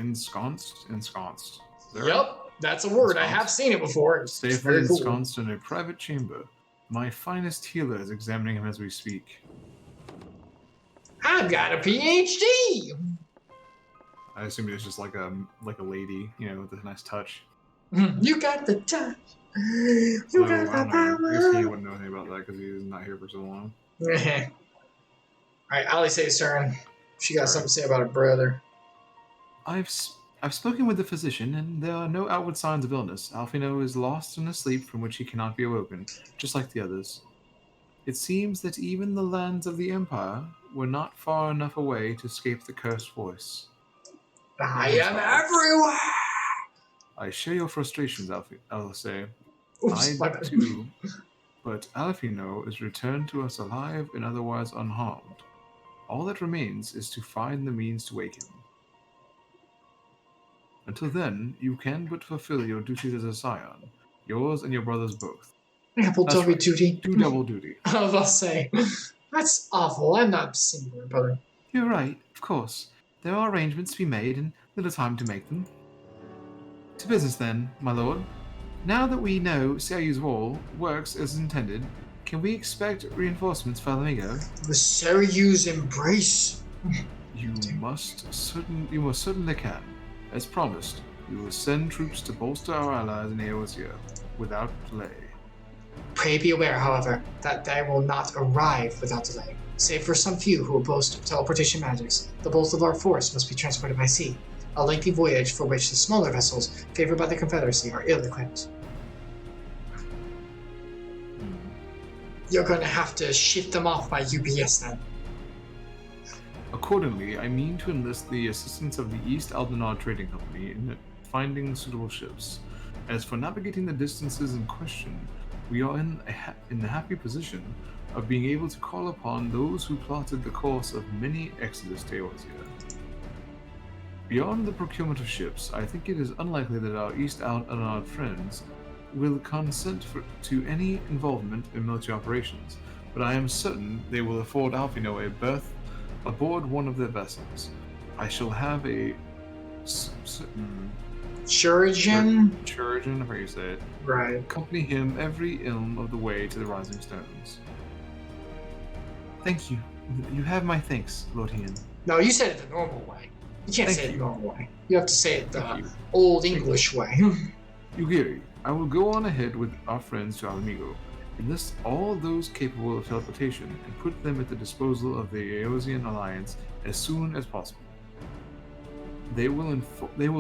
Speaker 1: Yep, that's a word. I have seen it before. It's
Speaker 2: safely
Speaker 1: very cool.
Speaker 2: ensconced in a private chamber. My finest healer is examining him as we speak.
Speaker 1: I've got a PhD.
Speaker 2: I assume it's just like a lady, with a nice touch.
Speaker 1: You got the touch. You got the power.
Speaker 2: I guess he wouldn't know anything about that because he's not here for so long.
Speaker 1: Alright, Ali says turn. She got something to say about her brother.
Speaker 2: I've spoken with the physician, and there are no outward signs of illness. Alphino is lost in a sleep from which he cannot be awoken, just like the others. It seems that even the lands of the Empire were not far enough away to escape the cursed voice.
Speaker 1: I am everywhere!
Speaker 2: I share your frustrations, I'll say.
Speaker 1: Oops,
Speaker 2: I too. But Alphino is returned to us alive and otherwise unharmed. All that remains is to find the means to wake him. Until then, you can but fulfill your duties as a scion. Yours and your brother's both.
Speaker 1: Double duty.
Speaker 2: Do double duty.
Speaker 1: I was about to say, that's awful. I'm not seeing my brother.
Speaker 2: You're right, of course. There are arrangements to be made and little time to make them. To business then, my lord. Now that we know Seryu's wall works as intended, can we expect reinforcements for Alamigo?
Speaker 1: The Seryu's embrace.
Speaker 2: You most certainly can. As promised, we will send troops to bolster our allies in Eosia without delay.
Speaker 1: Pray be aware, however, that they will not arrive without delay. Save for some few who will boast teleportation magics, the bulk of our force must be transported by sea, a lengthy voyage for which the smaller vessels favored by the Confederacy are ill-equipped. You're going to have to ship them off by UPS then.
Speaker 2: Accordingly, I mean to enlist the assistance of the East Aldenard Trading Company in finding suitable ships. As for navigating the distances in question, we are in the happy position of being able to call upon those who plotted the course of many exodus to Eosia. Beyond the procurement of ships, I think it is unlikely that our East Aldenard friends will consent to any involvement in military operations, but I am certain they will afford Alphino a berth aboard one of their vessels. I shall have a
Speaker 1: Chirurgeon,
Speaker 2: how you say it,
Speaker 1: right,
Speaker 2: accompany him every ilm of the way to the Rising Stones. Thank you. You have my thanks, Lord Ian.
Speaker 1: No, you said it the normal way. You can't say it the normal way. You have to say it the old English way.
Speaker 2: Yugiri, I will go on ahead with our friends to Alamigo, enlist all those capable of teleportation, and put them at the disposal of the Eosian Alliance as soon as possible. They will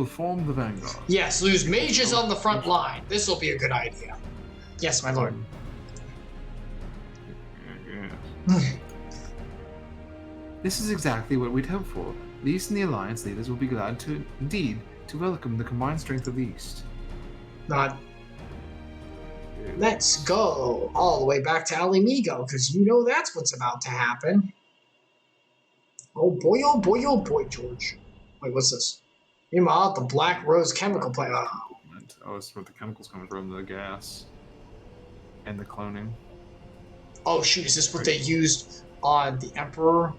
Speaker 2: form the vanguard.
Speaker 1: Yes, lose mages on the front line. This will be a good idea. Yes, my lord.
Speaker 2: This is exactly what we'd hoped for. The East and the Alliance leaders will be glad to welcome the combined strength of the East.
Speaker 1: Let's go all the way back to Alamigo, because you know that's what's about to happen. Oh boy, George. Wait, what's this? Meanwhile, the Black Rose chemical plant.
Speaker 2: Oh, it's where the chemicals coming from, the gas. And the cloning.
Speaker 1: Oh shoot, is this what they used on the Emperor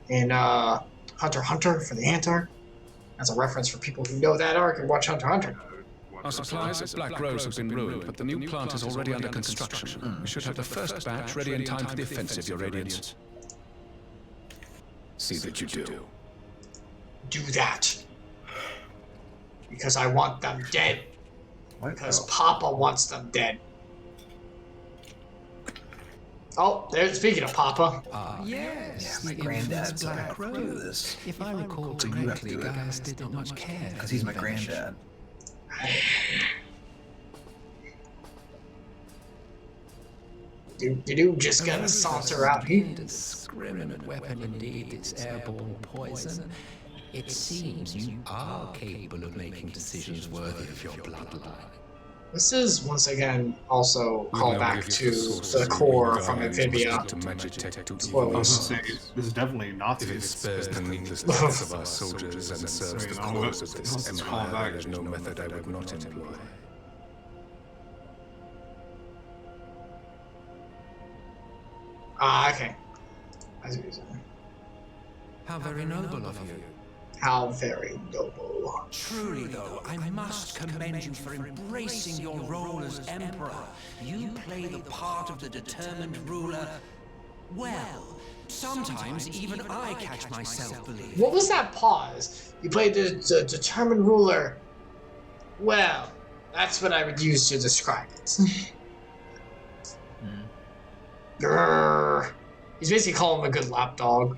Speaker 1: in Hunter x Hunter for the Ant-Arc? As a reference for people who know that arc and watch Hunter x Hunter.
Speaker 7: Our supplies at Black Rose have been ruined, but the new plant is already under construction. We should have the first batch ready in time for the offensive, Your Radiance. See that you do.
Speaker 1: Do that. Because I want them dead. Because Papa wants them dead. Oh, there's speaking of Papa.
Speaker 12: Yes, my granddad's Black Rose. If I recall correctly, Gaius did not much care. Because he's my granddad.
Speaker 1: You just gonna saunter out here.
Speaker 12: Discriminate weapon indeed, it's airborne poison. It seems you are capable of making decisions worthy of your bloodline.
Speaker 1: This is once again also called back to the core from Amphibia. Spoilers.
Speaker 2: This is definitely Nazis.
Speaker 7: If it spares the needless deaths of our soldiers and serves the cause of this empire, there's no method I would not employ.
Speaker 1: Ah, okay. I see what you're saying.
Speaker 12: How very noble of you.
Speaker 1: How very noble.
Speaker 12: Truly, though, I must commend you for embracing your role as Emperor. You play the part of the determined ruler well. Sometimes even I catch myself believing.
Speaker 1: What was that pause? You played the determined ruler. Well, that's what I would use to describe it. Grrr. He's basically calling him a good lapdog.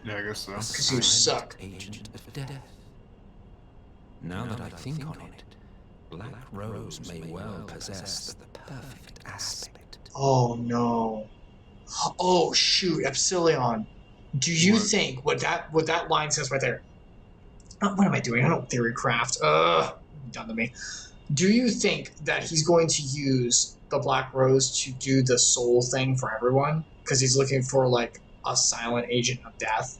Speaker 2: Yeah, I guess so.
Speaker 1: Because you suck.
Speaker 12: Agent of death. Now that I think on it, Black Rose may well possess the perfect aspect.
Speaker 1: Oh no. Oh shoot, Epsilion. Do you think what that line says right there? What am I doing? I don't theory craft. Done to me. Do you think that he's going to use the Black Rose to do the soul thing for everyone? Because he's looking for like a silent agent of death.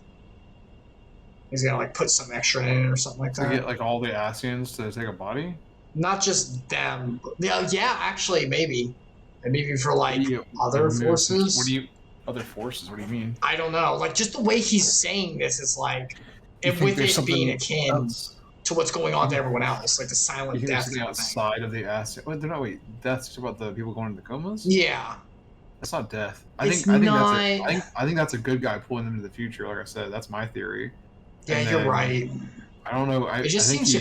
Speaker 1: He's gonna like put some extra in it or something like that.
Speaker 2: To get like all the Asians to take a body?
Speaker 1: Not just them. Yeah, actually, maybe. And maybe for like other forces.
Speaker 2: Other forces? What do you mean?
Speaker 1: I don't know. Like just the way he's saying this is like, and with it being akin to what's going on to everyone else, like the silent death.
Speaker 2: Outside of the Asian. Wait, they're not. Wait, that's about the people going into the comas.
Speaker 1: Yeah.
Speaker 2: That's not death. I think that's a good guy pulling them into the future. Like I said, that's my theory.
Speaker 1: Yeah, you're right.
Speaker 2: I don't know.
Speaker 1: It just seems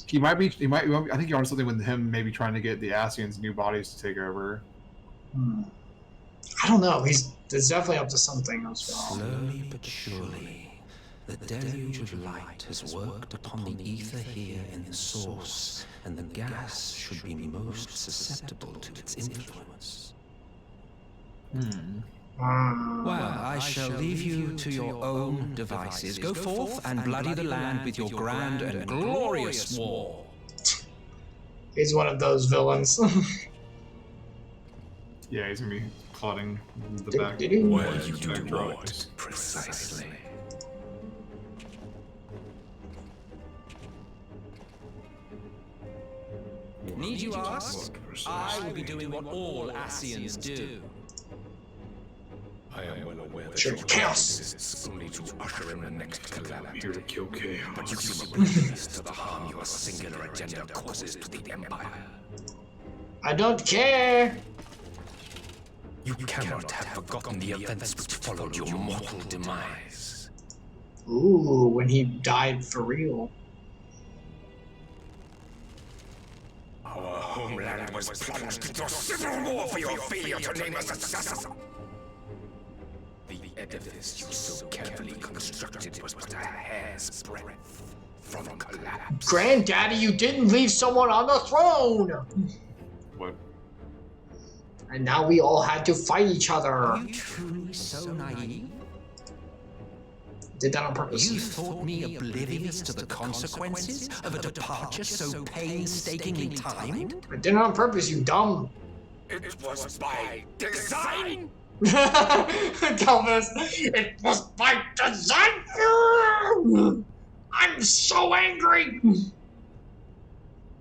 Speaker 2: he might be. I think you're on something with him. Maybe trying to get the Asians new bodies to take over.
Speaker 1: I don't know. He's definitely up to something as well.
Speaker 12: Slowly but surely, the deluge of light has worked upon the ether here in the source, and the gas should be most susceptible to its influence. Well, I shall leave you to your own devices. Go forth and bloody the land with your grand and glorious war.
Speaker 1: He's one of those villains.
Speaker 2: Yeah, he's gonna be plotting the back.
Speaker 7: Well, you do what? Precisely.
Speaker 12: Need you ask? I will be doing what all Asians do.
Speaker 7: I am well aware that
Speaker 1: Sure,
Speaker 7: your
Speaker 1: chaos
Speaker 7: exists only to usher in the next calamity.
Speaker 2: Here to kill chaos.
Speaker 7: But you seem oblivious to the harm your singular agenda causes to the Empire.
Speaker 1: I don't care.
Speaker 7: You cannot have forgotten the events which followed your mortal demise.
Speaker 1: Ooh, when he died for real.
Speaker 7: Our homeland was plunged into civil war for your failure to name us successor. The edifice you so carefully constructed was but a hair's breadth from collapse.
Speaker 1: Granddaddy, you didn't leave someone on the throne!
Speaker 2: What?
Speaker 1: And now we all had to fight each other.
Speaker 12: Are you truly so naive?
Speaker 1: Did that on purpose.
Speaker 12: You thought me oblivious to the consequences of a departure so painstakingly timed?
Speaker 1: I did it on purpose, you dumb.
Speaker 7: It was by design!
Speaker 1: Calvus, it was by design! I'm so angry!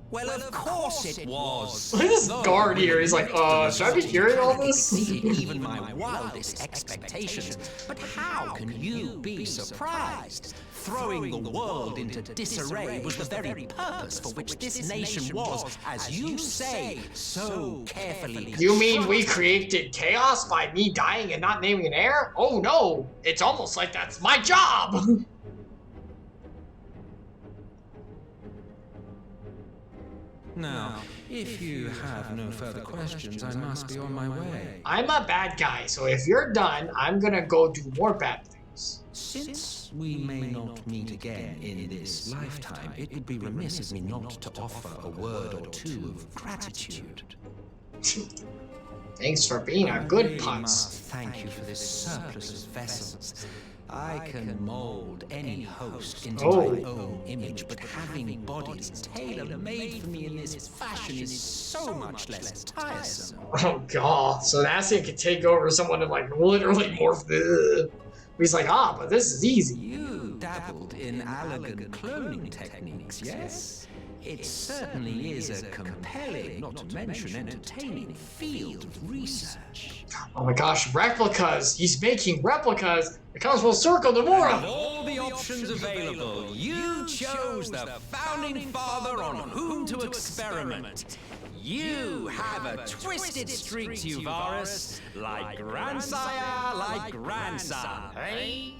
Speaker 12: Well, of course it was.
Speaker 1: Look at this guard here. He's like, should I be hearing all this?
Speaker 12: Exceeded even my wildest expectations. But how can you be surprised? Throwing the world into disarray was the very purpose for which this nation was, as you say, so carefully.
Speaker 1: You mean we created chaos by me dying and not naming an heir? Oh no! It's almost like that's my job!
Speaker 12: Now, if you have no further questions, I must be on my way.
Speaker 1: I'm a bad guy, so if you're done, I'm gonna go do more bad things.
Speaker 12: Since we may not meet again in this lifetime, it would be remiss of me not to offer a word or two of gratitude.
Speaker 1: Thanks for being a good
Speaker 12: I
Speaker 1: putz.
Speaker 12: must thank you for this surplus of vessels. I can mold any host into my own image, but having bodies tailor-made for me in this fashion is so much less tiresome.
Speaker 1: Oh god, so Nastian can take over someone and like literally morph the... He's like, but this is easy.
Speaker 12: You dabbled in elegant cloning techniques, yes? It certainly is a compelling, not to mention entertaining, field of research.
Speaker 1: Oh my gosh, replicas! He's making replicas! It comes full circle, Nomura!
Speaker 12: Of all the options available, you chose the founding father on whom to experiment. You have a twisted streak to you, Varus, like grandsire, like grandsire, eh?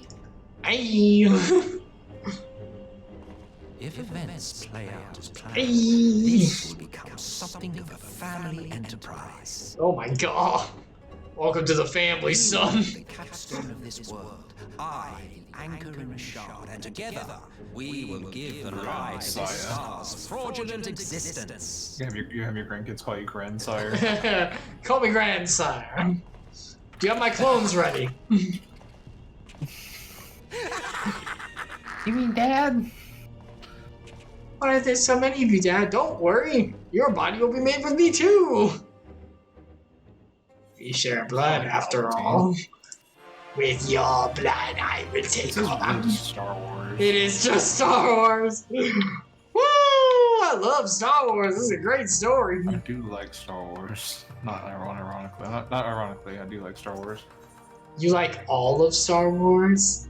Speaker 1: Aye.
Speaker 12: If events play out as planned, this will become something of a family enterprise.
Speaker 1: Oh my god. Welcome to the family, son.
Speaker 12: The capstone of this world, I, the anchor in a shard, and together we will give the lie to the star's fraudulent existence.
Speaker 2: You have your grandkids call you grandsire.
Speaker 1: Call me grandsire. Do you have my clones ready?
Speaker 2: You mean dad?
Speaker 1: Why are there so many of you, Dad? Don't worry. Your body will be made with me too. We share blood after all. With your blood, I will take over.
Speaker 2: Star Wars.
Speaker 1: It is just Star Wars. Woo! I love Star Wars. This is a great story.
Speaker 2: I do like Star Wars. Not ironically. Not ironically, I do like Star Wars.
Speaker 1: You like all of Star Wars?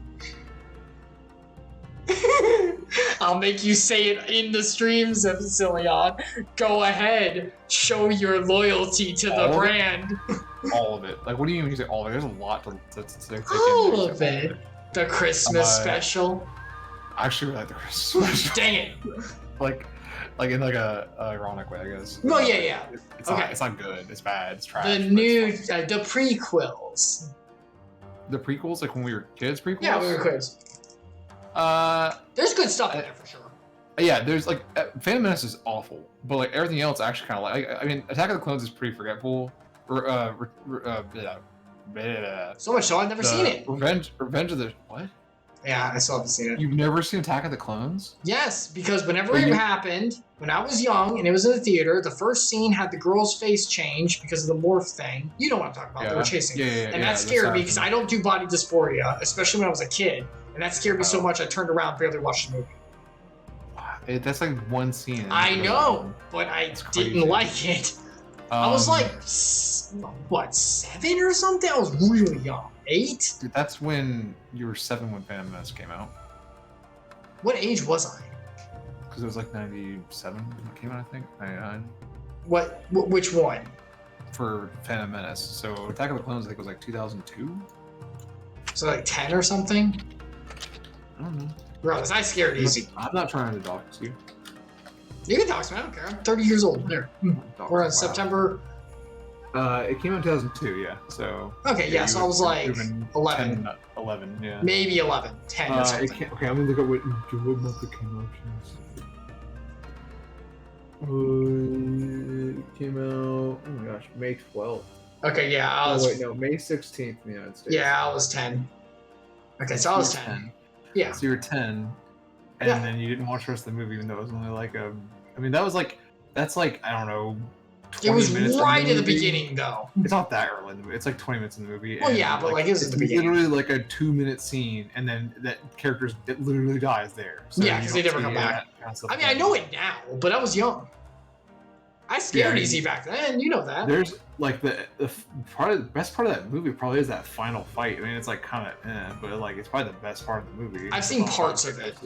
Speaker 1: I'll make you say it in the streams, Epsilion. Go ahead. Show your loyalty to the brand.
Speaker 2: All of it. Like, what do you mean when you say all of it? There's a lot to take in.
Speaker 1: All of it. The Christmas special.
Speaker 2: I actually really like the Christmas special.
Speaker 1: Dang it.
Speaker 2: like in like a ironic way, I guess.
Speaker 1: Well, yeah.
Speaker 2: It's not good. It's bad. It's trash.
Speaker 1: The new, the prequels.
Speaker 2: The prequels, like when we were kids, prequels.
Speaker 1: Yeah, we were kids. There's good stuff in there for sure.
Speaker 2: Yeah, there's like Phantom Menace is awful, but like everything else actually kind of like. I mean, Attack of the Clones is pretty forgetful.
Speaker 1: So much so I've never seen it.
Speaker 2: Revenge of the what?
Speaker 1: Yeah, I still haven't seen it.
Speaker 2: You've never seen Attack of the Clones?
Speaker 1: Yes, because whenever it happened, when I was young and it was in the theater, the first scene had the girl's face change because of the morph thing. You know what I'm talking about. They were chasing. And that scared me because I don't do body dysphoria, especially when I was a kid. And that scared me so much I turned around and barely watched the movie.
Speaker 2: That's like one scene.
Speaker 1: I know, but I didn't like it. I was like, what, 7 or something? I was really young. 8?
Speaker 2: Dude, that's when you were 7 when Phantom Menace came out.
Speaker 1: What age was I?
Speaker 2: Because it was like 97 when it came out, I think. 99.
Speaker 1: Which one?
Speaker 2: For Phantom Menace. So Attack of the Clones, I think, was like 2002?
Speaker 1: So like 10 or something?
Speaker 2: I don't know.
Speaker 1: Bro, was I scared easy?
Speaker 2: I'm not trying to dox you.
Speaker 1: You can dox me, I don't care. I'm 30 years old. There. We're on September.
Speaker 2: It came out in 2002, yeah. So.
Speaker 1: Okay, yeah, so I was like 11.
Speaker 2: 11, yeah.
Speaker 1: Maybe 11. 10 or something.
Speaker 2: Okay, I'm gonna look at what month it came out. It came out, oh my gosh, May 12th.
Speaker 1: Okay, yeah, I was.
Speaker 2: Oh, wait, no, May 16th in the United States.
Speaker 1: Yeah, I was 10. Okay, so I was 10. Yeah.
Speaker 2: So you're 10, and then you didn't watch the rest of the movie, even though it was only like I mean, that's like, I don't know, 20
Speaker 1: It was
Speaker 2: minutes
Speaker 1: right
Speaker 2: in
Speaker 1: at the
Speaker 2: movie.
Speaker 1: beginning, though.
Speaker 2: It's not that early in the movie. It's like 20 minutes in the movie.
Speaker 1: Well,
Speaker 2: and
Speaker 1: yeah, but like it was at
Speaker 2: it's
Speaker 1: the beginning.
Speaker 2: literally like a 2-minute scene, and then that it literally dies there. So
Speaker 1: Yeah, because they never come back. I mean, I know it now, but I was young. I scared Easy back then. You know that.
Speaker 2: There's like the best part of that movie probably is that final fight. I mean, it's like kind of, but like it's probably the best part of the movie.
Speaker 1: I've seen parts of it.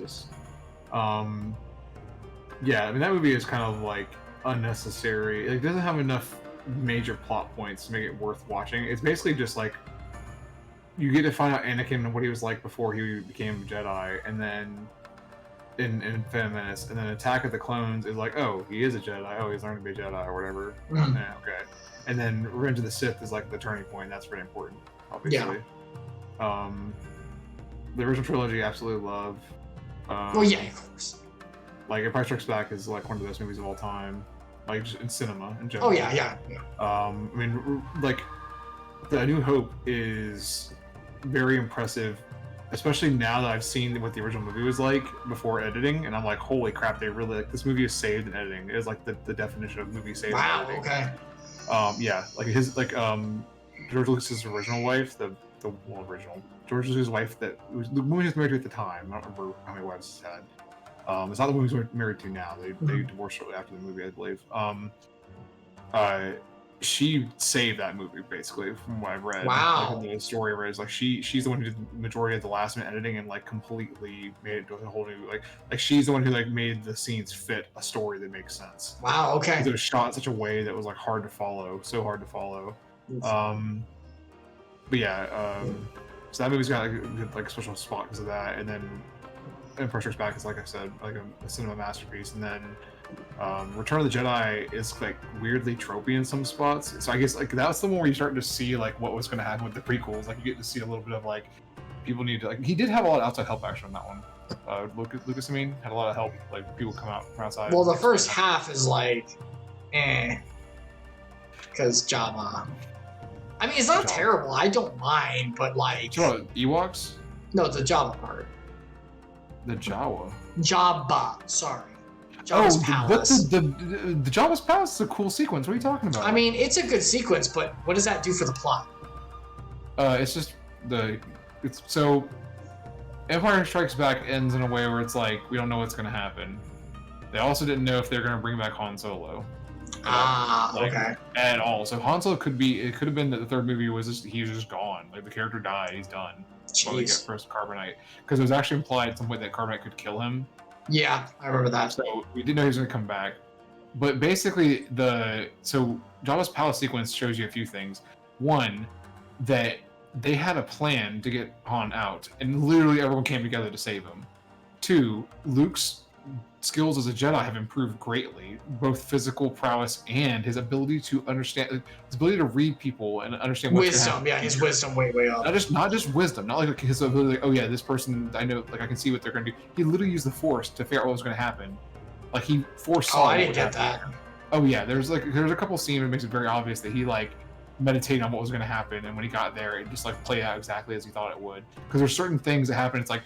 Speaker 2: Yeah, I mean that movie is kind of like unnecessary. It doesn't have enough major plot points to make it worth watching. It's basically just like you get to find out Anakin and what he was like before he became a Jedi, and then in Phantom Menace, and then Attack of the Clones is like, oh, he is a Jedi. Oh, he's learned to be a Jedi or whatever. Yeah, okay. And then Revenge of the Sith is like the turning point. That's pretty important, obviously. Yeah. The original trilogy, absolutely love.
Speaker 1: Well, yeah, of course.
Speaker 2: Like Empire Strikes Back is like one of the best movies of all time, like just in cinema in general.
Speaker 1: Oh yeah.
Speaker 2: I mean, like The A New Hope is very impressive, especially now that I've seen what the original movie was like before editing, and I'm like, holy crap, they really like this movie is saved in editing. It is like the definition of movie saved.
Speaker 1: Wow.
Speaker 2: In editing.
Speaker 1: Okay.
Speaker 2: Yeah, like his George Lucas's original wife, the original George Lucas's wife that was the woman he was married to at the time. I don't remember how many wives he had. It's not the woman he's married to now. They divorced shortly after the movie, I believe. She saved that movie basically, from what I've read.
Speaker 1: Wow.
Speaker 2: Like, the story I read is like she's the one who did the majority of the last minute editing and like completely made it a whole new like she's the one who like made the scenes fit a story that makes sense.
Speaker 1: Wow. Okay.
Speaker 2: It was shot in such a way that was like hard to follow, so hard to follow. But yeah, so that movie's got like a good like special spot because of that, and then Empire Strikes Back is, like I said, like a cinema masterpiece, and then Return of the Jedi is like weirdly tropey in some spots. So I guess like that's the one where you start to see like what was going to happen with the prequels. Like you get to see a little bit of like people need to like he did have a lot of outside help actually on that one. Lucas, I mean, had a lot of help. Like people come out from outside.
Speaker 1: Well, the first half is like, because Jabba. I mean, it's not terrible. I don't mind, but like.
Speaker 2: Ewoks?
Speaker 1: No, the Jabba part.
Speaker 2: The Jawa.
Speaker 1: Jabba, sorry. Jabba's Palace.
Speaker 2: The Jabba's Palace is a cool sequence. What are you talking about?
Speaker 1: I mean, it's a good sequence, but what does that do for the plot?
Speaker 2: It's just so Empire Strikes Back ends in a way where it's like we don't know what's going to happen. They also didn't know if they're going to bring back Han Solo.
Speaker 1: Okay.
Speaker 2: At all. So Han Solo could have been that the third movie was he was just gone. Like the character died, he's done. While they get first Carbonite, because it was actually implied at some point that Carbonite could kill him.
Speaker 1: Yeah, I remember that.
Speaker 2: So we didn't know he was going to come back. But basically, Jabba's Palace sequence shows you a few things. One, that they had a plan to get Han out, and literally everyone came together to save him. Two, Luke's skills as a Jedi have improved greatly, both physical prowess and his ability to understand, his ability to read people and understand what's
Speaker 1: wisdom. Yeah, his wisdom way up.
Speaker 2: Not just wisdom, not like his ability. Like, oh yeah, this person I know, like I can see what they're going to do. He literally used the Force to figure out what was going to happen. Like he foresaw.
Speaker 1: Oh, I didn't get that.
Speaker 2: Oh yeah, there's a couple scenes that makes it very obvious that he like meditated on what was going to happen, and when he got there, it just like played out exactly as he thought it would. Because there's certain things that happen. It's like.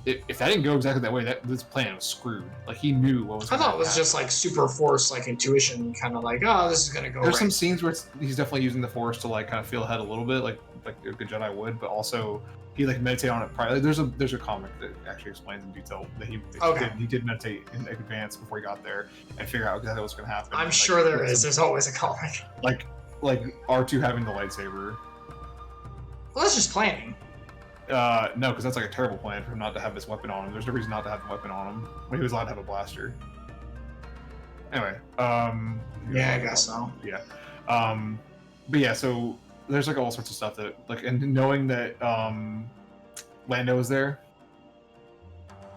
Speaker 2: If that didn't go exactly that way, this plan was screwed. Like he knew what was.
Speaker 1: I thought it was just like super force, like intuition, kind of like, oh, this is gonna go.
Speaker 2: There's some scenes where he's definitely using the Force to like kind of feel ahead a little bit, like a good Jedi would, but also he like meditated on it prior. Like, there's a comic that actually explains in detail that he did meditate in advance before he got there and figure out exactly what's gonna happen.
Speaker 1: I'm sure there is. There's always a comic.
Speaker 2: Like R2 having the lightsaber.
Speaker 1: Well, that's just planning.
Speaker 2: No, because that's like a terrible plan for him not to have this weapon on him. There's no reason not to have the weapon on him when he was allowed to have a blaster. Anyway,
Speaker 1: yeah, I guess so.
Speaker 2: Yeah, but yeah, so there's like all sorts of stuff that like, and knowing that Lando was there,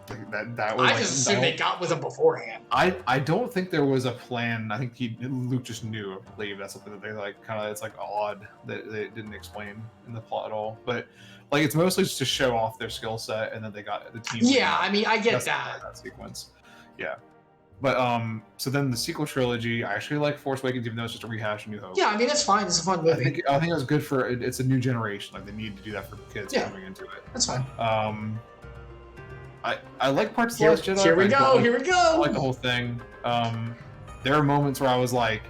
Speaker 2: like that was.
Speaker 1: I just assumed they got with him beforehand.
Speaker 2: I don't think there was a plan. I think Luke just knew. I believe that's something that they like kind of. It's like odd that they didn't explain in the plot at all, but. Like it's mostly just to show off their skill set, and then they got the team.
Speaker 1: Yeah, I mean, I get that
Speaker 2: sequence. Yeah, but so then the sequel trilogy, I actually like Force Awakens, even though it's just a rehash of New Hope.
Speaker 1: Yeah, I mean, it's fine. It's a fun movie.
Speaker 2: I think it was good for it's a new generation. Like they need to do that for kids coming into it.
Speaker 1: That's fine.
Speaker 2: I like parts of The Last Jedi.
Speaker 1: Here we go.
Speaker 2: I like the whole thing. There are moments where I was like,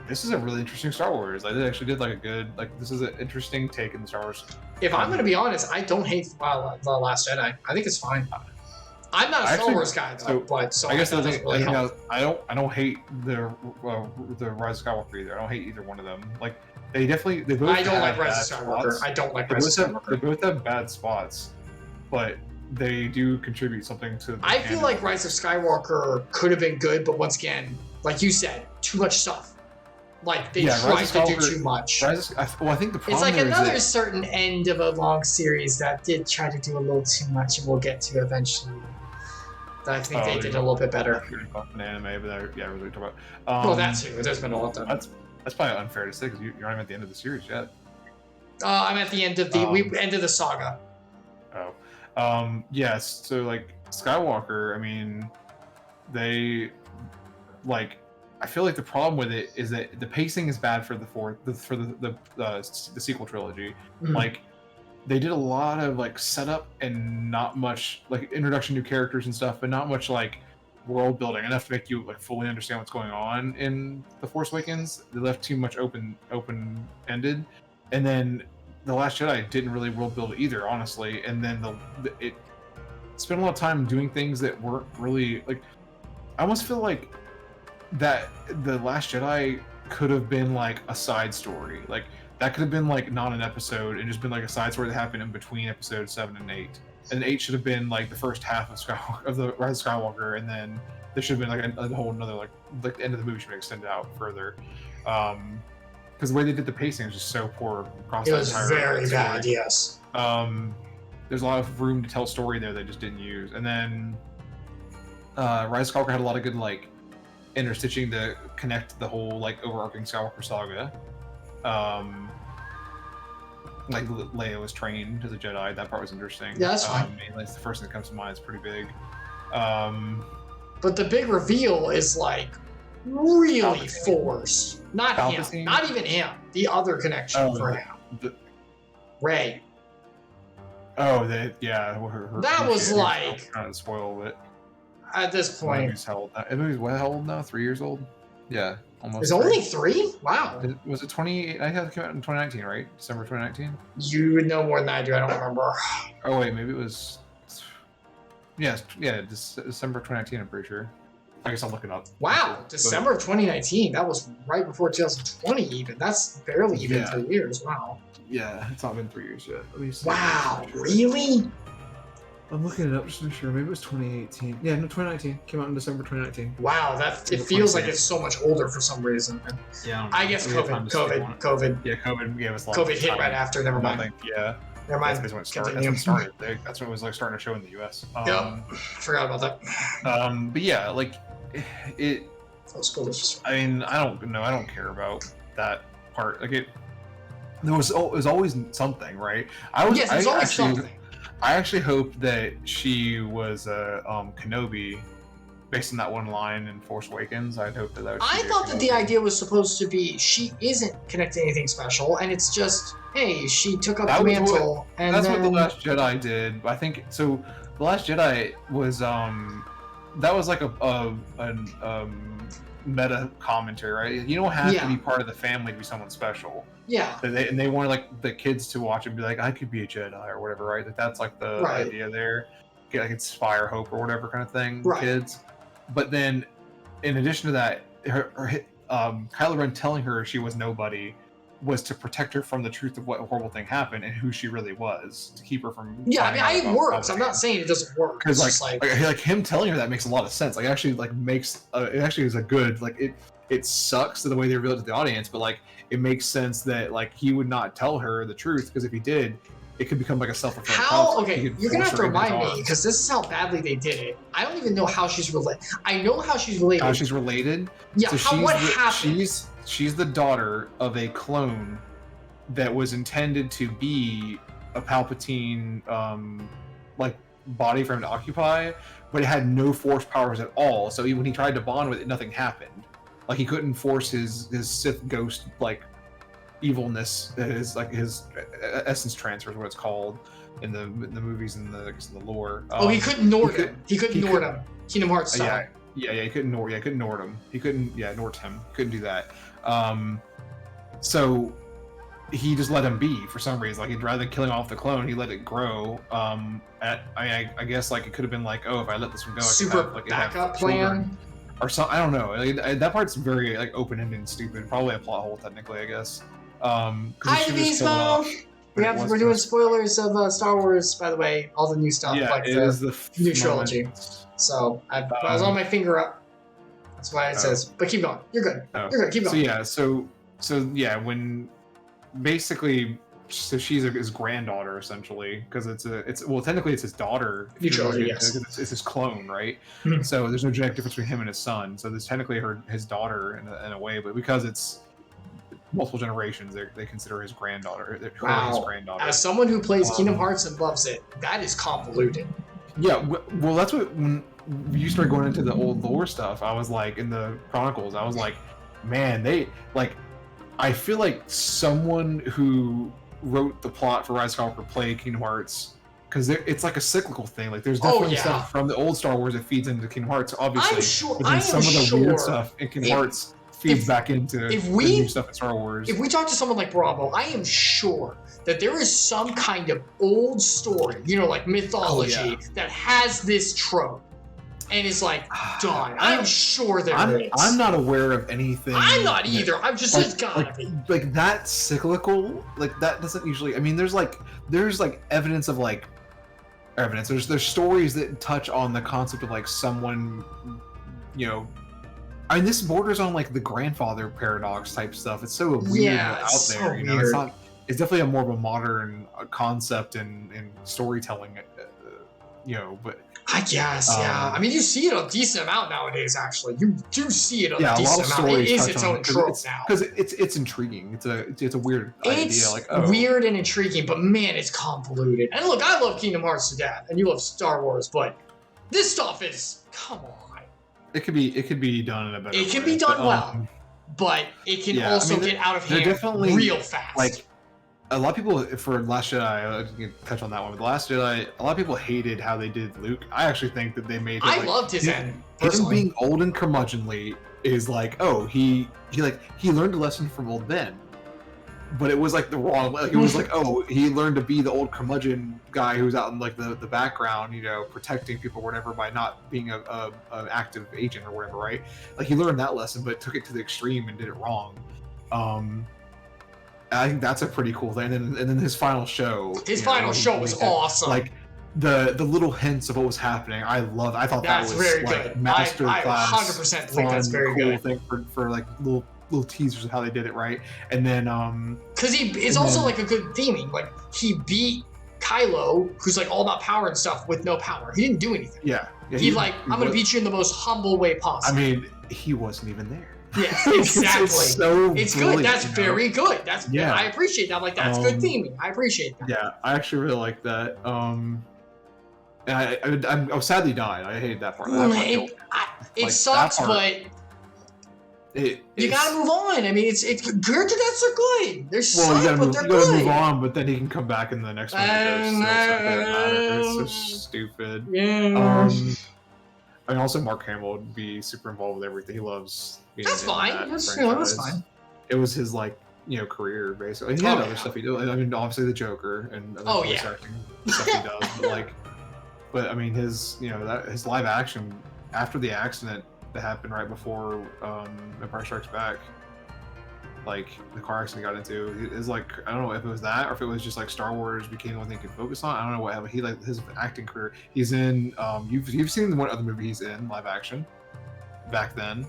Speaker 2: this is a really interesting Star Wars. Like, they actually did like a good, like, this is an interesting take in the Star Wars.
Speaker 1: If I'm gonna be honest, I don't hate The Last Jedi. I think it's fine. I'm not a Star Wars guy though, so
Speaker 2: I guess
Speaker 1: that
Speaker 2: the
Speaker 1: doesn't
Speaker 2: thing,
Speaker 1: really
Speaker 2: I
Speaker 1: help.
Speaker 2: don't hate the Rise of Skywalker either. I don't hate either one of them. Like, they both.
Speaker 1: I don't like
Speaker 2: have
Speaker 1: Rise of
Speaker 2: bad
Speaker 1: Skywalker.
Speaker 2: spots.
Speaker 1: I don't like
Speaker 2: They
Speaker 1: Rise of
Speaker 2: both
Speaker 1: Skywalker.
Speaker 2: They both have bad spots, but they do contribute something to the
Speaker 1: I feel
Speaker 2: canon.
Speaker 1: like Rise of Skywalker could have been good, but once again, like you said, too much stuff. Like they tried
Speaker 2: Rise of
Speaker 1: to do
Speaker 2: Skywalker-
Speaker 1: too much.
Speaker 2: I think the problem
Speaker 1: It's like
Speaker 2: there is
Speaker 1: another
Speaker 2: that-
Speaker 1: certain end of a long series that did try to do a little too much, and we'll get to eventually. That I think they did a little bit better.
Speaker 2: An anime, but I really talk about.
Speaker 1: Well, that too. There's been a lot done.
Speaker 2: That's probably unfair to say because you're not even at the end of the series yet.
Speaker 1: I'm at the end of the end of the saga.
Speaker 2: Yes. So like Skywalker, I mean, they like. I feel like the problem with it is that the pacing is bad for the sequel trilogy.
Speaker 1: Mhm.
Speaker 2: Like, they did a lot of like setup and not much like introduction to characters and stuff, but not much like world building enough to make you like fully understand what's going on in The Force Awakens. They left too much open ended, and then The Last Jedi didn't really world build either, honestly. And then it spent a lot of time doing things that weren't really like. I almost feel like that The Last Jedi could have been like a side story, like. That could have been like not an episode and just been like a side story that happened in between episodes 7 and 8. And 8 should have been like the first half of the Rise of Skywalker, and then there should have been like a whole another like the end of the movie should have extended out further. Because the way they did the pacing was just so poor across
Speaker 1: It
Speaker 2: the
Speaker 1: was
Speaker 2: entire
Speaker 1: very
Speaker 2: story.
Speaker 1: bad. Yes.
Speaker 2: There's a lot of room to tell story there they just didn't use. And then Rise of Skywalker had a lot of good like interstitching to connect the whole like overarching Skywalker saga. Like Leia was trained as a Jedi. That part was interesting.
Speaker 1: Yeah, that's fine.
Speaker 2: It's the first thing that comes to mind. It's pretty big.
Speaker 1: But the big reveal is like really forced. Not
Speaker 2: Palpatine?
Speaker 1: him. Not even him. The other connection for him. Rey.
Speaker 2: Her
Speaker 1: That was like
Speaker 2: trying to spoil it.
Speaker 1: at this point.
Speaker 2: The movie's how old now? 3 years old? Yeah, almost.
Speaker 1: It's only 3? Wow.
Speaker 2: Was it 20? I had it came out in 2019, right? December 2019.
Speaker 1: You would know more than I do. I don't remember.
Speaker 2: Oh wait, maybe it was. December 2019. I'm pretty sure. I guess I'll look it up.
Speaker 1: Wow, December of 2019. That was right before 2020 even. That's barely even 3 years. Wow.
Speaker 2: Yeah, it's not been 3 years yet. Let me see.
Speaker 1: Wow, really?
Speaker 2: I'm looking it up just to make sure. Maybe it was 2018. Yeah, no, 2019. Came out in December 2019.
Speaker 1: Wow, it feels like it's so much older for some reason.
Speaker 2: Yeah,
Speaker 1: I guess COVID.
Speaker 2: Yeah, COVID gave us a lot
Speaker 1: COVID
Speaker 2: of
Speaker 1: hit
Speaker 2: time.
Speaker 1: right after. Never mind.
Speaker 2: Yeah.
Speaker 1: Never mind.
Speaker 2: That's when it started. That's when it started. That's when it was like starting to show in the US.
Speaker 1: Yep. Forgot about that.
Speaker 2: But yeah, like it.
Speaker 1: That was cool.
Speaker 2: I mean, I don't care about that part. Like it was always something, right?
Speaker 1: There's always something.
Speaker 2: I actually hope that she was Kenobi, based on that one line in Force Awakens. I'd hope that would.
Speaker 1: I thought that the idea was supposed to be she isn't connected to anything special, and it's just, hey, she took up the mantle, and
Speaker 2: that's
Speaker 1: then...
Speaker 2: what The Last Jedi did. I think so. The Last Jedi was that was like a meta commentary, right? You don't have to be part of the family to be someone special.
Speaker 1: Yeah.
Speaker 2: And they wanted like the kids to watch and be like, I could be a Jedi or whatever, right? That's like the idea there. Like inspire hope or whatever kind of thing, kids. But then, in addition to that, Kylo Ren telling her she was nobody was to protect her from the truth of what horrible thing happened and who she really was, to keep her from.
Speaker 1: Yeah, I mean, it works. I'm not saying it doesn't work.
Speaker 2: Because like him telling her that makes a lot of sense. Like actually, like makes it actually is a good like it. It sucks to the way they reveal it to the audience, but like it makes sense that like he would not tell her the truth, because if he did, it could become like a self-fulfilling prophecy.
Speaker 1: Okay, you're gonna have to remind me, because this is how badly they did it. I don't even know how she's related. I know how she's related.
Speaker 2: How she's related?
Speaker 1: Yeah. What happened?
Speaker 2: She's the daughter of a clone that was intended to be a Palpatine like body for him to occupy, but it had no Force powers at all. So even when he tried to bond with it, nothing happened. Like he couldn't force his Sith ghost like evilness, his essence transfer is what it's called in the movies and the lore.
Speaker 1: He couldn't Nord him. He couldn't Nord him. Kingdom Hearts style.
Speaker 2: Yeah, he couldn't Nord. Yeah, he couldn't Nord him. He couldn't. Yeah, Nord him. Couldn't do that. So he just let him be for some reason. Like, he'd rather than killing off the clone, he let it grow. I guess like it could have been like, oh, if I let this one go, I could have, like,
Speaker 1: backup plan
Speaker 2: or something. I don't know. Like, that part's very like open-ended and stupid. Probably a plot hole technically, I guess.
Speaker 1: Hi, Devotional. We're doing spoilers of Star Wars, by the way. All the new stuff,
Speaker 2: yeah,
Speaker 1: like
Speaker 2: it is the
Speaker 1: new trilogy. So I was on my finger up. That's why it says. But keep going. You're good. You're good. Keep going.
Speaker 2: So yeah, when basically, so she's his granddaughter essentially, because well, technically it's his daughter.
Speaker 1: New trilogy, yes.
Speaker 2: It's his clone, right?
Speaker 1: Mm-hmm.
Speaker 2: So there's no genetic difference between him and his son. So there's technically his daughter in a way, but because it's multiple generations, they consider his granddaughter.
Speaker 1: Wow.
Speaker 2: His granddaughter.
Speaker 1: As someone who plays Kingdom Hearts and loves it, that is convoluted.
Speaker 2: Yeah, well, that's what when you started going into the old lore stuff, I was like, in the Chronicles, I was like, man, I feel like someone who wrote the plot for Rise of Skywalker played Kingdom Hearts, because it's like a cyclical thing. Like, there's definitely stuff from the old Star Wars that feeds into Kingdom Hearts, obviously.
Speaker 1: I'm sure.
Speaker 2: But then some of the weird stuff in Kingdom Hearts feeds back into the new stuff in Star Wars.
Speaker 1: If we talk to someone like Bravo, I am sure that there is some kind of old story, like mythology, that has this trope and is like done. I am sure there is.
Speaker 2: I'm not aware of anything.
Speaker 1: I'm not either. I'm just it's gotta be.
Speaker 2: Like that cyclical, like that doesn't usually. I mean, there's evidence of evidence. There's stories that touch on the concept of like someone, I mean, this borders on like the grandfather paradox type stuff. It's so weird out there.
Speaker 1: Weird.
Speaker 2: It's definitely more of a modern concept in storytelling. But
Speaker 1: I guess, yeah. I mean, you see it a decent amount nowadays. Actually, you do see it a decent amount. It is its own trope now
Speaker 2: because it's intriguing. It's a weird idea. Like,
Speaker 1: weird and intriguing, but man, it's convoluted. And look, I love Kingdom Hearts to death, and you love Star Wars, but this stuff is come on.
Speaker 2: It could be done in a better way.
Speaker 1: It can be done well, but it can also get out of hand real fast.
Speaker 2: Like, a lot of people, for Last Jedi, I can touch on that one, but The Last Jedi, a lot of people hated how they did Luke. I actually think that they made it,
Speaker 1: I loved his end.
Speaker 2: Him being old and curmudgeonly is like, oh, he learned a lesson from old Ben. But it was like the wrong way. Like, it was like, oh, he learned to be the old curmudgeon guy who's out in like the background, protecting people or whatever by not being an active agent or whatever, right? Like, he learned that lesson, but took it to the extreme and did it wrong. I think that's a pretty cool thing. And then his final show.
Speaker 1: His final show was awesome.
Speaker 2: Like the little hints of what was happening. I thought that was
Speaker 1: very
Speaker 2: like
Speaker 1: good.
Speaker 2: master
Speaker 1: I
Speaker 2: class.
Speaker 1: 100% think that's very
Speaker 2: cool
Speaker 1: good.
Speaker 2: Thing for like little teasers of how they did it, right? And then
Speaker 1: because it's also like a good theming. Like, he beat Kylo, who's like all about power and stuff, with no power. He didn't do anything.
Speaker 2: Yeah,
Speaker 1: I'm gonna beat you in the most humble way possible.
Speaker 2: I mean, he wasn't even there.
Speaker 1: Yeah, exactly.
Speaker 2: It's
Speaker 1: good. That's very good. That's I appreciate that. Like, that's good theming. I appreciate that.
Speaker 2: Yeah, I actually really like that. And I sadly died. I hated that part.
Speaker 1: It sucks, but you gotta move on. I mean, it's character deaths are good. They're but they're good.
Speaker 2: You gotta move on, but then he can come back in the next one. It's so stupid.
Speaker 1: Yeah.
Speaker 2: And also, Mark Hamill would be super involved with everything. He loves being
Speaker 1: that's fine. That's fine.
Speaker 2: It was his career basically. He had other stuff he did. I mean, obviously the Joker and other voice acting stuff he does. But I mean, his his live action after the accident that happened right before Empire Strikes Back, like the car accident he got into, is like, I don't know if it was that or if it was just like Star Wars became the one thing he could focus on. I don't know what happened. He his acting career. He's in you've seen the one other movie he's in live action back then.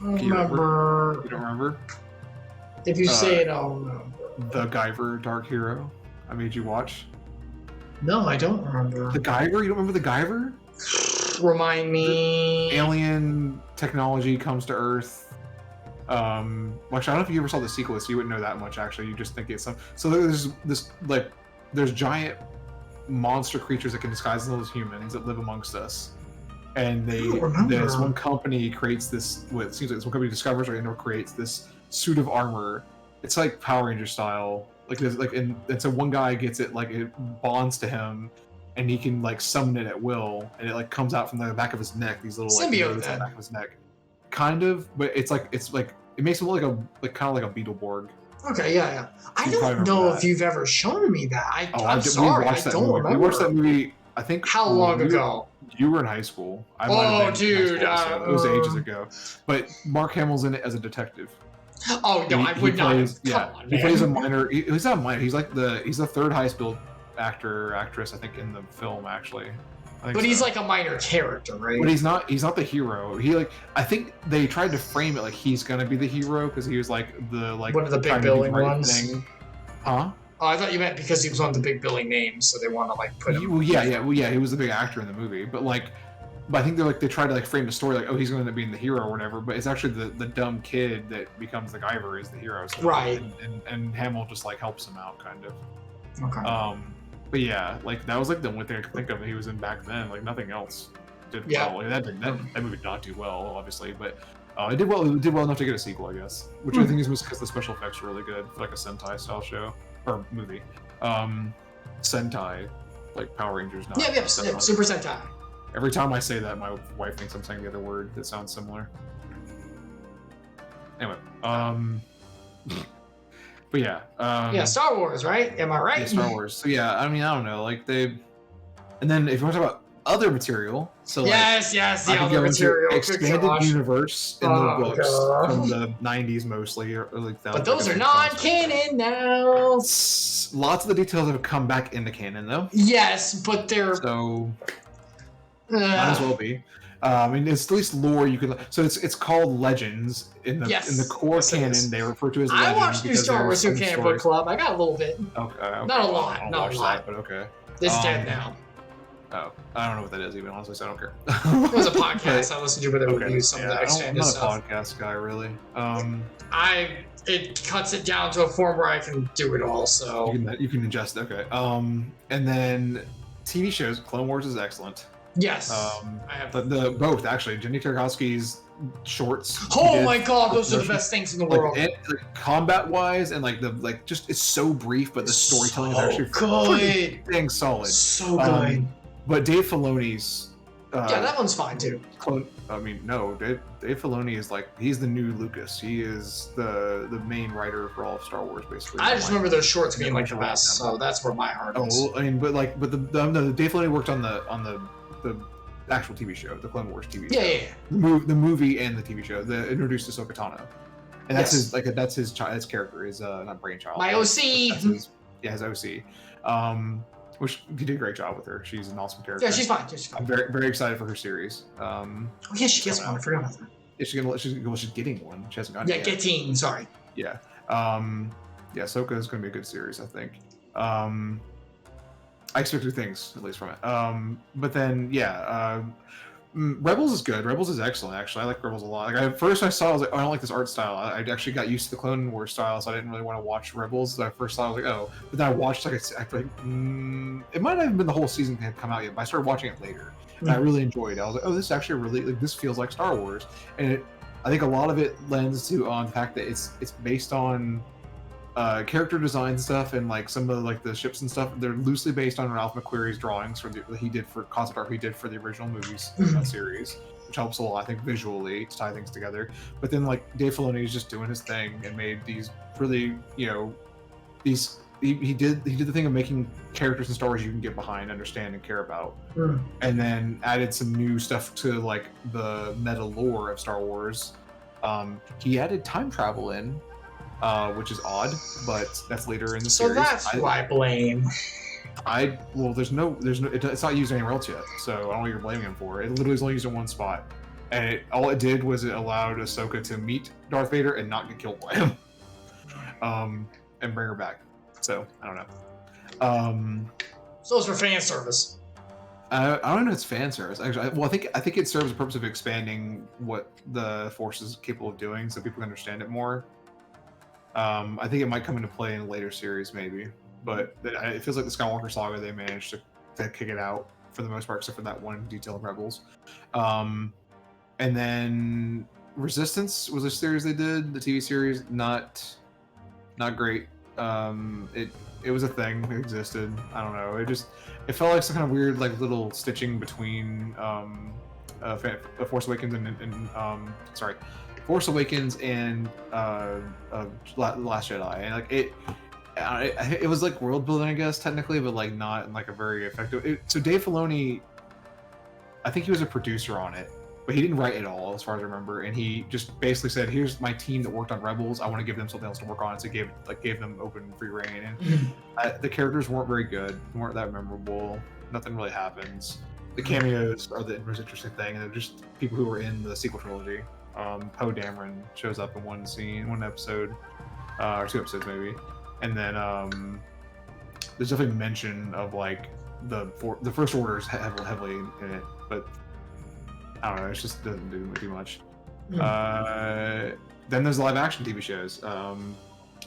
Speaker 1: I don't remember.
Speaker 2: You don't remember?
Speaker 1: If you say it, I'll remember.
Speaker 2: The Guyver Dark Hero. I made you watch.
Speaker 1: No, I don't remember.
Speaker 2: The Guyver? You don't remember the Guyver?
Speaker 1: Remind me.
Speaker 2: Alien technology comes to Earth. Actually, I don't know if you ever saw the sequel, so you wouldn't know that much. Actually, you just think it's some. So there's giant monster creatures that can disguise themselves as humans that live amongst us, and this one company creates this. Well, it seems like this one company discovers or creates this suit of armor. It's like Power Ranger style. And so one guy gets it, like it bonds to him, and he can like summon it at will, and it like comes out from the back of his neck. These little like
Speaker 1: Symbiote
Speaker 2: nodes on
Speaker 1: then.
Speaker 2: the back of his neck, kind of, but it's like it makes him look like kind of like a Beetleborg.
Speaker 1: Okay, yeah. I
Speaker 2: You
Speaker 1: don't
Speaker 2: probably
Speaker 1: know
Speaker 2: remember
Speaker 1: if
Speaker 2: that.
Speaker 1: you've ever shown me that. I'm
Speaker 2: We
Speaker 1: sorry, I
Speaker 2: watched that
Speaker 1: don't
Speaker 2: movie.
Speaker 1: remember.
Speaker 2: We watched that movie. I think
Speaker 1: How long ago?
Speaker 2: You were in high school. I might have been
Speaker 1: dude,
Speaker 2: in high school also. It was ages ago. But Mark Hamill's in it as a detective.
Speaker 1: Oh no, I would
Speaker 2: plays,
Speaker 1: not. Come on,
Speaker 2: he
Speaker 1: man.
Speaker 2: plays a minor. He's not a minor. He's the third highest billed actress I think in the film actually.
Speaker 1: But he's like a minor character, right?
Speaker 2: But he's not the hero. I think they tried to frame it like he's gonna be the hero because he was like
Speaker 1: one of the big billing ones.
Speaker 2: Thing. Huh?
Speaker 1: Oh, I thought you meant because he was one of the big billing names, so they want to like put him.
Speaker 2: Well, yeah. He was the big actor in the movie, but I think they tried to like frame the story like, oh, he's going to end up being the hero or whatever. But it's actually the dumb kid that becomes the Guyver is the hero. So,
Speaker 1: right.
Speaker 2: And Hamill just like helps him out kind of.
Speaker 1: Okay.
Speaker 2: But yeah, like that was like the only thing I could think of that he was in back then. Like nothing else did well. Like, that movie did not do well, obviously, but it did well. It did well enough to get a sequel, I guess. Which I think is because the special effects were really good for like a Sentai style show or movie. Sentai, like Power Rangers. Not
Speaker 1: Sentai. Super Sentai.
Speaker 2: Every time I say that, my wife thinks I'm saying the other word that sounds similar. Anyway, but yeah.
Speaker 1: Star Wars, right? Am I right?
Speaker 2: Yeah, Star Wars. So yeah, I mean, I don't know, like and then if you want to talk about other material, so
Speaker 1: yes, the other material,
Speaker 2: expanded universe in the books from the 90s mostly, or like that.
Speaker 1: But those are non-canon now.
Speaker 2: Lots of the details have come back into canon though.
Speaker 1: Yes, but they're
Speaker 2: so might as well be. I mean, it's at least lore you could. So it's called Legends in the core canon. They refer to as.
Speaker 1: I watched New Star Wars Who Canon Book Club. I got a little bit.
Speaker 2: Okay.
Speaker 1: Not a lot.
Speaker 2: I don't
Speaker 1: Not a
Speaker 2: watch
Speaker 1: lot.
Speaker 2: that, but okay.
Speaker 1: It's dead now.
Speaker 2: Oh, I don't know what that is even. Honestly, so I don't care.
Speaker 1: It was a podcast I listened to where they would use some of the expanded
Speaker 2: I'm not
Speaker 1: stuff.
Speaker 2: a podcast guy, really.
Speaker 1: It cuts it down to a form where I can do it all. So
Speaker 2: you can ingest. Okay. And then TV shows. Clone Wars is excellent.
Speaker 1: Yes.
Speaker 2: I have the both actually. Jenny Tarkovsky's shorts.
Speaker 1: Oh my god, those are the best things in the world.
Speaker 2: Combat wise and just it's so brief, but the storytelling is actually pretty dang solid.
Speaker 1: So good.
Speaker 2: But Dave Filoni's.
Speaker 1: That one's fine too.
Speaker 2: Dave Filoni is he's the new Lucas. He is the main writer for all of Star Wars, basically.
Speaker 1: I just remember those shorts being the best, so that's where my heart is.
Speaker 2: Oh, I mean, but the Dave Filoni worked on the actual TV show, the Clone Wars TV show.
Speaker 1: Yeah.
Speaker 2: The movie and the TV show that introduced Ahsoka Tano, and that's his his character, his not brainchild.
Speaker 1: My OC.
Speaker 2: His OC. Which he did a great job with her. She's an awesome character.
Speaker 1: Yeah, she's fine.
Speaker 2: I'm very, very excited for her series.
Speaker 1: She gets one. I forgot about that.
Speaker 2: She's getting one. She hasn't gotten it yet.
Speaker 1: Getting. Sorry.
Speaker 2: Yeah. Ahsoka is going to be a good series, I think. I expect good things, at least from it. But then, Rebels is good. Rebels is excellent, actually. I like Rebels a lot. First I saw it, I was like, oh, I don't like this art style. I actually got used to the Clone Wars style, so I didn't really want to watch Rebels. I first saw it, I was like, oh. But then I watched, it might not have been the whole season had come out yet, but I started watching it later. And I really enjoyed it. I was like, oh, this is actually really, this feels like Star Wars. And I think a lot of it lends to the fact that it's based on character design stuff and some of the ships and stuff. They're loosely based on Ralph McQuarrie's drawings that he did for concept art he did for the original movies in that series, which helps a lot, I think, visually to tie things together. But then Dave Filoni is just doing his thing and made these really these he did the thing of making characters in Star Wars you can get behind, understand, and care about, and then added some new stuff to the meta lore of Star Wars. He added time travel in. Which is odd, but that's later in the series.
Speaker 1: So that's who I blame.
Speaker 2: There's no, it's not used anywhere else yet, so I don't know what you're blaming him for. It literally is only used in one spot, and all it did was it allowed Ahsoka to meet Darth Vader and not get killed by him, and bring her back. So I don't know.
Speaker 1: So it's for fan service.
Speaker 2: I don't know if it's fan service. Actually, I think it serves the purpose of expanding what the Force is capable of doing, so people can understand it more. I think it might come into play in a later series, maybe, but it feels like the Skywalker Saga, they managed to kick it out for the most part, except for that one detail in Rebels. And then Resistance was a series they did, the TV series, not great. It was a thing. It existed. I don't know. It felt like some kind of weird like little stitching between Force Awakens and Force Awakens and Last Jedi, and like it was like world building, I guess, technically, but like not in like a very effective. So Dave Filoni, I think he was a producer on it, but he didn't write it all, as far as I remember. And he just basically said, "Here's my team that worked on Rebels. I want to give them something else to work on." So gave them open free reign, and the characters weren't very good, weren't that memorable. Nothing really happens. The cameos are the most interesting thing, and they're just people who were in the sequel trilogy. Poe Dameron shows up in one episode, or 2 episodes maybe, and then there's definitely mention of like the First Order's heavily in it, but I don't know, it just doesn't do too much. Then there's live action TV shows. The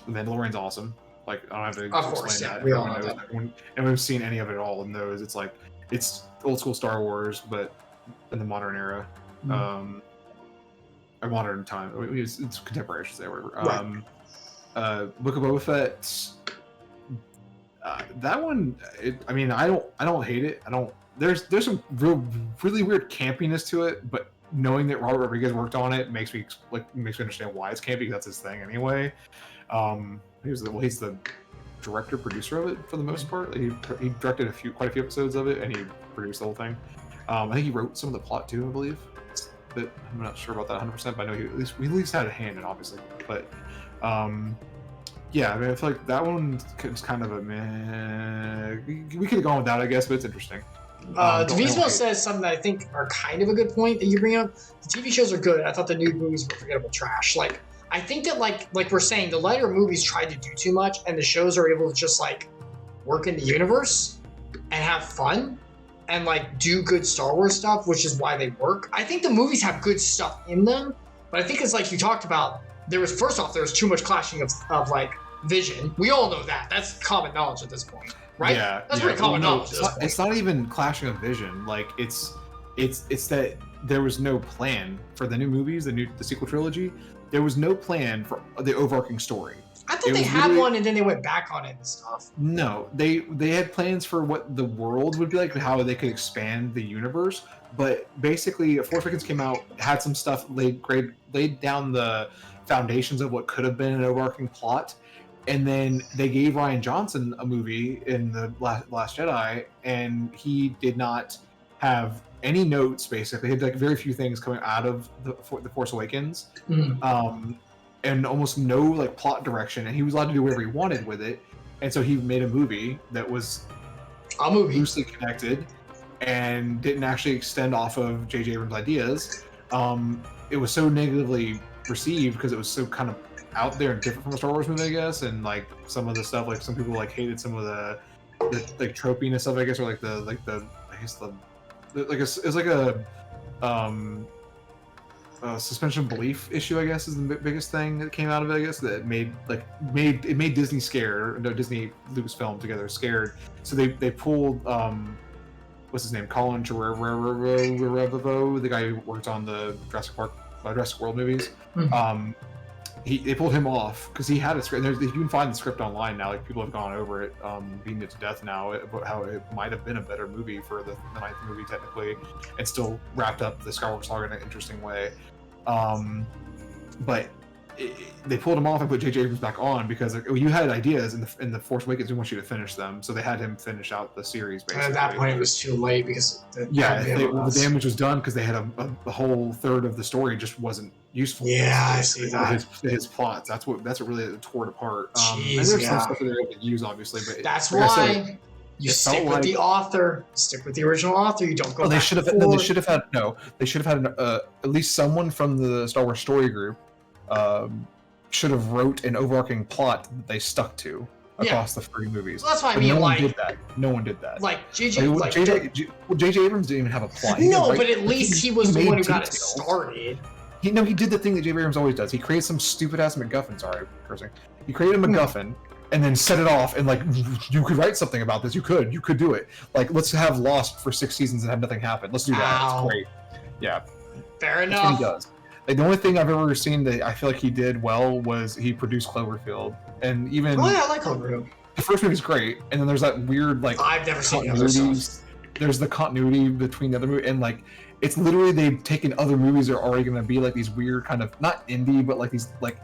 Speaker 2: Mandalorian's awesome. Like, I don't have to explain that.
Speaker 1: We all know that.
Speaker 2: And we've seen any of it at all and knows it's like it's old school Star Wars, but in the modern era. Or modern time. It's contemporary, I should say, or whatever. Book of Boba Fett. That one, I mean, I don't hate it. There's some really weird campiness to it, but knowing that Robert Rodriguez worked on it makes me understand why it's campy, because that's his thing anyway. He's the director producer of it for the most part. He directed quite a few episodes of it, and he produced the whole thing. I think he wrote some of the plot too, I believe. But I'm not sure about that 100%, but I know he at least had a hand in it, obviously. But yeah, I mean, I feel like that one is kind of a meh. We could have gone with that, I guess, but it's interesting.
Speaker 1: Devotional says something that I think are kind of a good point that you bring up. The TV shows are good. I thought the new movies were forgettable trash. Like, I think that like we're saying, the lighter movies tried to do too much, and the shows are able to just like work in the universe and have fun and like do good Star Wars stuff, which is why they work. I think the movies have good stuff in them, but I think it's like you talked about. There was too much clashing of like vision. We all know that. That's common knowledge at this point, right?
Speaker 2: Yeah,
Speaker 1: that's pretty common knowledge.
Speaker 2: It's not even clashing of vision. Like it's that there was no plan for the new movies, the sequel trilogy. There was no plan for the overarching story.
Speaker 1: I thought they had one and then they went back on it and stuff.
Speaker 2: No, they had plans for what the world would be like, how they could expand the universe. But basically, Force Awakens came out, had some stuff laid down the foundations of what could have been an overarching plot, and then they gave Rian Johnson a movie in the Last Jedi, and he did not have any notes. Basically, he had like very few things coming out of the Force Awakens. And almost no like plot direction, and he was allowed to do whatever he wanted with it. And so he made a movie that was loosely connected and didn't actually extend off of J.J. Abrams' ideas. It was so negatively received because it was so kind of out there and different from a Star Wars movie, I guess. And like some of the stuff, like some people like hated some of the like tropiness of it, I guess, or like it's like a suspension of belief issue, I guess, is the biggest thing that came out of it. I guess that made Disney scared. No, Disney Lucasfilm together scared. So they pulled what's his name, Colin Trevorrow, the guy who worked on the Jurassic World movies. They pulled him off because he had a script. You can find the script online now. Like people have gone over it, beating it to death now about how it might have been a better movie for the ninth movie technically, and still wrapped up the Skywalker saga in an interesting way. But they pulled him off and put J.J. Abrams back on because like, you had ideas in the Force Awakens. We want you to finish them, so they had him finish out the series. Basically,
Speaker 1: and at that point, it was too late because the
Speaker 2: damage was done because they had a whole third of the story just wasn't useful.
Speaker 1: Yeah, I see that.
Speaker 2: His plots. That's what really tore it apart. And
Speaker 1: Jeez,
Speaker 2: there's some stuff that they're able to use, obviously, but
Speaker 1: that's
Speaker 2: like
Speaker 1: why you stick with the author. Stick with the original author. You don't go.
Speaker 2: They should have had at least someone from the Star Wars story group. Should have wrote an overarching plot that they stuck to across the 3 movies.
Speaker 1: Well, that's what I mean.
Speaker 2: No one did that.
Speaker 1: Like J.J.
Speaker 2: Abrams didn't even have a plot.
Speaker 1: No, but at least he was the one who got it started.
Speaker 2: He did the thing that J.J. Abrams always does. He creates some stupid ass MacGuffin. Sorry, cursing. He created a MacGuffin and then set it off. And like, you could write something about this. You could do it. Like, let's have Lost for 6 seasons and have nothing happen. Let's do that. It's great. Yeah.
Speaker 1: Fair enough.
Speaker 2: That's what he does. Like, the only thing I've ever seen that I feel like he did well was he produced Cloverfield. and even
Speaker 1: Oh yeah, I like Homeroom.
Speaker 2: the first movie's great, and then there's that weird like
Speaker 1: I've never seen the other stuff.
Speaker 2: There's the continuity between the other movie, and like it's literally they've taken other movies that are already going to be like these weird kind of not indie, but like these like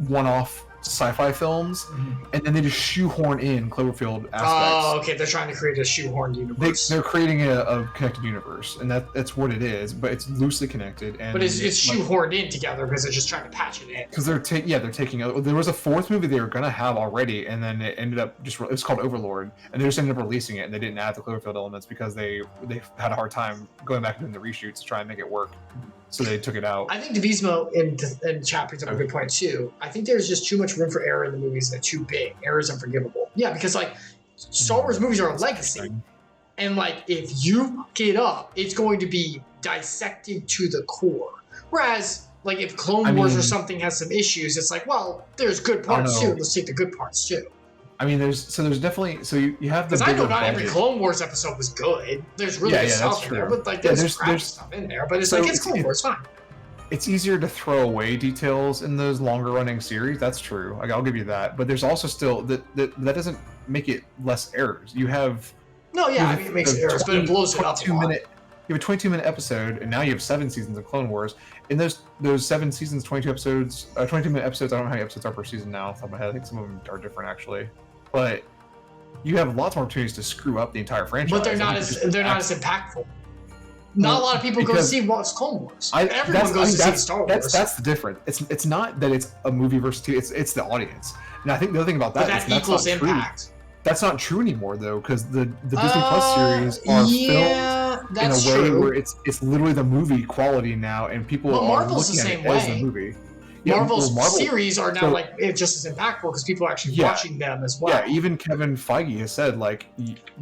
Speaker 2: one-off sci-fi films, and then they just shoehorn in Cloverfield aspects.
Speaker 1: Oh, okay. They're trying to create a shoehorned universe.
Speaker 2: They're creating a connected universe, and that's what it is. But it's loosely connected, and
Speaker 1: but it's shoehorned in together because they're just trying to patch it in.
Speaker 2: Because they're taking. There was a fourth movie they were gonna have already, and then it ended up it was called Overlord, and they just ended up releasing it, and they didn't add the Cloverfield elements because they had a hard time going back and doing the reshoots to try and make it work. So they took it out.
Speaker 1: I think Devotional in chat brings up a good point too. I think there's just too much room for error in the movies that are too big. Error is unforgivable. Yeah, because like Star Wars movies are a legacy. And like if you fuck it up, it's going to be dissected to the core. Whereas like if Clone Wars or something has some issues, it's like, well, there's good parts too. Let's take the good parts too.
Speaker 2: I mean, there's definitely you have the.
Speaker 1: Because I know not every Clone Wars episode was good. There's really good stuff in there, but like there's stuff in there. But it's like it's Clone Wars, fine.
Speaker 2: It's easier to throw away details in those longer running series. That's true. Like, I'll give you that. But there's also still that doesn't make it less errors. You have
Speaker 1: it makes errors, but it blows it up a lot.
Speaker 2: You have a 22-minute episode, and now you have 7 seasons of Clone Wars. In those 7 seasons, 22 episodes, 22-minute episodes. I don't know how many episodes are per season now off the top of my head. I think some of them are different actually. But you have lots more opportunities to screw up the entire franchise.
Speaker 1: But they're not as impactful. Not a lot of people go to see what's Clone Wars. Everyone goes to see Star Wars.
Speaker 2: That's the difference. It's not that it's a movie versus two. It's the audience. And I think the other thing about that is that's not
Speaker 1: impact.
Speaker 2: True. That's not true anymore though, because the Disney Plus series are filmed in a way where it's literally the movie quality now, and people are looking at it as the movie.
Speaker 1: Marvel's series are now just as impactful because people are actually watching them as well.
Speaker 2: Yeah, even Kevin Feige has said like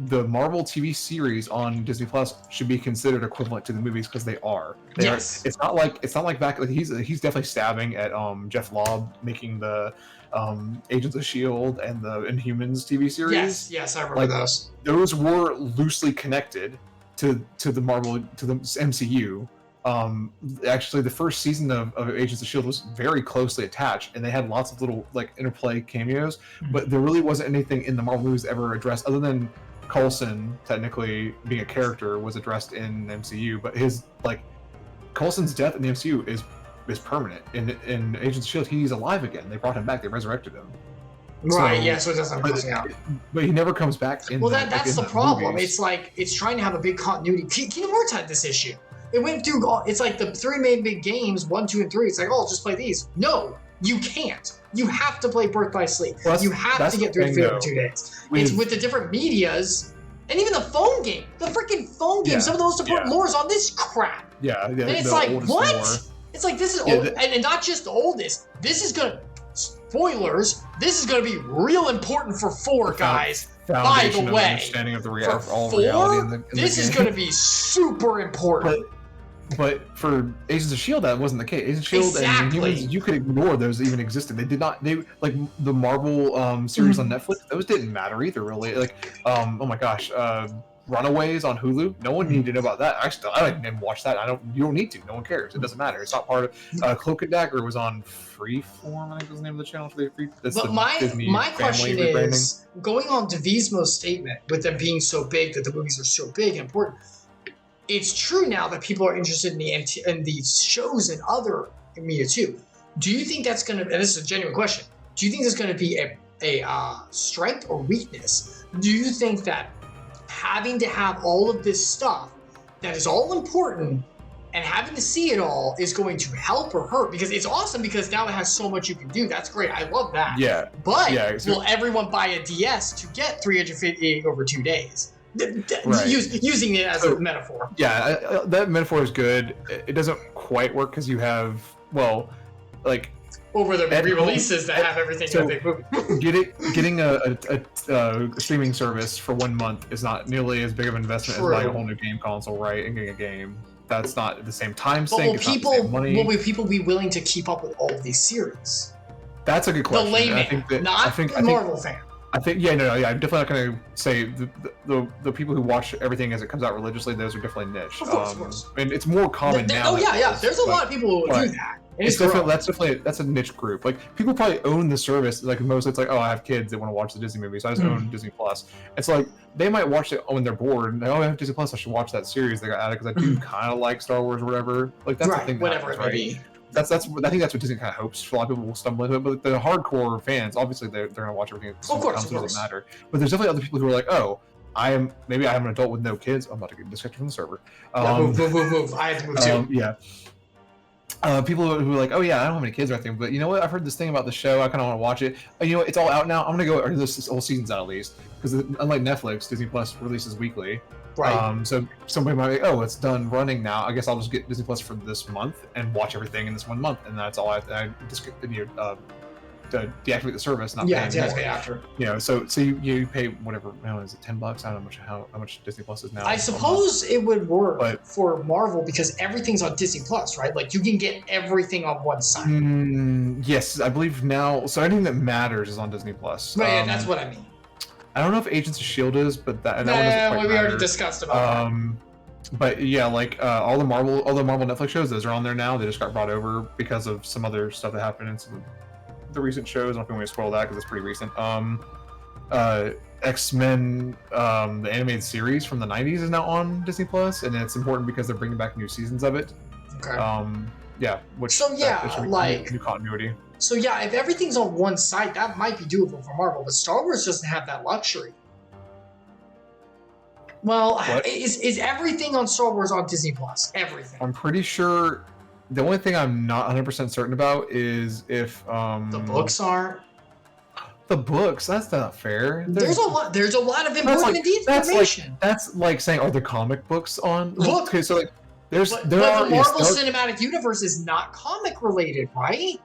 Speaker 2: the Marvel TV series on Disney Plus should be considered equivalent to the movies because they are.
Speaker 1: Yes.
Speaker 2: It's not like back. Like he's definitely stabbing at Jeff Lobb making the Agents of S.H.I.E.L.D. and the Inhumans TV series.
Speaker 1: Yes, I remember those.
Speaker 2: Those were loosely connected to the MCU. Actually, the first season of Agents of S.H.I.E.L.D. was very closely attached, and they had lots of little like interplay cameos, but there really wasn't anything in the Marvel movies ever addressed other than Coulson technically being a character was addressed in the MCU, but his like Coulson's death in the MCU is permanent. In Agents of S.H.I.E.L.D., he's alive again. They brought him back. They resurrected him.
Speaker 1: Right, so it doesn't come out.
Speaker 2: But he never comes back in
Speaker 1: that's the problem. Movies. It's like it's trying to have a big continuity. Kingdom Hearts had this issue. It went through. It's like the 3 main big games, 1, 2, and 3. It's like, just play these. No, you can't. You have to play Birth by Sleep. Well, you have to get through the 2 days. It's with the different medias, and even the phone game. The freaking phone game. Some of the most important lore is on this crap.
Speaker 2: Yeah,
Speaker 1: and it's like, what? Lore. It's like this is old, and not just the oldest. This is gonna. Spoilers. This is gonna be real important for 4, guys. By the way,
Speaker 2: understanding of the
Speaker 1: reality this is going to be super important.
Speaker 2: But for Agents of S.H.I.E.L.D., that wasn't the case. Agents of S.H.I.E.L.D. and Humans, you could ignore those that even existed. They did not. They like the Marvel series on Netflix. Those didn't matter either, really. Like, oh my gosh, Runaways on Hulu. No one needed to know about that. I didn't even watch that. You don't need to. No one cares. It doesn't matter. It's not part of. Cloak and Dagger was on Freeform. I think was the name of the channel for the free.
Speaker 1: But my question is going on Devismo's statement with them being so big that the movies are so big and important. It's true now that people are interested in these shows and other media too. Do you think that's going to? And this is a genuine question. Do you think there's going to be a strength or weakness? Do you think that having to have all of this stuff that is all important and having to see it all is going to help or hurt? Because it's awesome because now it has so much you can do. That's great. I love that.
Speaker 2: Yeah.
Speaker 1: But will everyone buy a DS to get 358 over 2 days? Right. Using it as a metaphor.
Speaker 2: Yeah, that metaphor is good. It doesn't quite work because you have,
Speaker 1: over the re-releases that have everything in a big movie.
Speaker 2: Getting a streaming service for 1 month is not nearly as big of an investment as buying a whole new game console, right? And getting a game. That's not the same time sink.
Speaker 1: Will people be willing to keep up with all of these series?
Speaker 2: That's a good question.
Speaker 1: The layman, not the Marvel fan.
Speaker 2: I'm definitely not going to say the people who watch everything as it comes out religiously. Those are definitely niche.
Speaker 1: Of course.
Speaker 2: And it's more common now.
Speaker 1: There's a lot of people who will do that.
Speaker 2: it's definitely that's a niche group. Like people probably own the service. Like most, it's like, oh, I have kids that want to watch the Disney movies, so I just own Disney Plus. It's like they might watch it when they're bored. And, oh, I have Disney Plus, I should watch that series they got added because I do kind of like Star Wars or whatever. Like that's the thing.
Speaker 1: Whatever it may be.
Speaker 2: That's I think that's what Disney kind of hopes. For a lot of people will stumble into it, but the hardcore fans, obviously, they're going to watch everything.
Speaker 1: Of course.
Speaker 2: Doesn't matter. But there's definitely other people who are like, oh, maybe I am an adult with no kids. I'm about to get disconnected from the server.
Speaker 1: Move. I have to move too.
Speaker 2: Yeah. People who are like, oh yeah, I don't have any kids or anything, but you know what? I've heard this thing about the show. I kind of want to watch it. You know, it's all out now. I'm gonna go. Or this whole season's out at least, because unlike Netflix, Disney Plus releases weekly.
Speaker 1: Right.
Speaker 2: So somebody might be like, oh, it's done running now. I guess I'll just get Disney Plus for this month and watch everything in this 1 month, and that's all I just to deactivate the service, not pay
Speaker 1: deactivate after.
Speaker 2: You know, so you pay whatever. Is it $10? I don't know how much Disney Plus is now.
Speaker 1: I suppose it would work for Marvel because everything's on Disney Plus, right? Like you can get everything on one site.
Speaker 2: Yes, I believe now. So anything that matters is on Disney Plus.
Speaker 1: Right, yeah, that's what I mean.
Speaker 2: I don't know if Agents of S.H.I.E.L.D. is, but that one doesn't quite
Speaker 1: we already discussed about that.
Speaker 2: But yeah, like all the Marvel Netflix shows, those are on there now. They just got brought over because of some other stuff that happened in some of the recent shows. I don't know if we want to spoil that because it's pretty recent. X-Men, the animated series from the 90s is now on Disney Plus, and it's important because they're bringing back new seasons of it.
Speaker 1: Okay.
Speaker 2: New continuity.
Speaker 1: So yeah, if everything's on one site, that might be doable for Marvel, but Star Wars doesn't have that luxury. Well, is everything on Star Wars on Disney Plus? Everything.
Speaker 2: I'm pretty sure. The only thing I'm not 100% certain about is if
Speaker 1: the books aren't.
Speaker 2: The books? That's not fair.
Speaker 1: There's a lot of important information.
Speaker 2: That's like saying, are the comic books on?
Speaker 1: Look,
Speaker 2: okay, so like, the
Speaker 1: Marvel Cinematic Universe is not comic related, right?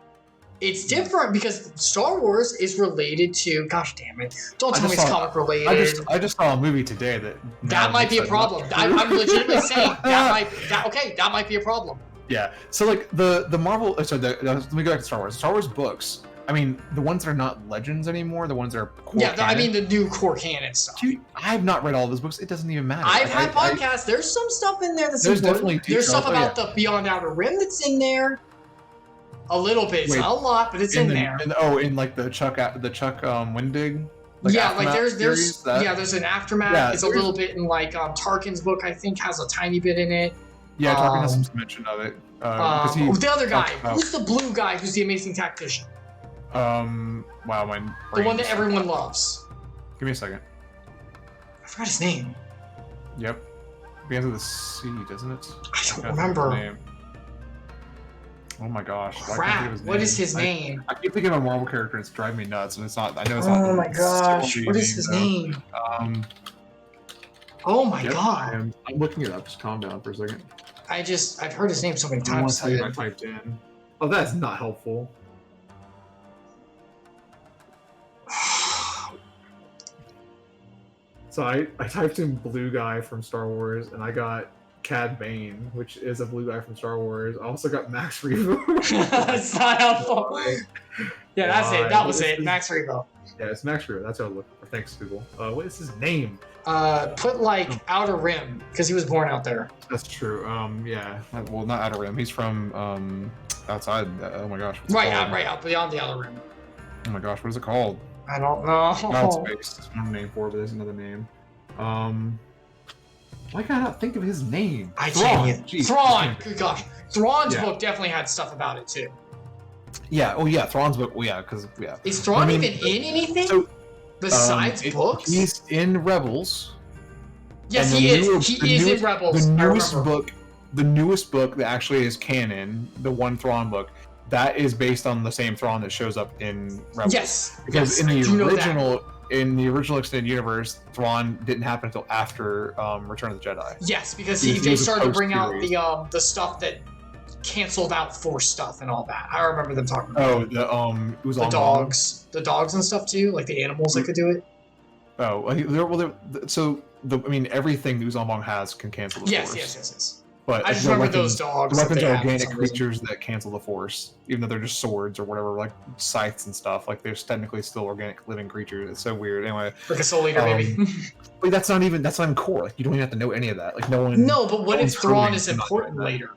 Speaker 1: It's different because Star Wars is related to. Gosh damn it! Don't tell me it's comic related.
Speaker 2: I just saw a movie today
Speaker 1: that might be a problem. I'm legitimately saying that might be a problem.
Speaker 2: Yeah. So like the Marvel. Let me go back to Star Wars. Star Wars books. I mean, the ones that are not legends anymore, the ones that are core canon.
Speaker 1: I mean the new core canon stuff.
Speaker 2: Dude, I have not read all of those books. It doesn't even matter.
Speaker 1: I've had podcasts. There's some stuff in there that's important. Definitely there's stuff about the Beyond Outer Rim that's in there. A little bit. It's not a lot, but it's in there.
Speaker 2: In like the Chuck Wendig.
Speaker 1: There's an aftermath. Yeah, it's a little bit in like Tarkin's book. I think has a tiny bit in it.
Speaker 2: Yeah, Tarkin has some mention of it.
Speaker 1: The other guy, who's the blue guy, who's the amazing tactician?
Speaker 2: Wow,
Speaker 1: the one that everyone loves.
Speaker 2: Give me a second.
Speaker 1: I forgot his name.
Speaker 2: Yep, begins with a C, doesn't it?
Speaker 1: I don't remember.
Speaker 2: Oh my gosh!
Speaker 1: Crap! What is his name?
Speaker 2: I keep thinking of a Marvel character. It's driving me nuts, and it's not. I know it's
Speaker 1: not.
Speaker 2: Oh
Speaker 1: my gosh! What is his name? Oh my god!
Speaker 2: I'm looking it up. Just calm down for a second.
Speaker 1: I've heard his name so many times.
Speaker 2: I typed in. Oh, that's not helpful. So I typed in blue guy from Star Wars, and I got Cad Bane, which is a blue guy from Star Wars. I also got Max Rebo.
Speaker 1: That's not helpful. Yeah, that's it. That was it. Max Rebo.
Speaker 2: Yeah, it's Max Rebo. That's what I look for. Thanks, Google. What is his name?
Speaker 1: Put like Outer Rim, because he was born out there.
Speaker 2: That's true. Yeah. Well, not Outer Rim. He's from outside. Oh my gosh.
Speaker 1: Right out beyond the Outer Rim.
Speaker 2: Oh my gosh, what is it called?
Speaker 1: I don't know.
Speaker 2: Outspace. That's one name for it, but there's another name. Why can I not think of his name?
Speaker 1: Thrawn! Good gosh. Thrawn's book definitely had stuff about it too.
Speaker 2: Yeah, Thrawn's book, because
Speaker 1: Is Thrawn even in anything? Besides books?
Speaker 2: He's in Rebels.
Speaker 1: Yes, he is. He is in Rebels.
Speaker 2: The newest book that actually is canon, the one Thrawn book, that is based on the same Thrawn that shows up in Rebels.
Speaker 1: Yes.
Speaker 2: Because in the original extended universe, Thrawn didn't happen until after Return of the Jedi.
Speaker 1: Yes, because they started to bring out the stuff that canceled out Force stuff and all that. I remember them talking about the dogs and stuff too, like the animals that could do it.
Speaker 2: Everything Uzon has can cancel the Force.
Speaker 1: Yes.
Speaker 2: But
Speaker 1: I just remember those dogs.
Speaker 2: The weapons are organic creatures that cancel the Force, even though they're just swords or whatever, like scythes and stuff. Like they're technically still organic living creatures. It's so weird. Anyway,
Speaker 1: like a Soul Eater, maybe.
Speaker 2: But that's not even core. Like you don't even have to know any of that. Like no one.
Speaker 1: No, but what if Thrawn is important later?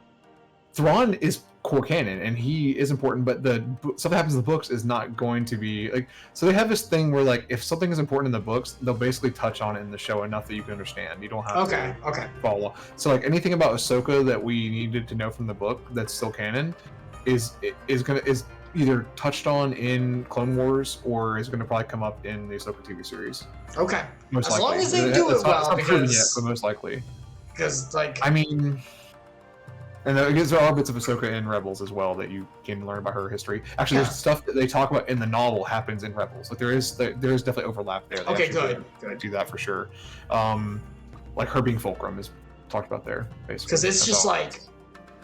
Speaker 2: Thrawn is core canon, and he is important, but the stuff that happens in the books is not going to be like. So they have this thing where like if something is important in the books, they'll basically touch on it in the show enough that you can understand. You don't have to follow. So like anything about Ahsoka that we needed to know from the book that's still canon is either touched on in Clone Wars or is going to probably come up in the Ahsoka TV series.
Speaker 1: Okay,
Speaker 2: most
Speaker 1: as
Speaker 2: likely.
Speaker 1: long as they do it well,
Speaker 2: it's not proven yet,
Speaker 1: because
Speaker 2: but most likely.
Speaker 1: Because like
Speaker 2: I mean. And there are bits of Ahsoka in Rebels as well that you can learn about her history. Actually, there's stuff that they talk about in the novel happens in Rebels. Like there is definitely overlap there. They
Speaker 1: good.
Speaker 2: Do that for sure. Like her being Fulcrum is talked about there, basically.
Speaker 1: Because it's just like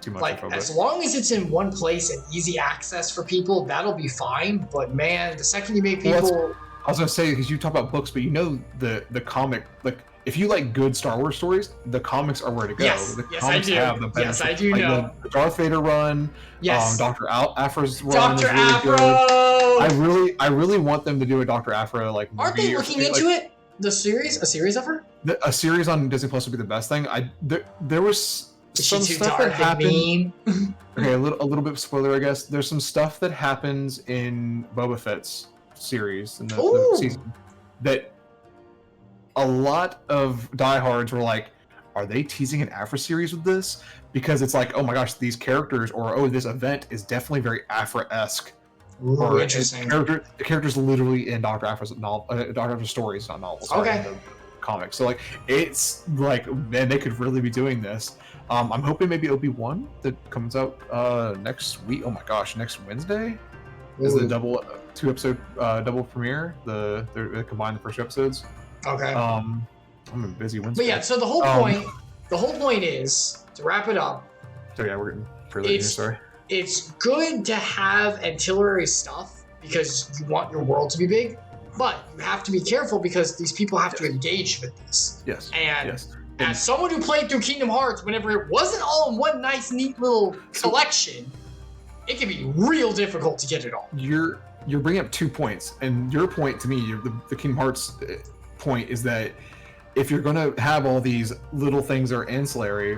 Speaker 2: too much
Speaker 1: like
Speaker 2: info,
Speaker 1: as long as it's in one place and easy access for people, that'll be fine. But man, the second you make people,
Speaker 2: I was gonna say because you talk about books, but you know the comic like. If you like good Star Wars stories, the comics are where to go.
Speaker 1: Yes,
Speaker 2: the
Speaker 1: yes,
Speaker 2: comics
Speaker 1: I do.
Speaker 2: have the
Speaker 1: Yes, I do
Speaker 2: like
Speaker 1: know.
Speaker 2: The Darth Vader run,
Speaker 1: yes,
Speaker 2: Dr. Afra's run.
Speaker 1: Dr.
Speaker 2: Is really
Speaker 1: Afra.
Speaker 2: Good. I really want them to do a Dr. Afra like.
Speaker 1: Aren't they looking into it? A series of her?
Speaker 2: A series on Disney Plus would be the best thing. There was some stuff
Speaker 1: dark
Speaker 2: that happened.
Speaker 1: and
Speaker 2: Okay, a little bit of spoiler, I guess. There's some stuff that happens in Boba Fett's series in the season that. A lot of diehards were like, are they teasing an Afra series with this? Because it's like, oh my gosh, these characters or this event is definitely very Afra-esque.
Speaker 1: Ooh, interesting.
Speaker 2: The characters literally in Dr. Afra's novel, Dr. Afra's stories, not novels.
Speaker 1: Okay.
Speaker 2: In the comics. So like, it's like, man, they could really be doing this. I'm hoping maybe Obi-Wan that comes out next week. Oh my gosh, next Wednesday is the two episode double premiere. They combine the first two episodes.
Speaker 1: Okay.
Speaker 2: I'm a busy Wednesday.
Speaker 1: But yeah, so the whole point is to wrap it up.
Speaker 2: So yeah, we're getting further here. Sorry.
Speaker 1: It's good to have ancillary stuff because you want your world to be big, but you have to be careful because these people have to engage with this.
Speaker 2: Yes.
Speaker 1: And as someone who played through Kingdom Hearts, whenever it wasn't all in one nice, neat little collection, it can be real difficult to get it all.
Speaker 2: You're bringing up 2 points, and your point to me, the Kingdom Hearts point is that if you're going to have all these little things that are ancillary,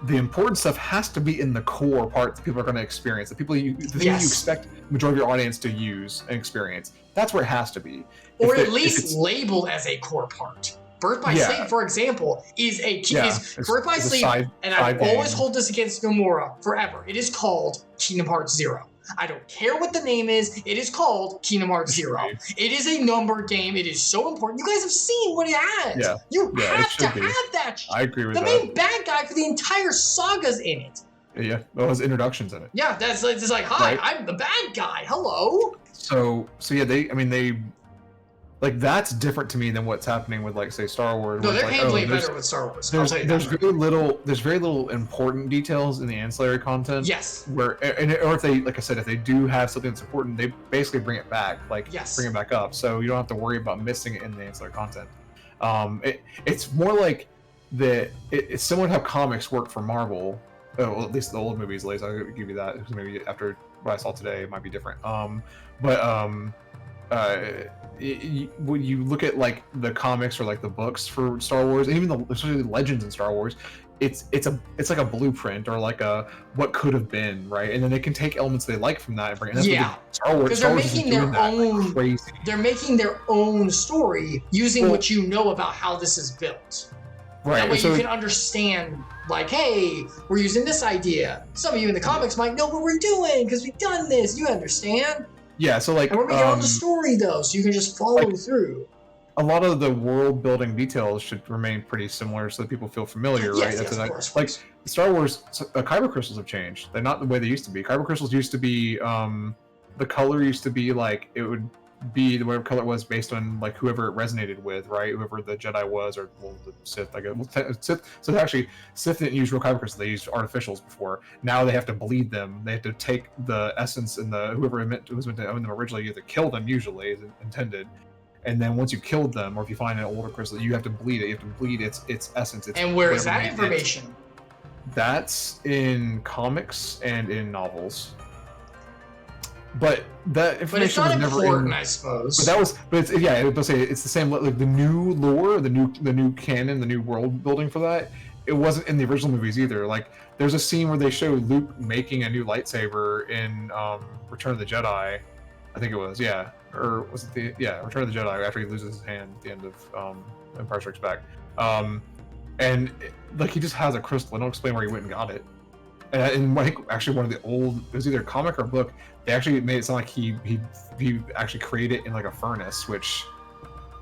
Speaker 2: the important stuff has to be in the core part that people are going to experience. The thing you expect the majority of your audience to use and experience. That's where it has to be.
Speaker 1: Or at least labeled as a core part. Birth by Sleep, for example, is Birth by Sleep, and I always hold this against Nomura forever. It is called Kingdom Hearts 0. I don't care what the name is. It is called Kingdom Hearts 0. It is a number game. It is so important. You guys have seen what it has.
Speaker 2: Yeah.
Speaker 1: You have to have that.
Speaker 2: I agree with that.
Speaker 1: The main bad guy for the entire saga's in it.
Speaker 2: Yeah, well, his introduction's in it.
Speaker 1: Yeah, that's it's like, hi, right? I'm the bad guy. Hello.
Speaker 2: So yeah, they like that's different to me than what's happening with like say Star Wars.
Speaker 1: No, they're handling better with Star Wars.
Speaker 2: There's very little important details in the ancillary content.
Speaker 1: Yes.
Speaker 2: Or if they, like I said, if they do have something that's important, they basically bring it back, bring it back up, so you don't have to worry about missing it in the ancillary content. It's more like it's similar to how comics work for Marvel. Well, at least the old movies, at least I'll give you that, because maybe after what I saw today, it might be different. When you look at like the comics or like the books for Star Wars, and even especially the legends in Star Wars, it's like a blueprint or like a what could have been, right? And then they can take elements they like from that and bring it. Star Wars, because
Speaker 1: they're making their own.
Speaker 2: Crazy.
Speaker 1: They're making their own story using what you know about how this is built.
Speaker 2: Right.
Speaker 1: That way you can understand, like, hey, we're using this idea. Some of you in the comics might know what we're doing because we've done this. You understand?
Speaker 2: Yeah, so like,
Speaker 1: and we're making our own story though, so you can just follow through.
Speaker 2: A lot of the world building details should remain pretty similar, so that people feel familiar, right?
Speaker 1: Yes, of course.
Speaker 2: Like Star Wars, kyber crystals have changed. They're not the way they used to be. Kyber crystals used to be, the color used to be like it would be whatever color it was based on like whoever it resonated with, right? Whoever the Jedi was, or the Sith. I guess Sith didn't use real kyber crystals; they used artificials before. Now they have to bleed them. They have to take the essence and whoever was meant to own them originally. You have to kill them, usually as intended. And then once you killed them, or if you find an older crystal, you have to bleed it. You have to bleed its essence.
Speaker 1: And where is that information?
Speaker 2: That's in comics and in novels. But that information was never
Speaker 1: important, I suppose.
Speaker 2: It's the same. Like the new lore, the new canon, the new world building for that it wasn't in the original movies either. Like, there's a scene where they show Luke making a new lightsaber in Return of the Jedi. I think it was, yeah. Or was it Return of the Jedi, after he loses his hand at the end of Empire Strikes Back. And like, he just has a crystal. I don't explain where he went and got it. And I think actually one of the old, it was either a comic or a book, they actually made it sound like he actually created it in like a furnace, which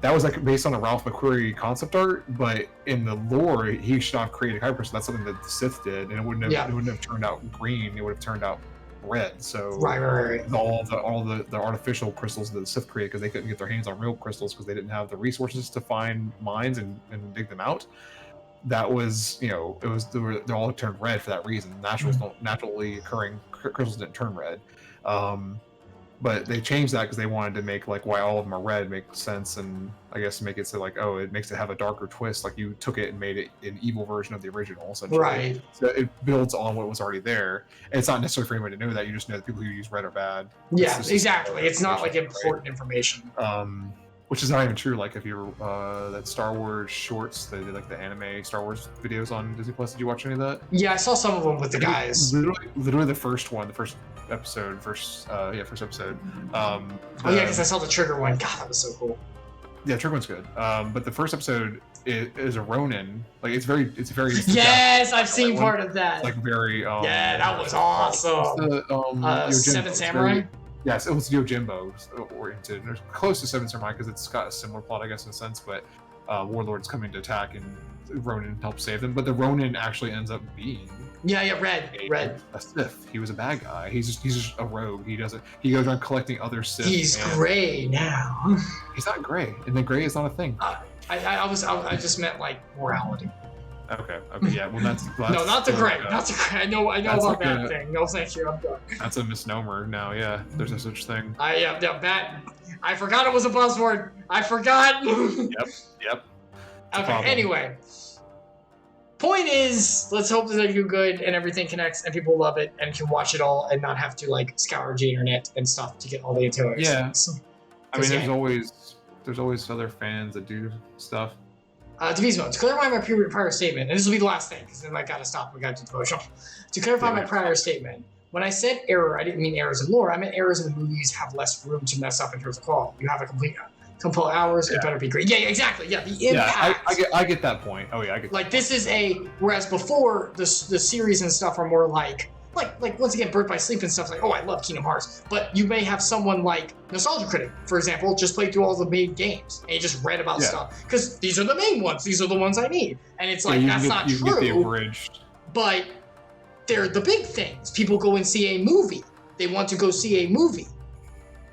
Speaker 2: that was like based on a Ralph McQuarrie concept art, but in the lore he should not have created a crystal. That's something that the Sith did, and it wouldn't have turned out green. It would have turned out red. So
Speaker 1: right.
Speaker 2: all the artificial crystals that the Sith created, because they couldn't get their hands on real crystals because they didn't have the resources to find mines and dig them out. That was, they're all turned red for that reason. Naturally occurring crystals didn't turn red. But they changed that because they wanted to make like why all of them are red make sense, and I guess make it so like, oh, it makes it have a darker twist. Like, you took it and made it an evil version of the original, essentially. Right. So it builds on what was already there. And it's not necessarily for anyone to know that. You just know that people who use red are bad.
Speaker 1: Yeah, exactly. It's not like important information.
Speaker 2: Which is not even true. Like, if you're that Star Wars shorts, they did like the anime Star Wars videos on Disney Plus. Did you watch any of that?
Speaker 1: Yeah, I saw some of them with the guys.
Speaker 2: Literally the first episode. Oh yeah,
Speaker 1: because I saw the Trigger one. God, that was so cool.
Speaker 2: Yeah, Trigger one's good. But the first episode is a Ronin. Like, it's very.
Speaker 1: Yes, I've seen part of that.
Speaker 2: It's like very.
Speaker 1: Yeah, that was awesome. Seven Samurai.
Speaker 2: Yes, it was Yojimbo oriented. It's close to Seven Samurai because it's got a similar plot, I guess, in a sense. But warlords coming to attack and Ronin helps save them. But the Ronin actually ends up being
Speaker 1: Red.
Speaker 2: A Sith. He was a bad guy. He's just a rogue. He goes around collecting other Sith.
Speaker 1: He's gray now.
Speaker 2: He's not gray, and the gray is not a thing.
Speaker 1: I just meant like morality.
Speaker 2: Okay, yeah. Well, that's
Speaker 1: no, not the gray. Not the gray. I know about that thing. No, thank you. I'm done.
Speaker 2: That's a misnomer now. Yeah, there's no such thing.
Speaker 1: I forgot it was a buzzword. I forgot.
Speaker 2: Yep.
Speaker 1: Okay. Anyway, point is, let's hope that they do good and everything connects and people love it and can watch it all and not have to like scour the internet and stuff to get all the info.
Speaker 2: Yeah. I mean, there's always other fans that do stuff.
Speaker 1: Devotional, to clarify my prior statement, and this will be the last thing, because then I gotta stop. We got to Devotional. To clarify my prior statement, when I said error, I didn't mean errors in lore. I meant errors in the movies have less room to mess up in terms of quality. You have a complete hours, it better be great. Yeah, exactly. Yeah, the impact.
Speaker 2: Yeah, I get that point. Oh yeah, I get.
Speaker 1: Like, this is whereas before the series and stuff are more like once again, Birth by Sleep and stuff, like, oh, I love Kingdom Hearts. But you may have someone like Nostalgia Critic, for example, just played through all the main games and he just read about stuff. Because these are the main ones. These are the ones I need. And it's like, that's not true.
Speaker 2: You get the abridged.
Speaker 1: But they're the big things. People go and see a movie. They want to go see a movie.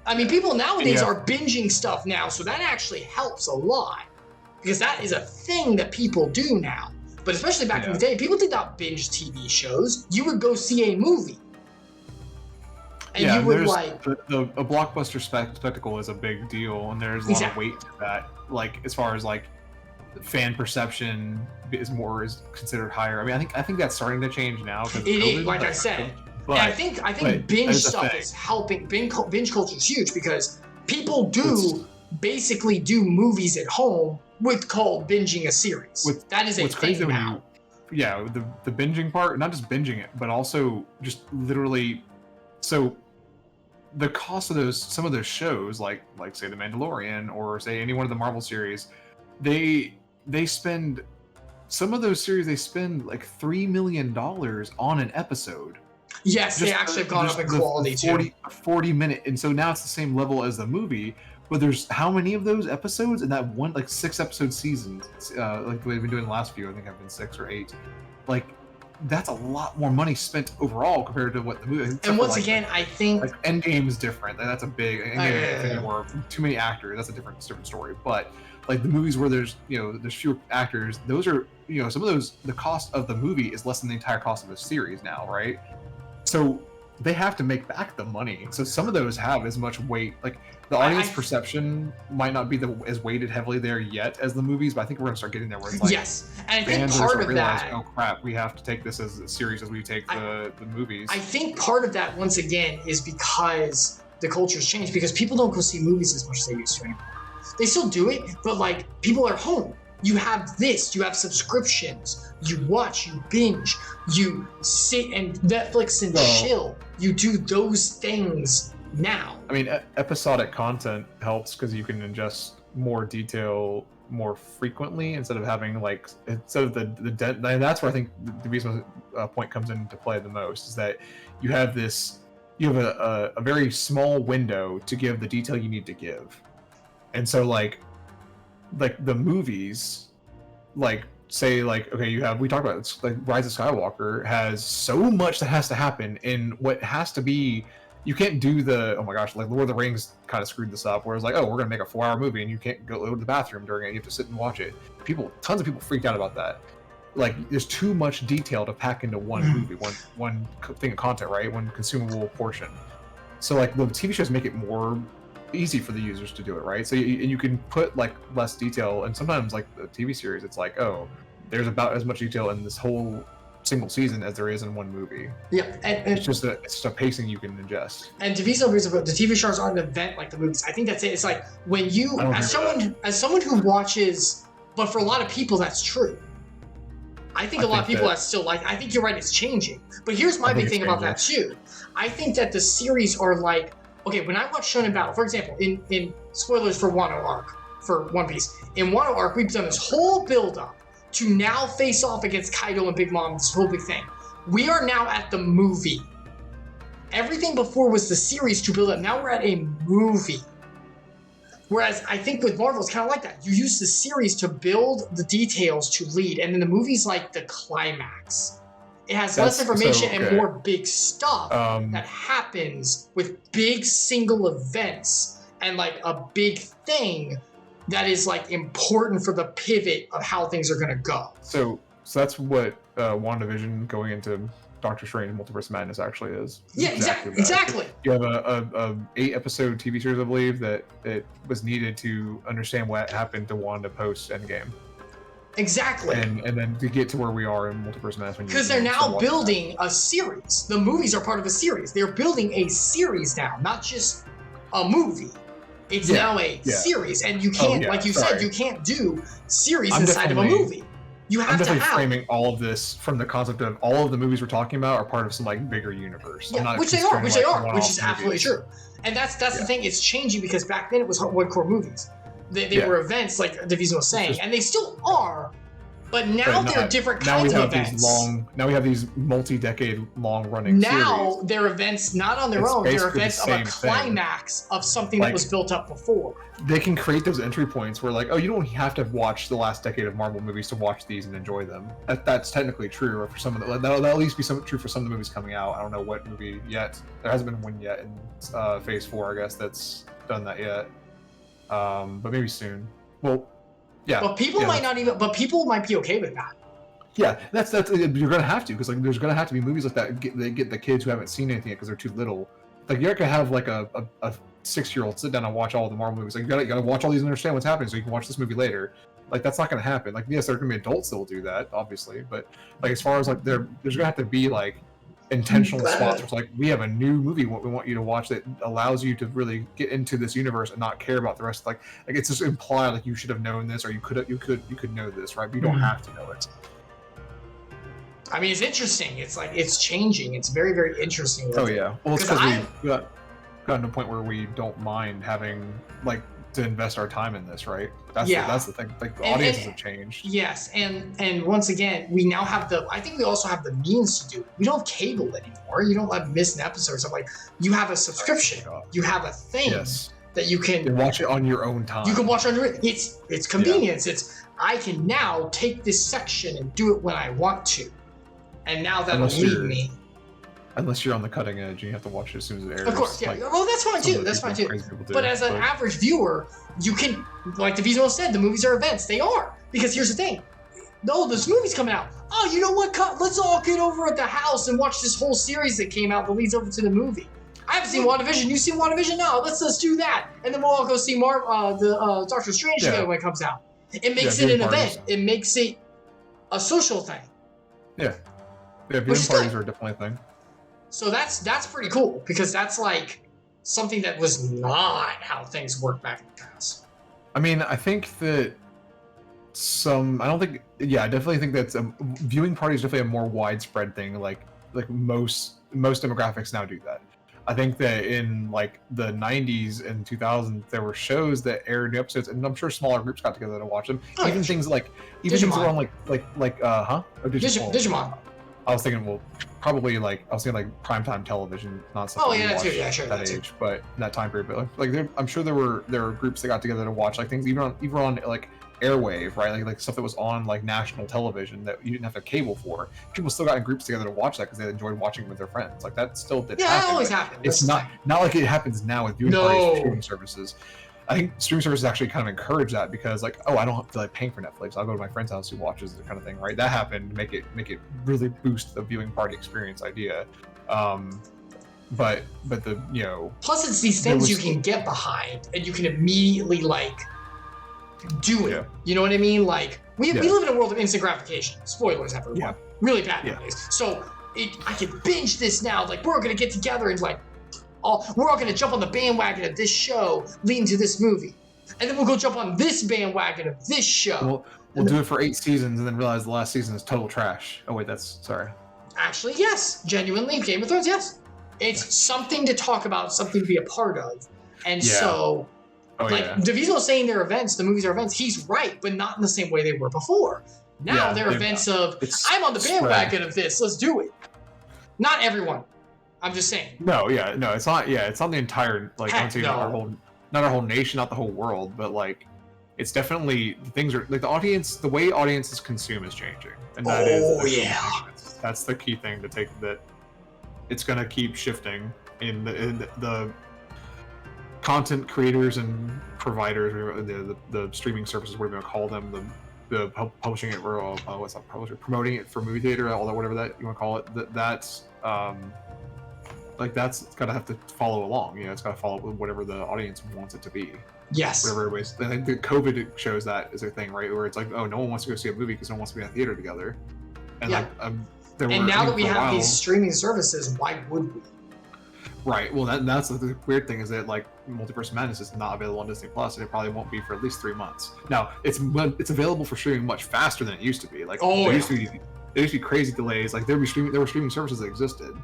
Speaker 1: I mean, people nowadays are binging stuff now, so that actually helps a lot. Because that is a thing that people do now. But especially back in the day, people did not binge TV shows. You would go see a movie. And you would like...
Speaker 2: A blockbuster spectacle is a big deal, and there's a lot of weight to that. Like, as far as like fan perception is considered higher. I mean, I think that's starting to change now.
Speaker 1: It is, like I said. But I think binge stuff is helping. Binge culture is huge because people basically do movies at home called binging a series. That is a thing now.
Speaker 2: The binging part, not just binging it, but also just literally. So the cost of some of those shows, like say The Mandalorian or say any one of the Marvel series, they spend, some of those series they spend like $3 million on an episode.
Speaker 1: Yes, they actually have gone up in quality too.
Speaker 2: 40-minute, and so now it's the same level as the movie. But there's how many of those episodes in that one, like 6-episode season, like we've been doing the last few, I think I've been 6 or 8. Like, that's a lot more money spent overall compared to what the movie.
Speaker 1: And once again, I think
Speaker 2: like Endgame is different. That's a big Endgame too many actors. That's a different story. But like the movies where there's fewer actors, those are some of those, the cost of the movie is less than the entire cost of the series now, right? So they have to make back the money. So some of those have as much weight. Like the audience perception might not be as weighted heavily there yet as the movies, but I think we're gonna start getting there where it's like,
Speaker 1: yes, and I think part of that,
Speaker 2: oh crap, we have to take this as serious as we take the movies.
Speaker 1: I think part of that, once again, is because the culture's changed, because people don't go see movies as much as they used to anymore. They still do it, but like people are home. You have this, you have subscriptions, you watch, you binge, you sit and Netflix and chill. You do those things now.
Speaker 2: I mean, episodic content helps because you can ingest more detail more frequently instead of having and that's where I think the reason point comes into play the most is that you have a very small window to give the detail you need to give, and so like the movies, like say like okay, we talked about it's like Rise of Skywalker has so much that has to happen in what has to be. You can't do oh my gosh, like Lord of the Rings kind of screwed this up, where it's like, oh, we're gonna make a 4-hour movie and you can't go to the bathroom during it. You have to sit and watch it. Tons of people freaked out about that. Like, there's too much detail to pack into one movie, one thing of content, right? One consumable portion. So like the TV shows make it more easy for the users to do it, right? So you can put like less detail, and sometimes like the TV series, it's like, oh, there's about as much detail in this whole single season as there is in one movie.
Speaker 1: Yeah, and
Speaker 2: it's just a pacing you can ingest.
Speaker 1: And to be so reasonable, the TV shows aren't an event like the movies. I think that's it. It's like when you, as someone who watches, but for a lot of people that's true. I think a lot of people that's still like. I think you're right. It's changing. But here's my big thing about that too. I think that the series are like, okay, when I watch Shonen Battle, for example, in spoilers for Wano arc for One Piece, in Wano arc we've done this whole build up to now face off against Kaido and Big Mom, this whole big thing. We are now at the movie. Everything before was the series to build up. Now we're at a movie. Whereas I think with Marvel, it's kind of like that. You use the series to build the details to lead, and then the movie's like the climax. It has less information and more big stuff that happens with big single events and like a big thing that is like important for the pivot of how things are going to go.
Speaker 2: So that's what WandaVision going into Doctor Strange Multiverse of Madness actually is.
Speaker 1: Yeah, exactly.
Speaker 2: You have a 8-episode TV series, I believe, that it was needed to understand what happened to Wanda post Endgame.
Speaker 1: Exactly.
Speaker 2: And then to get to where we are in Multiverse of Madness.
Speaker 1: Because they're now building a series. The movies are part of a series. They're building a series now, not just a movie. It's now a series, and you can't, like you said, you can't do series inside of a movie. You have to have.
Speaker 2: Framing all of this from the concept of all of the movies we're talking about are part of some like bigger universe.
Speaker 1: Yeah, which they are, which is absolutely true. And that's the thing. It's changing because back then it was one-core movies. They were events, like Devotional was saying, and they still are. But now they're different kinds of events.
Speaker 2: Now we have these multi-decade long-running series.
Speaker 1: Now they're events not on their own. They're events of a climax of something that was built up before.
Speaker 2: They can create those entry points where, like, oh, you don't have to watch the last decade of Marvel movies to watch these and enjoy them. That's technically true. Or for some of that'll at least be true for some of the movies coming out. I don't know what movie yet. There hasn't been one yet in Phase 4, I guess, that's done that yet. But maybe soon. Well. Yeah,
Speaker 1: but people might not even. But people might be okay with that.
Speaker 2: Yeah, that's you're gonna have to because like there's gonna have to be movies like that. They get the kids who haven't seen anything yet because they're too little. Like you're not gonna have like a 6-year-old sit down and watch all the Marvel movies. Like you gotta watch all these and understand what's happening so you can watch this movie later. Like that's not gonna happen. Like yes, there are gonna be adults that will do that, obviously, but like as far as like there's gonna have to be like intentional spots. It's like we have a new movie we want you to watch that allows you to really get into this universe and not care about the rest. Like it's just implied like you should have known this or you could know this, right? But you don't have to know it.
Speaker 1: I mean, it's interesting. It's like it's changing. It's very, very interesting.
Speaker 2: Oh yeah. Well, it's because we got gotten to a point where we don't mind having like to invest our time in this, right? That's the thing. Like the audiences have changed.
Speaker 1: Yes, and once again, we now have I think we also have the means to do it. We don't have cable anymore. You don't miss an episode. So like you have a subscription. You have a thing that you can
Speaker 2: watch it on your own time.
Speaker 1: You can watch it on your own. It's convenience. It's I can now take this section and do it when I want to. And now that'll lead me.
Speaker 2: Unless you're on the cutting edge and you have to watch it as soon as it airs.
Speaker 1: Of course, yeah. Well, that's fine too. That's fine too. But as an average viewer, you can, like Devotional said, the movies are events. They are. Because here's the thing. No, this movie's coming out. Oh, you know what? Let's all get over at the house and watch this whole series that came out that leads over to the movie. I haven't seen WandaVision. You've seen WandaVision? No, let's do that. And then we'll all go see the Doctor Strange together when it comes out. It makes it an event. It makes it a social thing.
Speaker 2: Yeah. Yeah, viewing parties are definitely a thing.
Speaker 1: So that's pretty cool because that's like something that was not how things worked back in the past.
Speaker 2: I mean, I think that I don't think. Yeah, I definitely think that's viewing party is definitely a more widespread thing. Like most demographics now do that. I think that in like the 90s and 2000s, there were shows that aired new episodes, and I'm sure smaller groups got together to watch them.
Speaker 1: Oh,
Speaker 2: even
Speaker 1: yeah,
Speaker 2: things
Speaker 1: sure.
Speaker 2: like things that were on
Speaker 1: Digimon.
Speaker 2: I was thinking, probably like primetime television, not something.
Speaker 1: Oh yeah, that's yeah, sure.
Speaker 2: That age, but that time period. But I'm sure there were groups that got together to watch like things even on like airwave, right? Like stuff that was on like national television that you didn't have a cable for. People still got in groups together to watch that because they enjoyed watching it with their friends. Like that still did.
Speaker 1: Yeah,
Speaker 2: happen.
Speaker 1: that always happened.
Speaker 2: It's not like it happens now with viewing parties for streaming services. I think streaming services actually kind of encourage that because like, oh, I don't have to like paying for Netflix. I'll go to my friend's house who watches the kind of thing, right? That happened to make it really boost the viewing party experience idea. But the
Speaker 1: plus it's these things you can get behind and you can immediately like do it.
Speaker 2: Yeah.
Speaker 1: You know what I mean? Like we live in a world of instant gratification. Spoilers, everyone.
Speaker 2: Yeah.
Speaker 1: Really bad nowadays. So I can binge this now. Like we're gonna get together and like we're all gonna jump on the bandwagon of this show leading to this movie, and then we'll go jump on this bandwagon of this show.
Speaker 2: We'll do it for 8 seasons and then realize the last season is total trash. Oh wait, sorry.
Speaker 1: Actually, yes. Genuinely, Game of Thrones, yes. It's something to talk about, something to be a part of, and so. Devotional saying their events, the movies are events, he's right, but not in the same way they were before. Now they're events of, I'm on the bandwagon of this, let's do it. Not everyone. I'm just saying.
Speaker 2: No, it's not. Yeah, it's not the entire like.
Speaker 1: Heck,
Speaker 2: not our whole nation, not the whole world, but like, it's definitely things are like the way audiences consume is changing, and that's the key thing to take. That it's going to keep shifting in the content creators and providers, the streaming services, whatever you want to call them, the publishing it or promoting it for movie theater, all that, whatever that you want to call it. That's it's got to have to follow along. It's got to follow with whatever the audience wants it to be.
Speaker 1: Yes.
Speaker 2: Whatever it was. I think the COVID shows that as a thing, right? Where it's like, oh, no one wants to go see a movie because no one wants to be in a theater together. And now
Speaker 1: that we have these streaming services, why would we?
Speaker 2: Right. Well, that's the weird thing is that like Multiverse Madness is not available on Disney Plus, and it probably won't be for at least 3 months. Now, it's available for streaming much faster than it used to be. Like there used to be crazy delays. Like there were streaming services that existed,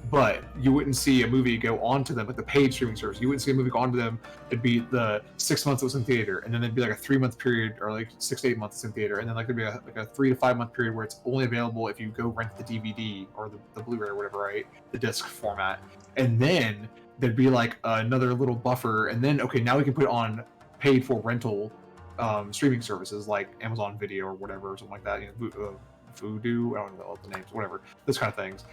Speaker 2: but you wouldn't see a movie go onto them, like the paid streaming service. You wouldn't see a movie go onto them. It'd be the 6 months it was in theater, and then there'd be like a 3-month period, or like 6 to 8 months it's in theater, and then like there'd be a 3 to 5 month period where it's only available if you go rent the DVD or the Blu-ray or whatever, right? The disc format, and then there'd be like another little buffer, and then now we can put it on paid for rental streaming services like Amazon Video or whatever, or something like that. Vudu, I don't know all the names, whatever, those kind of things.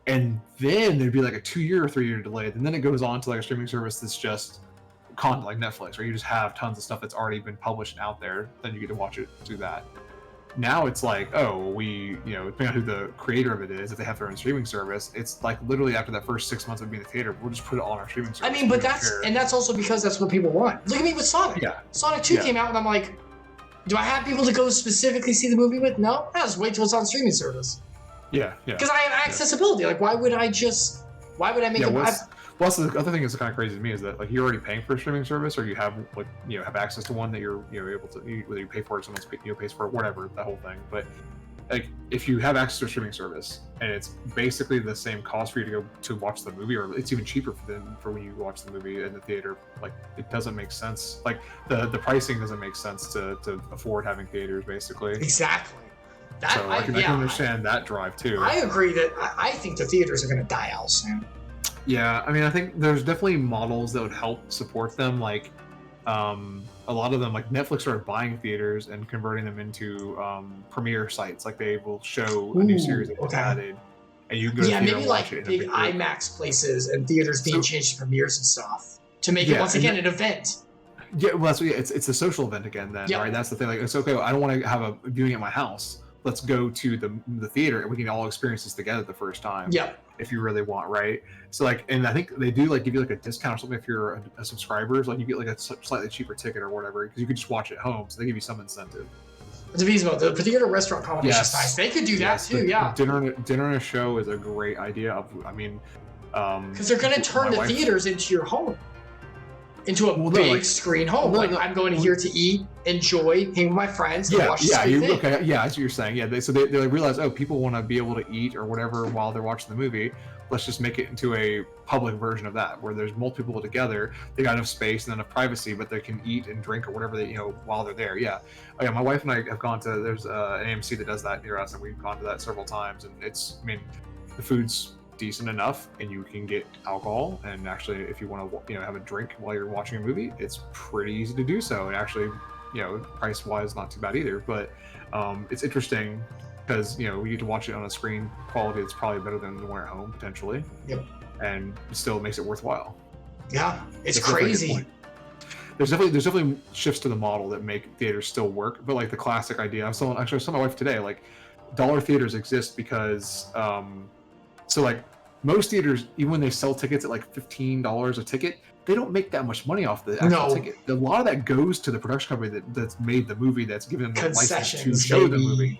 Speaker 2: And then there'd be like a 2-year or 3-year delay. And then it goes on to like a streaming service that's just content like Netflix, where you just have tons of stuff that's already been published and out there. Then you get to watch it through that. Now it's like, depending on who the creator of it is, if they have their own streaming service, it's like literally after that first 6 months of being in the theater, we'll just put it on our streaming service.
Speaker 1: I mean, but that's also because that's what people want. Look at me with Sonic.
Speaker 2: Yeah.
Speaker 1: Sonic 2 came out, and I'm like, do I have people to go specifically see the movie with? No, I'll just wait till it's on streaming service.
Speaker 2: Yeah.
Speaker 1: Because I have accessibility. Like, why would I make a...
Speaker 2: Well, so the other thing that's kind of crazy to me is that like you're already paying for a streaming service, or you have have access to one that you're able to, whether you pay for it, someone pays for it, whatever, that whole thing. But like if you have access to a streaming service and it's basically the same cost for you to go to watch the movie, or it's even cheaper for when you watch the movie in the theater, like it doesn't make sense. Like the pricing doesn't make sense to afford having theaters, basically.
Speaker 1: Exactly.
Speaker 2: I can understand that drive too.
Speaker 1: I agree that I think the theaters are going to die out soon.
Speaker 2: Yeah, I mean, I think there's definitely models that would help support them. Like, a lot of them, like Netflix started buying theaters and converting them into premiere sites. Like they will show a new series that was added, and you can go to the theater and watch it.
Speaker 1: Big IMAX places and theaters being changed to premieres and stuff to make it once again an event.
Speaker 2: Yeah, well, that's it's a social event again. Then, right? That's the thing. Like, it's okay. I don't want to have a viewing at my house. Let's go to the theater and we can all experience this together the first time.
Speaker 1: Yeah.
Speaker 2: If you really want, right? So like, and I think they do like give you like a discount or something if you're a subscriber. So like you get like a slightly cheaper ticket or whatever because you could just watch it at home. So they give you some incentive.
Speaker 1: The theater restaurant competition is nice. They could do that too.
Speaker 2: Dinner and a show is a great idea. I mean,
Speaker 1: because they're going to turn the theaters into your home. into a big screen home. I'm going here to eat, enjoy, hang with my friends, and watch the thing.
Speaker 2: Okay, yeah, that's what you're saying. Yeah, so they realize, oh, people want to be able to eat or whatever while they're watching the movie. Let's just make it into a public version of that, where there's multiple people together. They got enough space and enough privacy, but they can eat and drink or whatever they, while they're there. Yeah, oh, yeah. My wife and I have gone to. There's an AMC that does that near us, and we've gone to that several times. And the food's decent enough, and you can get alcohol. And actually, if you want to, have a drink while you're watching a movie, it's pretty easy to do so. And actually, price wise, not too bad either. But it's interesting. Because we get to watch it on a screen quality that's probably better than the one at home potentially. Yep. And it still makes it worthwhile.
Speaker 1: Yeah, it's crazy.
Speaker 2: There's definitely shifts to the model that make theaters still work, but like the classic idea. I saw my wife today. Like, dollar theaters exist because so like most theaters, even when they sell tickets at like $15 a ticket, they don't make that much money off the actual ticket. A lot of that goes to the production company that's made the movie, that's given them the license to show the movie.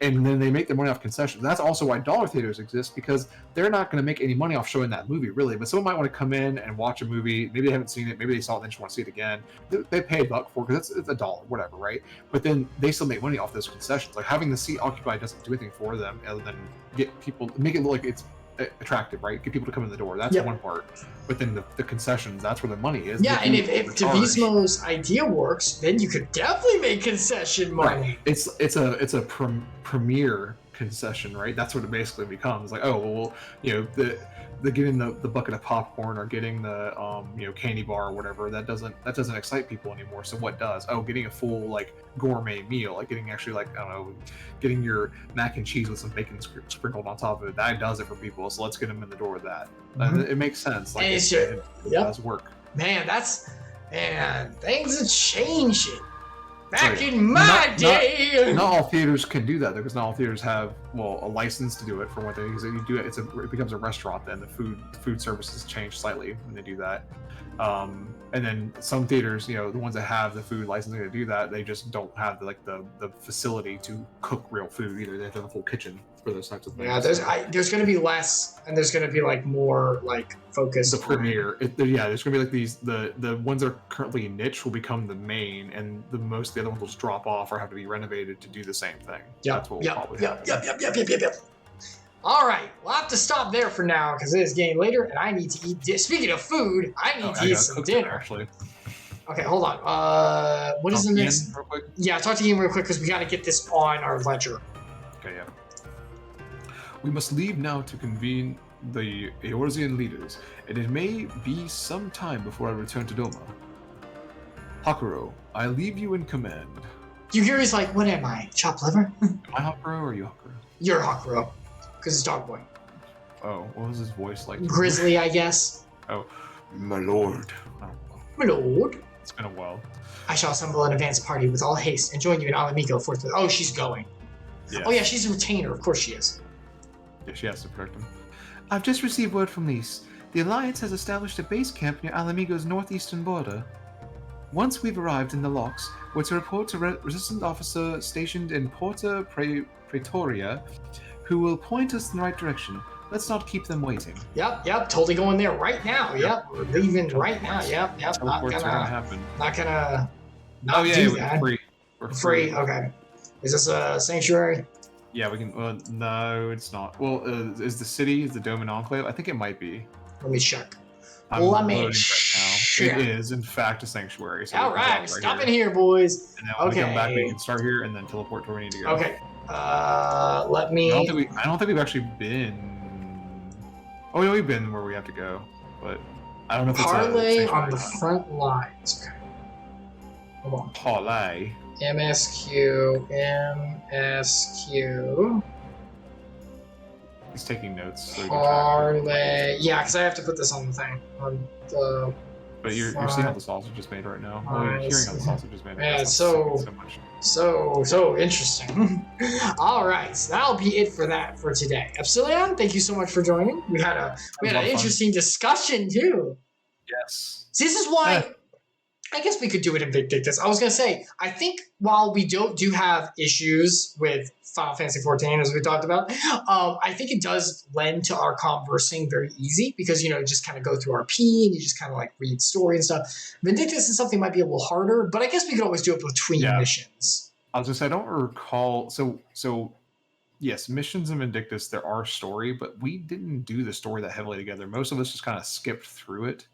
Speaker 2: And then they make their money off concessions. That's also why dollar theaters exist, because they're not going to make any money off showing that movie, really. But someone might want to come in and watch a movie. Maybe they haven't seen it. Maybe they saw it and they just want to see it again. They pay $1 for it because it's $1, whatever, right? But then they still make money off those concessions. Like, having the seat occupied doesn't do anything for them other than get people, make it look like it's attractive, right? Get people to come in the door. That's one part. But then the concessions, that's where the money is.
Speaker 1: Yeah, and if Devotional's idea works, then you could definitely make concession money.
Speaker 2: Right. It's a premier concession, right? That's what it basically becomes. Like, oh well, the getting the bucket of popcorn or getting the candy bar or whatever, that doesn't excite people anymore. So what does? Oh, getting a full like gourmet meal, like getting actually like, I don't know, getting your mac and cheese with some bacon sprinkled on top of it, that does it for people. So let's get them in the door with that. It makes sense. Like, it does work.
Speaker 1: Man, things have changed. Back in my day,
Speaker 2: not all theaters can do that, because not all theaters have a license to do it, for one thing. Because you do it, it becomes a restaurant. Then the food services change slightly when they do that. And then some theaters, the ones that have the food licensing to do that, they just don't have the facility to cook real food either. They have to have a full kitchen for those types of things.
Speaker 1: Yeah, there's going to be less, and there's going to be like more like focus.
Speaker 2: The premier, there's going to be like these the ones that are currently niche will become the main, and most of the other ones will just drop off or have to be renovated to do the same thing. That's what will probably happen.
Speaker 1: Yep. All right, we'll have to stop there for now because it is getting later, and I need to eat. Speaking of food, I need to eat some dinner.
Speaker 2: Actually.
Speaker 1: Okay, hold on. What is the next?
Speaker 2: Real quick?
Speaker 1: Yeah, talk to Ian real quick because we got to get this on our ledger.
Speaker 2: Okay, yeah. We must leave now to convene the Eorzean leaders, and it may be some time before I return to Doma. Hakuro, I leave you in command.
Speaker 1: You hear he's like, what am I? Chopped liver?
Speaker 2: Am I Hakuro or are you Hakuro?
Speaker 1: You're Hakuro. Because it's Dog Boy.
Speaker 2: Oh, what was his voice like?
Speaker 1: Grizzly, I guess.
Speaker 2: Oh, my lord.
Speaker 1: My lord.
Speaker 2: It's been a while.
Speaker 4: I shall assemble an advance party with all haste and join you in Alamigo forthwith. Oh, she's going.
Speaker 2: Yeah.
Speaker 1: Oh yeah, she's a retainer. Of course she is.
Speaker 2: Yeah, she has to protect him.
Speaker 13: I've just received word from Lys. The Alliance has established a base camp near Alamigo's northeastern border. Once we've arrived in the locks, we're to report to resistant officer stationed in Porta Praetoria, who will point us in the right direction. Let's not keep them waiting.
Speaker 1: Yep, totally going there right now. Yep, we're leaving right now. Yep. Not gonna
Speaker 2: happen.
Speaker 1: Not gonna do that.
Speaker 2: We're
Speaker 1: free. Okay. Is this a sanctuary?
Speaker 2: Yeah, we can. No, it's not. Well, is the Dome and Enclave? I think it might be.
Speaker 1: Let me check.
Speaker 2: Let me check. It is, in fact, a sanctuary. So
Speaker 1: all right, stopping here, boys.
Speaker 2: And then when we come back, we can start here and then teleport to where we need to go.
Speaker 1: Okay. Let me.
Speaker 2: I don't think we've actually been. Oh yeah, we've been where we have to go, but I don't know if
Speaker 1: Parley
Speaker 2: it's
Speaker 1: on the front lines. Okay. Hold on.
Speaker 2: Parley.
Speaker 1: MSQ.
Speaker 2: He's taking notes. So
Speaker 1: Parley. Yeah, because I have to put this on the thing. On the.
Speaker 2: But you're seeing how the sausage is made right now. Well, you're hearing how the sausage is made.
Speaker 1: Yeah, so interesting. All right, so that'll be it for today. Epsilion, thank you so much for joining. We had an interesting discussion too.
Speaker 2: Yes.
Speaker 1: See, this is why I guess we could do it in Vindictus. I was going to say, I think while we do have issues with Final Fantasy XIV, as we talked about, I think it does lend to our conversing very easy because, you just kind of go through RP and you just kind of like read story and stuff. Vindictus is something that might be a little harder, but I guess we could always do it between missions.
Speaker 2: I was just, I don't recall. So yes, missions in Vindictus, there are story, but we didn't do the story that heavily together. Most of us just kind of skipped through it.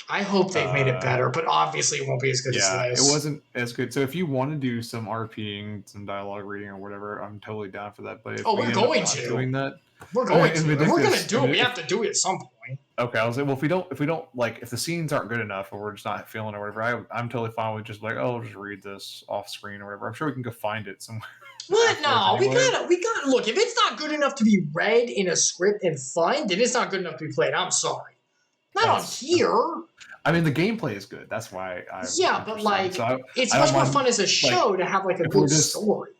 Speaker 1: I hope they've made it better, but obviously it won't be as good as this.
Speaker 2: It wasn't as good. So if you want to do some RPing, some dialogue reading or whatever, I'm totally down for that. But if
Speaker 1: we're going to
Speaker 2: doing that,
Speaker 1: we're going to. If we're going to do it, we have to do it at some point.
Speaker 2: Okay, I was like, well, if we don't like, if the scenes aren't good enough or we're just not feeling it or whatever, I'm totally fine with just like, oh, I'll just read this off screen or whatever. I'm sure we can go find it somewhere.
Speaker 1: What? No, we gotta look. If it's not good enough to be read in a script and fun, then it's not good enough to be played. I'm sorry. Not on here.
Speaker 2: I mean, the gameplay is good. That's why
Speaker 1: but like, it's much more fun as a show to have like a good story.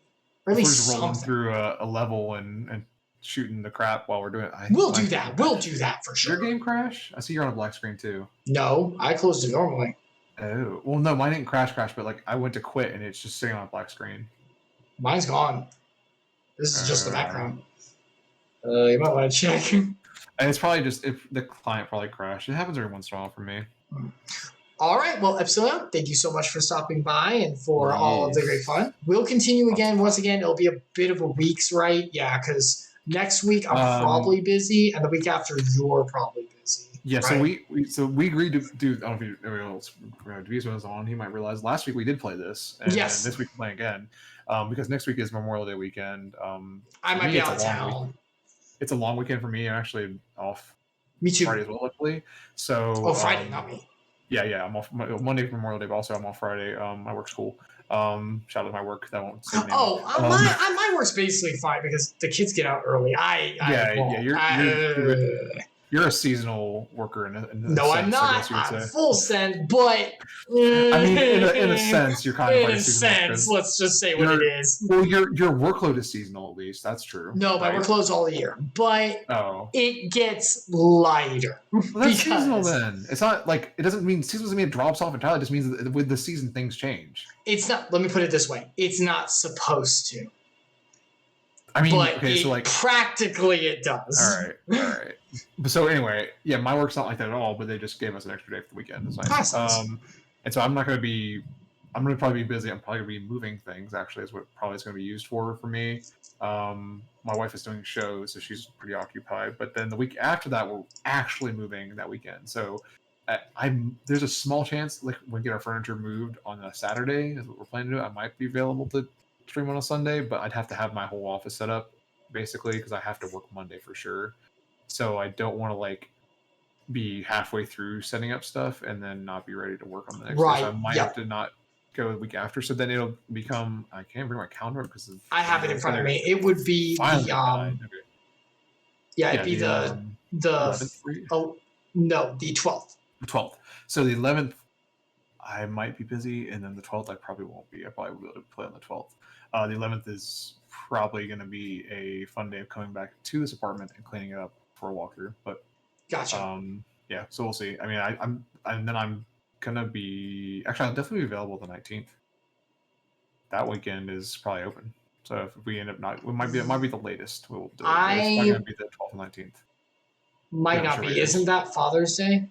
Speaker 1: Or at least
Speaker 2: we're just rolling through a level and shooting the crap while we're doing it.
Speaker 1: We'll do that. We'll do that for sure.
Speaker 2: Your game crash? I see you're on a black screen too.
Speaker 1: No, I closed it normally.
Speaker 2: Oh, well, no, mine didn't crash, but like I went to quit and it's just sitting on a black screen.
Speaker 1: Mine's gone. This is just the background. You might want to check.
Speaker 2: And it's probably just if the client probably crashed. It happens every once in a while for me.
Speaker 1: All right. Well, Epsilion, thank you so much for stopping by and for all of the great fun. We'll continue again. Once again, it'll be a bit of a week's right. Yeah, because next week I'm probably busy, and the week after you're probably busy.
Speaker 2: Yeah.
Speaker 1: Right?
Speaker 2: So we agreed to do. I don't know if Devotional was on. He might realize last week we did play this, and this week we're playing again. Because next week is Memorial Day weekend.
Speaker 1: I might be out of town.
Speaker 2: It's a long weekend for me. I'm actually off.
Speaker 1: Me too.
Speaker 2: Friday as well, luckily. So.
Speaker 1: Friday, not me.
Speaker 2: Yeah. I'm off Monday for Memorial Day, but also I'm off Friday. My work's cool. Shout out to my work. That won't say the name.
Speaker 1: My work's basically fine because the kids get out early.
Speaker 2: You're a seasonal worker in
Speaker 1: no, I'm not. I'm full send, but
Speaker 2: I mean, in a sense, you're kind of like a
Speaker 1: sense. Let's just say what it is.
Speaker 2: Well, your workload is seasonal, at least. That's true.
Speaker 1: No, my workload's all year, but it gets lighter.
Speaker 2: Well, that's seasonal then. It's not like it doesn't mean seasonal doesn't mean it drops off entirely. It just means that with the season things change.
Speaker 1: It's not. Let me put it this way: it's not supposed to.
Speaker 2: I mean,
Speaker 1: but practically it does.
Speaker 2: All right. So anyway, yeah, my work's not like that at all, but they just gave us an extra day for the weekend. It's nice. And so I'm going to probably be busy. I'm probably going to be moving things, actually, is what probably is going to be used for me. My wife is doing shows, so she's pretty occupied. But then the week after that, we're actually moving that weekend. So there's a small chance, like, when we get our furniture moved on a Saturday, is what we're planning to do. I might be available to stream on a Sunday, but I'd have to have my whole office set up, basically, because I have to work Monday for sure. So I don't want to like be halfway through setting up stuff and then not be ready to work on the next day. So I might have to not go the week after. So then it'll become, I can't bring my calendar up because
Speaker 1: I have it in front of me. It would be it'd be the 11th. No, the 12th.
Speaker 2: The 12th. So the 11th, I might be busy, and then the 12th, I probably won't be. I probably will be able to play on the 12th. The 11th is probably going to be a fun day of coming back to this apartment and cleaning it up for a walkthrough. But
Speaker 1: gotcha.
Speaker 2: Yeah, so we'll see. I mean, I'm gonna be actually. I'll definitely be available the 19th. That weekend is probably open. So if we end up not, it might be the latest we'll do. It's probably gonna be the 12th and 19th.
Speaker 1: Might not be. Isn't that Father's Day?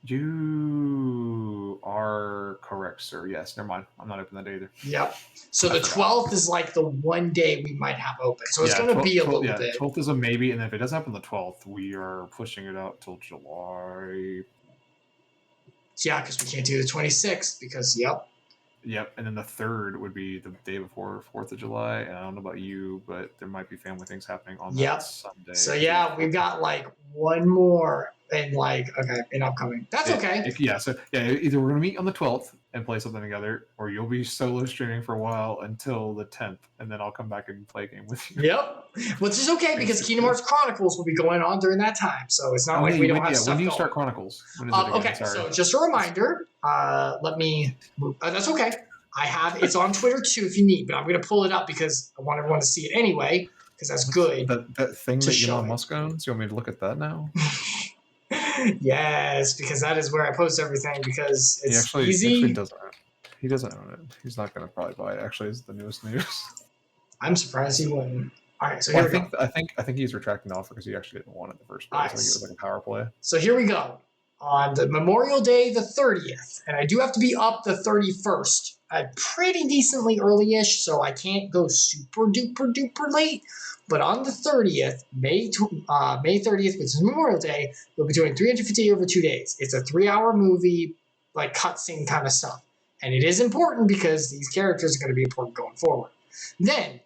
Speaker 2: You are correct, sir. Yes, never mind. I'm not open that day either.
Speaker 1: Yep. So the 12th is like the one day we might have open. So it's going to be a little bit.
Speaker 2: 12th is a maybe, and then if it doesn't happen the 12th, we are pushing it out till July.
Speaker 1: Yeah, because we can't do the 26th because,
Speaker 2: Yep, and then the 3rd would be the day before 4th of July. And I don't know about you, but there might be family things happening on that Sunday.
Speaker 1: So yeah, we've got like one more and in upcoming. That's okay.
Speaker 2: Either we're gonna meet on the 12th and play something together, or you'll be solo streaming for a while until the 10th, and then I'll come back and play a game with you.
Speaker 1: Yep, which is okay because Kingdom Hearts Chronicles will be going on during that time, so it's not like we don't have stuff.
Speaker 2: When do you
Speaker 1: going.
Speaker 2: Start Chronicles? When is
Speaker 1: okay, so just a reminder. Let me. That's okay. It's on Twitter too if you need, but I'm going to pull it up because I want everyone to see it anyway because that's good.
Speaker 2: That thing that Elon Musk owns. You want me to look at that now?
Speaker 1: Yes, because that is where I post everything because it's easy.
Speaker 2: He doesn't own it. He's not going to probably buy it. Actually, it's the newest news.
Speaker 1: I'm surprised he wouldn't. All right, so
Speaker 2: well,
Speaker 1: here we go.
Speaker 2: I think he's retracting the offer because he actually didn't want it in the first place. I think it was like a power play.
Speaker 1: So here we go. On the Memorial Day, the 30th, and I do have to be up the 31st. Pretty decently early-ish, so I can't go super duper duper late. But on the 30th, May 30th, which is Memorial Day, we'll be doing 350 over 2 days. It's a 3-hour movie, like cutscene kind of stuff. And it is important because these characters are going to be important going forward. Then,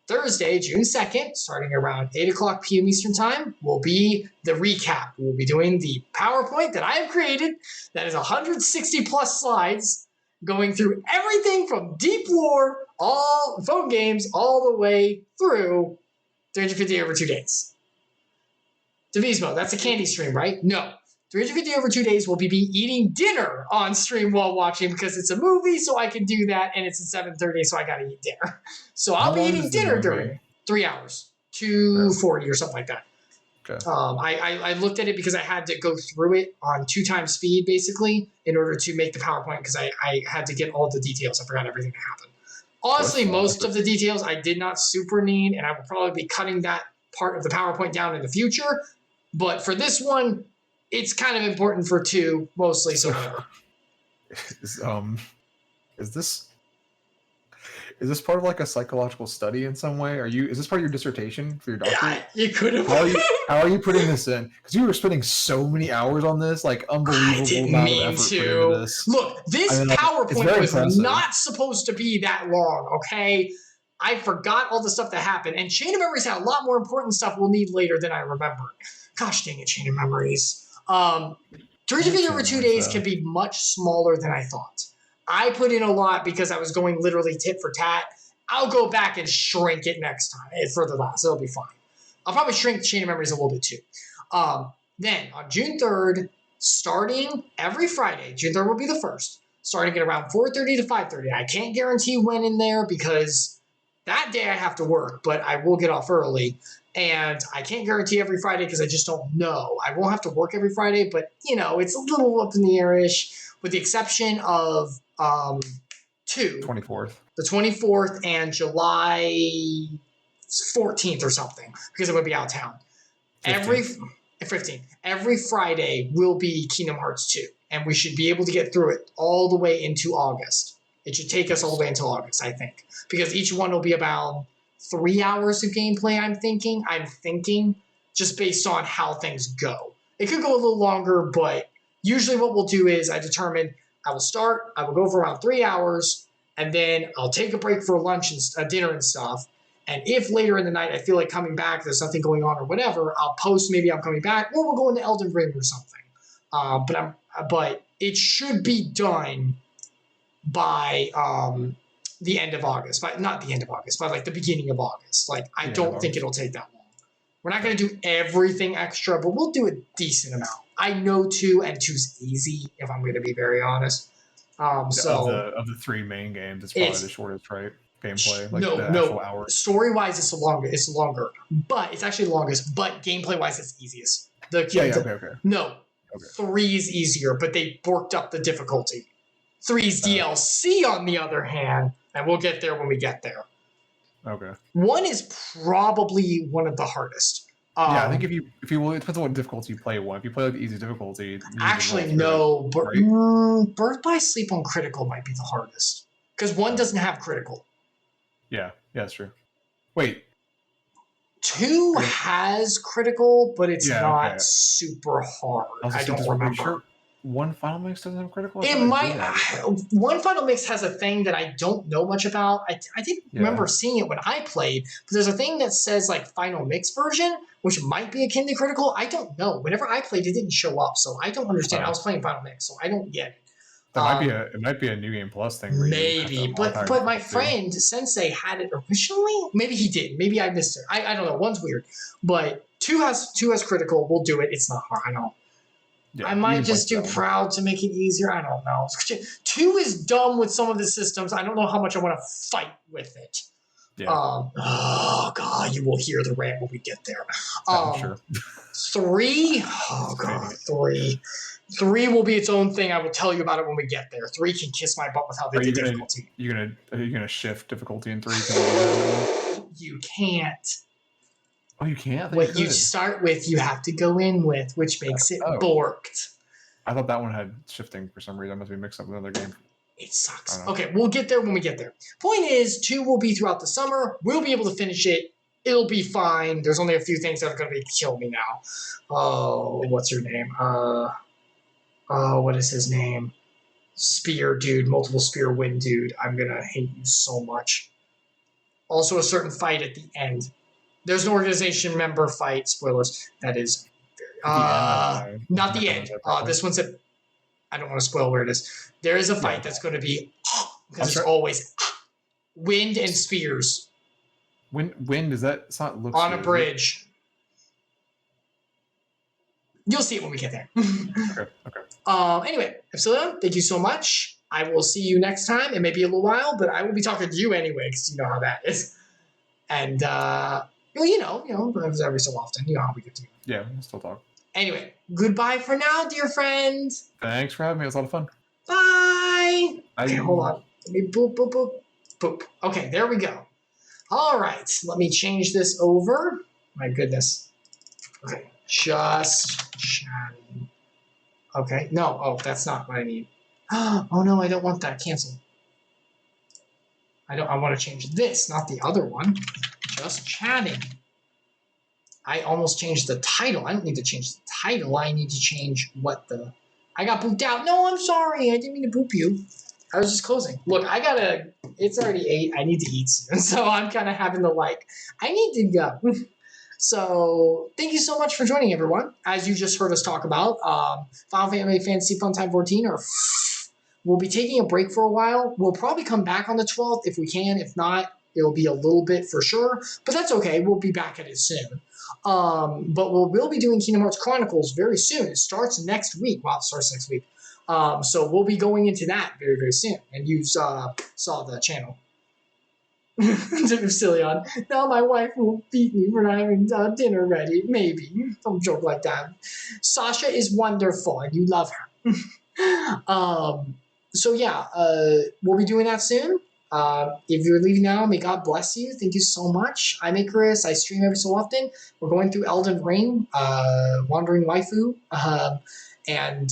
Speaker 1: Thursday, June 2nd, starting around 8 o'clock p.m. Eastern Time, will be the recap. We'll be doing the PowerPoint that I have created that is 160 plus slides going through everything from deep lore, all phone games, all the way through 350 over 2 days. Devismo, that's a candy stream, right? No. 350 over 2 days, we'll be eating dinner on stream while watching because it's a movie, so I can do that, and it's at 7:30, so I got to eat dinner. So I'll be eating dinner during 3 hours, 240 or something like that.
Speaker 2: Okay.
Speaker 1: I looked at it because I had to go through it on 2 times speed, basically, in order to make the PowerPoint because I had to get all the details. I forgot everything that happened. Honestly, most of the details I did not super need, and I will probably be cutting that part of the PowerPoint down in the future. But for this one, it's kind of important for 2, mostly, so whatever.
Speaker 2: Is this part of like a psychological study in some way? Is this part of your dissertation for your doctorate?
Speaker 1: Yeah, you could have.
Speaker 2: How are you putting this in? Because you were spending so many hours on this, like unbelievable amount of effort put into this.
Speaker 1: Look, this PowerPoint was not supposed to be that long, okay? I forgot all the stuff that happened, and Chain of Memories had a lot more important stuff we'll need later than I remembered. Gosh dang it, Chain of Memories. 350 over 2 days can be much smaller than I thought. I put in a lot because I was going literally tit for tat. I'll go back and shrink it next time for the last. It'll be fine. I'll probably shrink Chain of Memories a little bit too. Then on June 3rd, starting every Friday, June 3rd will be the first, starting at around 4:30 to 5:30. I can't guarantee when in there because that day I have to work, but I will get off early. And I can't guarantee every Friday because I just don't know. I won't have to work every Friday, but, it's a little up in the air-ish, with the exception of 2.
Speaker 2: 24th.
Speaker 1: The 24th and July 14th or something, because I'm going to be out of town. 15th. Every Friday will be Kingdom Hearts 2, and we should be able to get through it all the way into August. It should take us all the way until August, I think, because each one will be about 3 hours of gameplay, I'm thinking, just based on how things go. It could go a little longer, but usually what we'll do is I will go for around 3 hours, and then I'll take a break for lunch and dinner and stuff. And if later in the night I feel like coming back, there's something going on or whatever, I'll post maybe I'm coming back, or we'll go into Elden Ring or something. But it should be done by the end of August, but not the end of August, but like the beginning of August. Like, I don't think it'll take that long. We're not going to do everything extra, but we'll do a decent amount. I know 2, and 2's easy, if I'm going to be very honest.
Speaker 2: Of the 3 main games, it's probably the shortest, right? Gameplay, like the actual hours.
Speaker 1: Story-wise, it's longer, but it's actually the longest. But gameplay-wise, it's easiest.
Speaker 2: Okay.
Speaker 1: No, 3 is easier, but they worked up the difficulty. 3's DLC, on the other hand, and we'll get there when we get there.
Speaker 2: Okay.
Speaker 1: 1 is probably one of the hardest.
Speaker 2: I think if you it depends on what difficulty you play 1. If you play like the easy difficulty,
Speaker 1: actually no, Birth by Sleep on critical might be the hardest because 1 doesn't have critical.
Speaker 2: Yeah, that's true. Wait.
Speaker 1: 2 has critical, but it's not super hard. I don't remember.
Speaker 2: Sure 1 Final Mix doesn't have critical?
Speaker 1: It might. 1 Final Mix has a thing that I don't know much about. I didn't remember seeing it when I played, but there's a thing that says like Final Mix version, which might be akin to critical. I don't know. Whenever I played, it didn't show up, so I don't understand. I was playing Final Mix, so I don't get it.
Speaker 2: It might be a New Game Plus thing.
Speaker 1: Maybe, but my friend Sensei had it originally. Maybe he did. Maybe I missed it. I don't know. 1's weird, but 2 has critical. We'll do it. It's not hard. I know. Yeah, I might just do Proud to make it easier. I don't know. 2 is dumb with some of the systems. I don't know how much I want to fight with it. Yeah. God. You will hear the rant when we get there.
Speaker 2: I'm sure.
Speaker 1: 3? Oh, God, 3. 3 will be its own thing. I will tell you about it when we get there. 3 can kiss my butt with how they did difficulty.
Speaker 2: Are you gonna shift difficulty in 3?
Speaker 1: You can't.
Speaker 2: Oh, you can't?
Speaker 1: What you start with, you have to go in with, which makes it borked.
Speaker 2: I thought that one had shifting for some reason. I must be mixed up with another game.
Speaker 1: It sucks. Okay, we'll get there when we get there. Point is, 2 will be throughout the summer. We'll be able to finish it. It'll be fine. There's only a few things that are going to kill me now. Oh, what's her name? What is his name? Spear dude, multiple spear wind dude. I'm going to hate you so much. Also, a certain fight at the end. There's an organization member fight. Spoilers. That is not the end. This one's I don't want to spoil where it is. There is a fight that's going to be because it's always wind and spears.
Speaker 2: Wind is that? It's not
Speaker 1: on a bridge. You'll see it when we get there.
Speaker 2: Okay.
Speaker 1: Anyway, Epsilion, thank you so much. I will see you next time. It may be a little while, but I will be talking to you anyway because you know how that is. And you know, every so often, you know how we get to.
Speaker 2: Yeah, we'll still talk.
Speaker 1: Anyway, goodbye for now, dear friend.
Speaker 2: Thanks for having me. It was a lot of fun.
Speaker 1: Bye. Okay, hold on. Let me boop, boop, boop, boop. Okay, there we go. All right, let me change this over. My goodness. Okay, just chatting. Okay, no, that's not what I need. Oh no, I don't want that. Cancel. I want to change this, not the other one. Just chatting. I almost changed the title. I don't need to change the title. I need to change I got booped out. No, I'm sorry. I didn't mean to boop you. I was just closing. Look, it's already 8. I need to eat soon. So I'm kind of having I need to go. So thank you so much for joining, everyone. As you just heard us talk about, Final Fantasy Funtime 14, we'll be taking a break for a while. We'll probably come back on the 12th if we can. If not, it'll be a little bit for sure. But that's okay. We'll be back at it soon. But we'll be doing Kingdom Hearts Chronicles very soon. It starts next week. Wow, it starts next week. So we'll be going into that very, very soon. And you saw the channel. Epsilion. Now my wife will beat me for not having dinner ready. Maybe. Don't joke like that. Sasha is wonderful and you love her. So yeah, we'll be doing that soon. If you're leaving now, may God bless you. Thank you so much. I'm Icarus. I stream every so often. We're going through Elden Ring, Wandering Waifu. And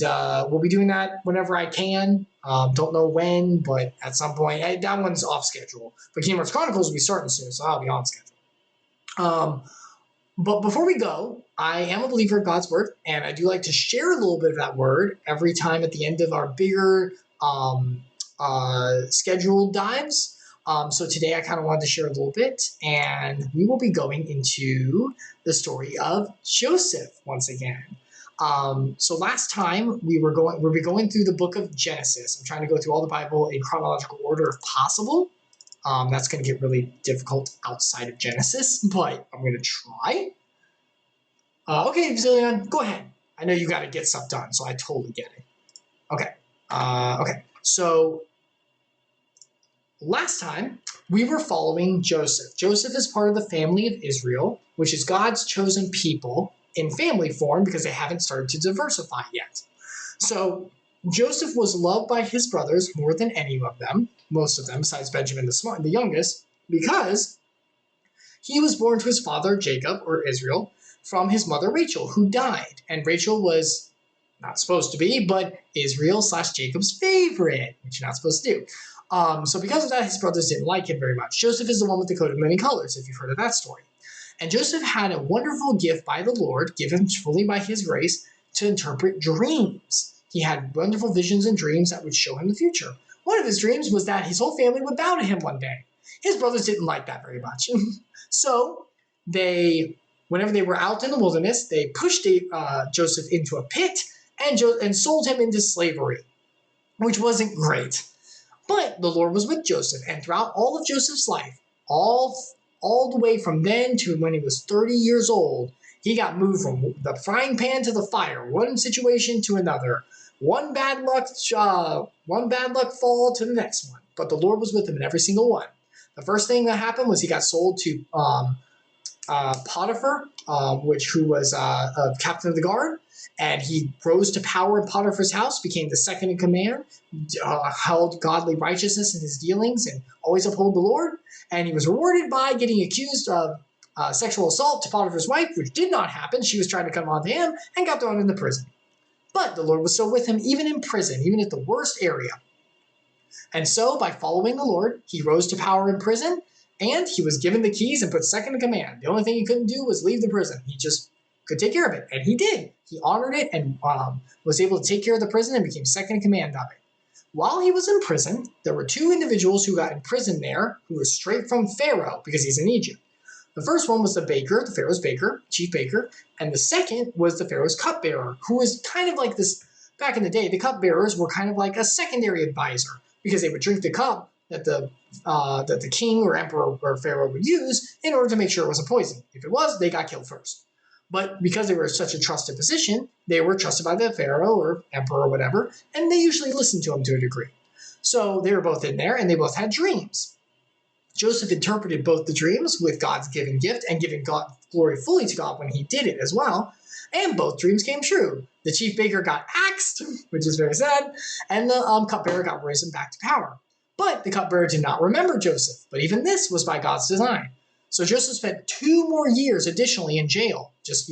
Speaker 1: we'll be doing that whenever I can. Don't know when, but at some point. That one's off schedule. But Kingdom Hearts Chronicles will be starting soon, so I'll be on schedule. But before we go, I am a believer of God's word, and I do like to share a little bit of that word every time at the end of our bigger scheduled dives. So today I kind of wanted to share a little bit, and we will be going into the story of Joseph once again. So last time we'll be going through the book of Genesis. I'm trying to go through all the Bible in chronological order if possible. That's going to get really difficult outside of Genesis, but I'm going to try. Okay, Epsilion, go ahead. I know you got to get stuff done, so I totally get it. Okay. Okay. So last time we were following Joseph. Joseph is part of the family of Israel, which is God's chosen people in family form because they haven't started to diversify yet. So Joseph was loved by his brothers more than any of them, most of them, besides Benjamin the youngest, because he was born to his father Jacob, or Israel, from his mother Rachel, who died. And Rachel was not supposed to be, but Israel/Jacob's favorite, which you're not supposed to do. So because of that, his brothers didn't like him very much. Joseph is the one with the coat of many colors, if you've heard of that story. And Joseph had a wonderful gift by the Lord, given fully by his grace, to interpret dreams. He had wonderful visions and dreams that would show him the future. One of his dreams was that his whole family would bow to him one day. His brothers didn't like that very much. So whenever they were out in the wilderness, they pushed Joseph into a pit and sold him into slavery, which wasn't great. But the Lord was with Joseph, and throughout all of Joseph's life, all the way from then to when he was 30 years old, he got moved from the frying pan to the fire, one situation to another, one bad luck fall to the next one. But the Lord was with him in every single one. The first thing that happened was he got sold to Potiphar, who was a captain of the guard, and he rose to power in Potiphar's house, became the second in command, held godly righteousness in his dealings, and always upheld the Lord. And he was rewarded by getting accused of sexual assault to Potiphar's wife, which did not happen. She was trying to come on to him and got thrown into prison. But the Lord was still with him, even in prison, even at the worst area. And so, by following the Lord, he rose to power in prison, and he was given the keys and put second in command. The only thing he couldn't do was leave the prison. He just could take care of it. And he did. He honored it and was able to take care of the prison and became second in command of it. While he was in prison, there were two individuals who got imprisoned there who were straight from Pharaoh because he's in Egypt. The first one was the baker, the Pharaoh's baker, chief baker, and the second was the Pharaoh's cupbearer, who was kind of like this. Back in the day, the cupbearers were kind of like a secondary advisor because they would drink the cup that the king or emperor or pharaoh would use in order to make sure it wasn't poison. If it was, they got killed first. But because they were in such a trusted position, they were trusted by the pharaoh or emperor or whatever, and they usually listened to him to a degree. So they were both in there, and they both had dreams. Joseph interpreted both the dreams with God's given gift and giving God glory fully to God when he did it as well, and both dreams came true. The chief baker got axed, which is very sad, and the cupbearer got risen back to power. But the cupbearer did not remember Joseph, but even this was by God's design. So Joseph spent 2 more years additionally in jail, just,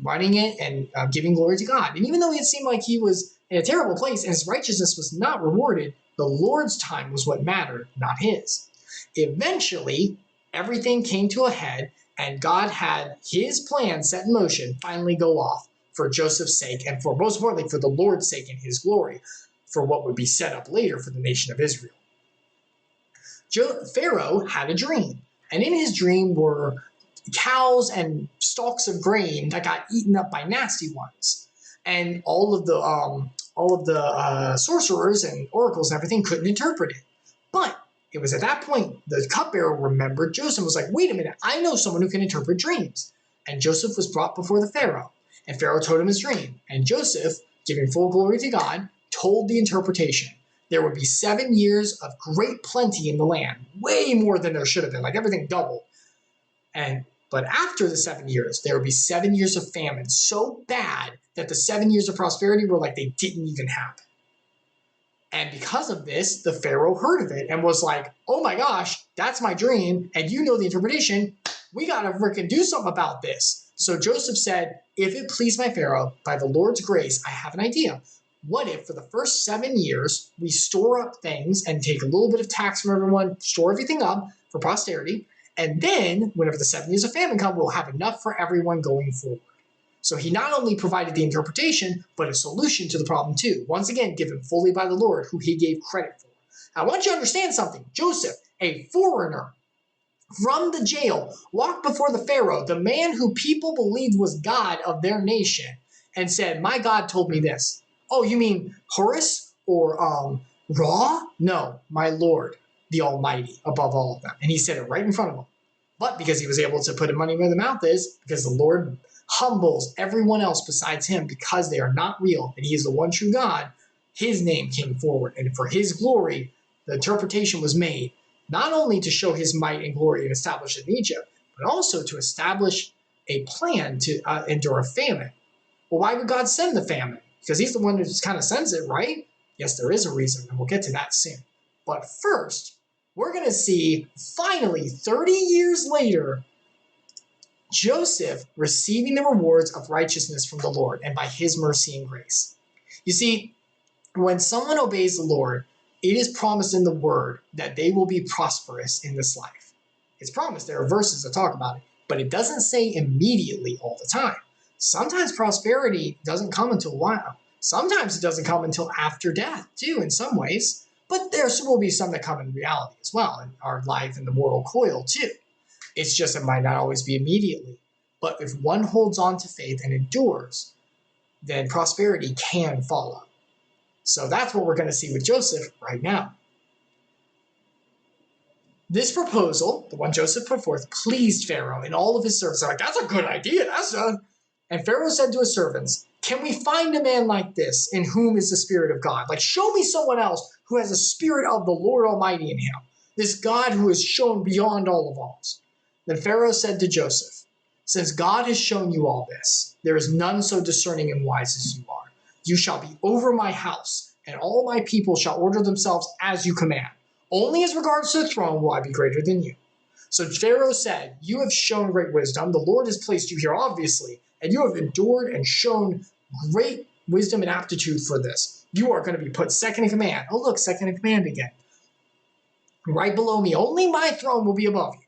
Speaker 1: running it and giving glory to God. And even though it seemed like he was in a terrible place and his righteousness was not rewarded, the Lord's time was what mattered, not his. Eventually, everything came to a head, and God had his plan set in motion finally go off for Joseph's sake, and for most importantly, for the Lord's sake and his glory, for what would be set up later for the nation of Israel. Pharaoh had a dream, and in his dream were cows and stalks of grain that got eaten up by nasty ones, and all of the sorcerers and oracles and everything couldn't interpret it. But it was at that point the cupbearer remembered Joseph and was like, wait a minute, I know someone who can interpret dreams. And Joseph was brought before the Pharaoh, and Pharaoh told him his dream, and Joseph, giving full glory to God, told the interpretation. There would be 7 years of great plenty in the land, way more than there should have been, like everything doubled. But after the 7 years, there would be 7 years of famine, so bad that the 7 years of prosperity were like they didn't even happen. And because of this, the Pharaoh heard of it and was like, oh my gosh, that's my dream, and you know the interpretation, we gotta frickin' do something about this. So Joseph said, if it please my Pharaoh, by the Lord's grace, I have an idea. What if for the first 7 years, we store up things and take a little bit of tax from everyone, store everything up for posterity, and then whenever the 7 years of famine come, we'll have enough for everyone going forward. So he not only provided the interpretation, but a solution to the problem too. Once again, given fully by the Lord, who he gave credit for. I want you to understand something. Joseph, a foreigner from the jail, walked before the Pharaoh, the man who people believed was God of their nation, and said, my God told me this. Oh, you mean Horus or Ra? No, my Lord, the Almighty, above all of them. And he said it right in front of him. But because he was able to put money where the mouth is, because the Lord humbles everyone else besides him because they are not real, and he is the one true God, his name came forward. And for his glory, the interpretation was made, not only to show his might and glory and establish it in Egypt, but also to establish a plan to endure a famine. Well, why would God send the famine? Because he's the one who just kind of sends it, right? Yes, there is a reason, and we'll get to that soon. But first, we're going to see, finally, 30 years later, Joseph receiving the rewards of righteousness from the Lord and by his mercy and grace. You see, when someone obeys the Lord, it is promised in the word that they will be prosperous in this life. It's promised. There are verses that talk about it, but it doesn't say immediately all the time. Sometimes prosperity doesn't come until a while. Sometimes it doesn't come until after death, too, in some ways. But there will be some that come in reality as well, in our life and the moral coil, too. It's just it might not always be immediately. But if one holds on to faith and endures, then prosperity can follow. So that's what we're going to see with Joseph right now. This proposal, the one Joseph put forth, pleased Pharaoh and all of his servants. They're like, that's a good idea. And Pharaoh said to his servants, can we find a man like this in whom is the Spirit of God? Like, show me someone else who has the Spirit of the Lord Almighty in him. This God who is shown beyond all of us. Then Pharaoh said to Joseph, "Since God has shown you all this, there is none so discerning and wise as you are. You shall be over my house, and all my people shall order themselves as you command. Only as regards to the throne will I be greater than you." So Pharaoh said, "You have shown great wisdom. The Lord has placed you here, obviously, and you have endured and shown great wisdom and aptitude for this. You are going to be put second in command." Oh, look, second in command again. "Right below me. Only my throne will be above you."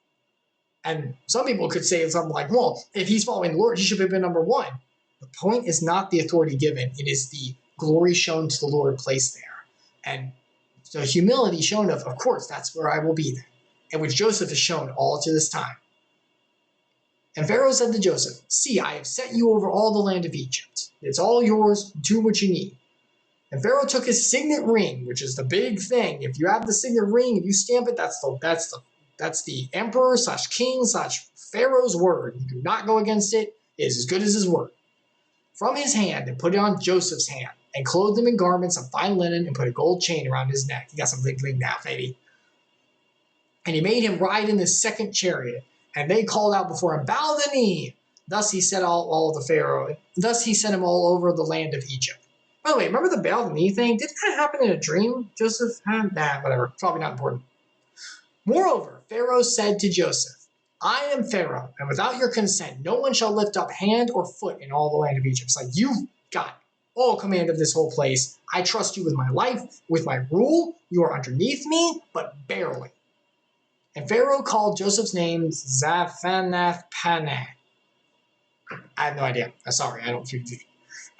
Speaker 1: And some people could say something like, well, if he's following the Lord, he should have been number one. The point is not the authority given. It is the glory shown to the Lord placed there. And the humility shown of course, that's where I will be then. And which Joseph has shown all to this time. And Pharaoh said to Joseph, "See, I have set you over all the land of Egypt. It's all yours. Do what you need." And Pharaoh took his signet ring, which is the big thing. If you have the signet ring, if you stamp it, that's the emperor / king / Pharaoh's word. You do not go against it. It is as good as his word. From his hand, and put it on Joseph's hand, and clothed him in garments of fine linen, and put a gold chain around his neck. He got some bling bling now, baby. And he made him ride in the second chariot, and they called out before him, "Bow the knee." Thus he set all the Pharaoh. Thus he sent him all over the land of Egypt. By the way, remember the bow the knee thing? Did that happen in a dream? Joseph had? Nah, whatever. Probably not important. Moreover, Pharaoh said to Joseph, "I am Pharaoh, and without your consent, no one shall lift up hand or foot in all the land of Egypt." It's like, you've got all command of this whole place. I trust you with my life, with my rule. You are underneath me, but barely. And Pharaoh called Joseph's name Zaphanath-Paneah. I have no idea. I'm sorry, I don't keep.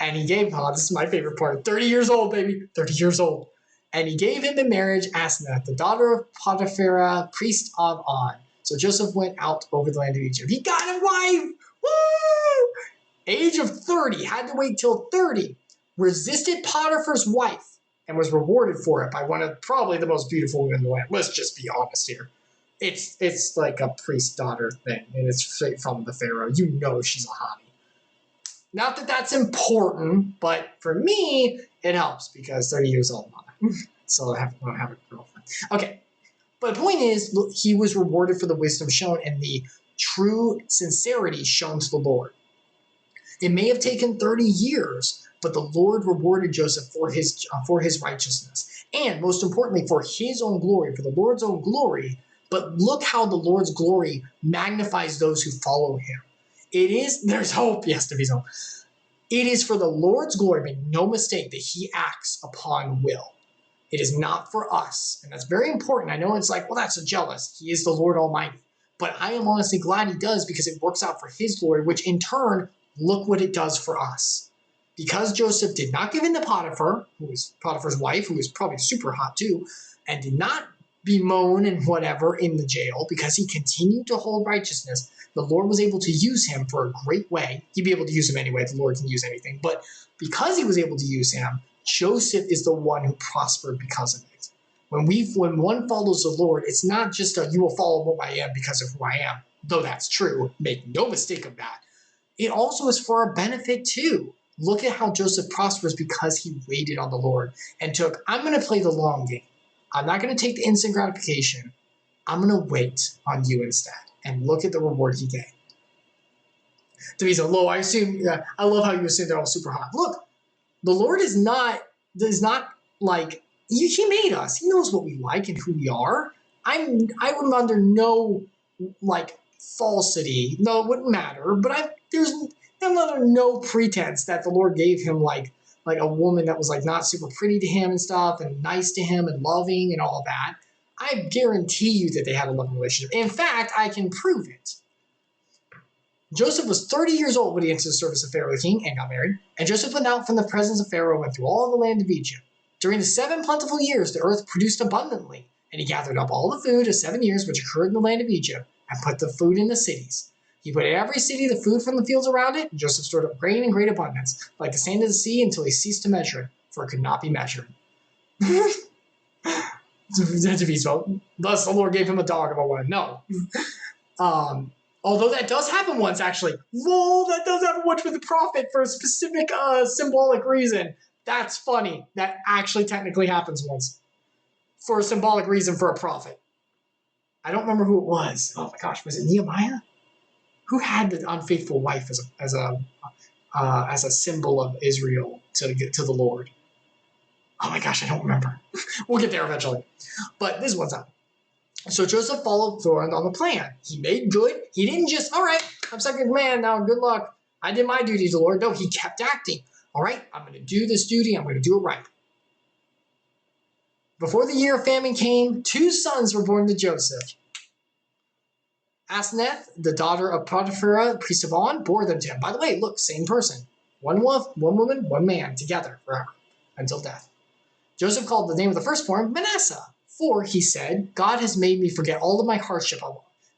Speaker 1: And he gave, this is my favorite part, 30 years old, baby, 30 years old. And he gave him in marriage Asenath, the daughter of Potiphar, priest of On. So Joseph went out over the land of Egypt. He got a wife! Woo! Age of 30, had to wait till 30. Resisted Potiphar's wife and was rewarded for it by one of probably the most beautiful women in the land. Let's just be honest here. It's like a priest daughter thing, and it's straight from the Pharaoh. You know she's a hottie. Not that that's important, but for me, it helps because 30 years old, so I don't have a girlfriend. Okay, but the point is, look, he was rewarded for the wisdom shown and the true sincerity shown to the Lord. It may have taken 30 years, but the Lord rewarded Joseph for his righteousness, and most importantly, for his own glory, for the Lord's own glory. But look how the Lord's glory magnifies those who follow him. There's hope, yes, to be so. It is for the Lord's glory, make no mistake, that he acts upon will. It is not for us. And that's very important. I know it's like, well, that's a jealous. He is the Lord Almighty. But I am honestly glad he does because it works out for his glory, which in turn, look what it does for us. Because Joseph did not give in to Potiphar, who was Potiphar's wife, who was probably super hot too, and did not bemoan and whatever in the jail, because he continued to hold righteousness, the Lord was able to use him for a great way. He'd be able to use him anyway. The Lord can use anything. But because he was able to use him, Joseph is the one who prospered because of it. When one follows the Lord, it's not just you will follow who I am because of who I am, though that's true. Make no mistake of that. It also is for our benefit too. Look at how Joseph prospers because he waited on the Lord and I'm going to play the long game. I'm not going to take the instant gratification. I'm going to wait on you instead. And look at the reward he gave. To be so low, I love how you assume they're all super hot. Look, the Lord is not like, he made us. He knows what we like and who we are. I'm under no, falsity. No, it wouldn't matter. But I'm under no pretense that the Lord gave him, like a woman that was, not super pretty to him and stuff and nice to him and loving and all that. I guarantee you that they had a loving relationship. In fact, I can prove it. Joseph was 30 years old when he entered the service of Pharaoh the king and got married. And Joseph went out from the presence of Pharaoh and went through all the land of Egypt. During the 7 plentiful years, the earth produced abundantly. And he gathered up all the food of 7 years which occurred in the land of Egypt and put the food in the cities. He put in every city the food from the fields around it. And Joseph stored up grain in great abundance, like the sand of the sea, until he ceased to measure it, for it could not be measured. Thus the Lord gave him a dog of a woman. No. Although that does happen once, actually. Whoa, that does happen once with a prophet for a specific symbolic reason. That's funny. That actually technically happens once. For a symbolic reason for a prophet. I don't remember who it was. Oh my gosh, was it Nehemiah? Who had the unfaithful wife as a symbol of Israel to get to the Lord? Oh my gosh, I don't remember. We'll get there eventually. But this one's up. So Joseph followed through on the plan. He made good. He didn't just, all right, I'm second in command now, good luck. I did my duty to the Lord. No, he kept acting. All right, I'm going to do this duty. I'm going to do it right. Before the year of famine came, 2 sons were born to Joseph. Asenath, the daughter of Potiphar, priest of On, bore them to him. By the way, look, same person. One wolf, one woman, one man, together forever, until death. Joseph called the name of the firstborn Manasseh, for, he said, God has made me forget all of my hardship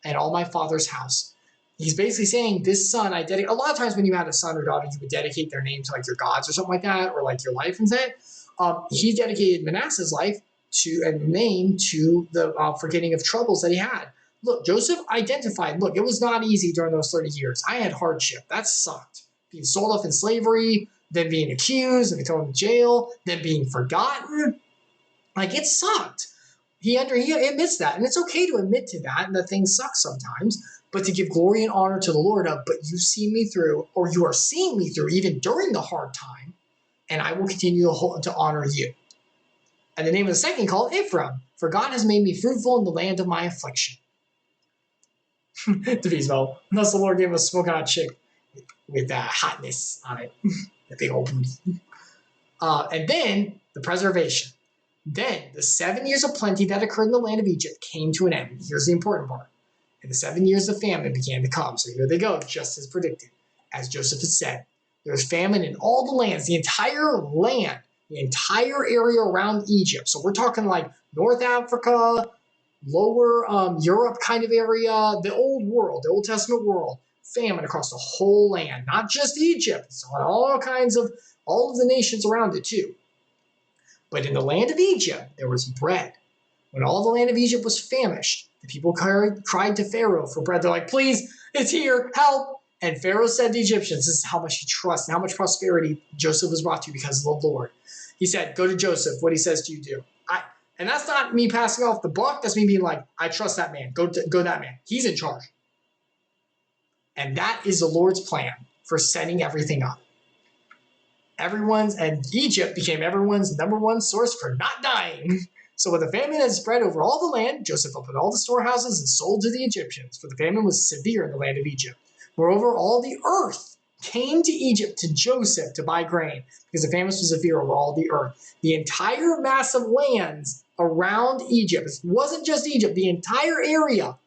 Speaker 1: and all my father's house. He's basically saying, this son, I dedicate. A lot of times when you had a son or daughter, you would dedicate their name to like your gods or something like that, or like your life and say, he dedicated Manasseh's life to a name to the forgetting of troubles that he had. Look, Joseph identified, look, it was not easy during those 30 years. I had hardship. That sucked. Being sold off in slavery, then being accused, and thrown in jail, then being forgotten. Like, it sucked. He admits that, and it's okay to admit to that, and that things suck sometimes, but to give glory and honor to the Lord of, but you see me through, or you are seeing me through even during the hard time, and I will continue to honor you. And the name of the second called Ephraim, for God has made me fruitful in the land of my affliction. Devotional. Unless the Lord gave us a smoking hot chick with hotness on it. The big old booty. And then the preservation. Then the 7 years of plenty that occurred in the land of Egypt came to an end. Here's the important part. And the 7 years of famine began to come. So here they go, just as predicted. As Joseph had said, there was famine in all the lands, the entire land, the entire area around Egypt. So we're talking like North Africa, lower Europe kind of area, the old world, the Old Testament world, famine across the whole land, not just Egypt, so all of the nations around it too. But in the land of Egypt, there was bread. When all the land of Egypt was famished, the people cried to Pharaoh for bread. They're like, please, it's here, help. And Pharaoh said to the Egyptians, this is how much he trusts and how much prosperity Joseph was brought to because of the Lord. He said, go to Joseph. What he says to you, do. And that's not me passing off the buck. That's me being like, I trust that man. Go that man. He's in charge. And that is the Lord's plan for setting everything up. And Egypt became everyone's number one source for not dying. So when the famine had spread over all the land, Joseph opened all the storehouses and sold to the Egyptians, for the famine was severe in the land of Egypt. Moreover, all the earth came to Egypt to Joseph to buy grain, because the famine was severe over all the earth. The entire mass of lands around Egypt, it wasn't just Egypt, the entire area,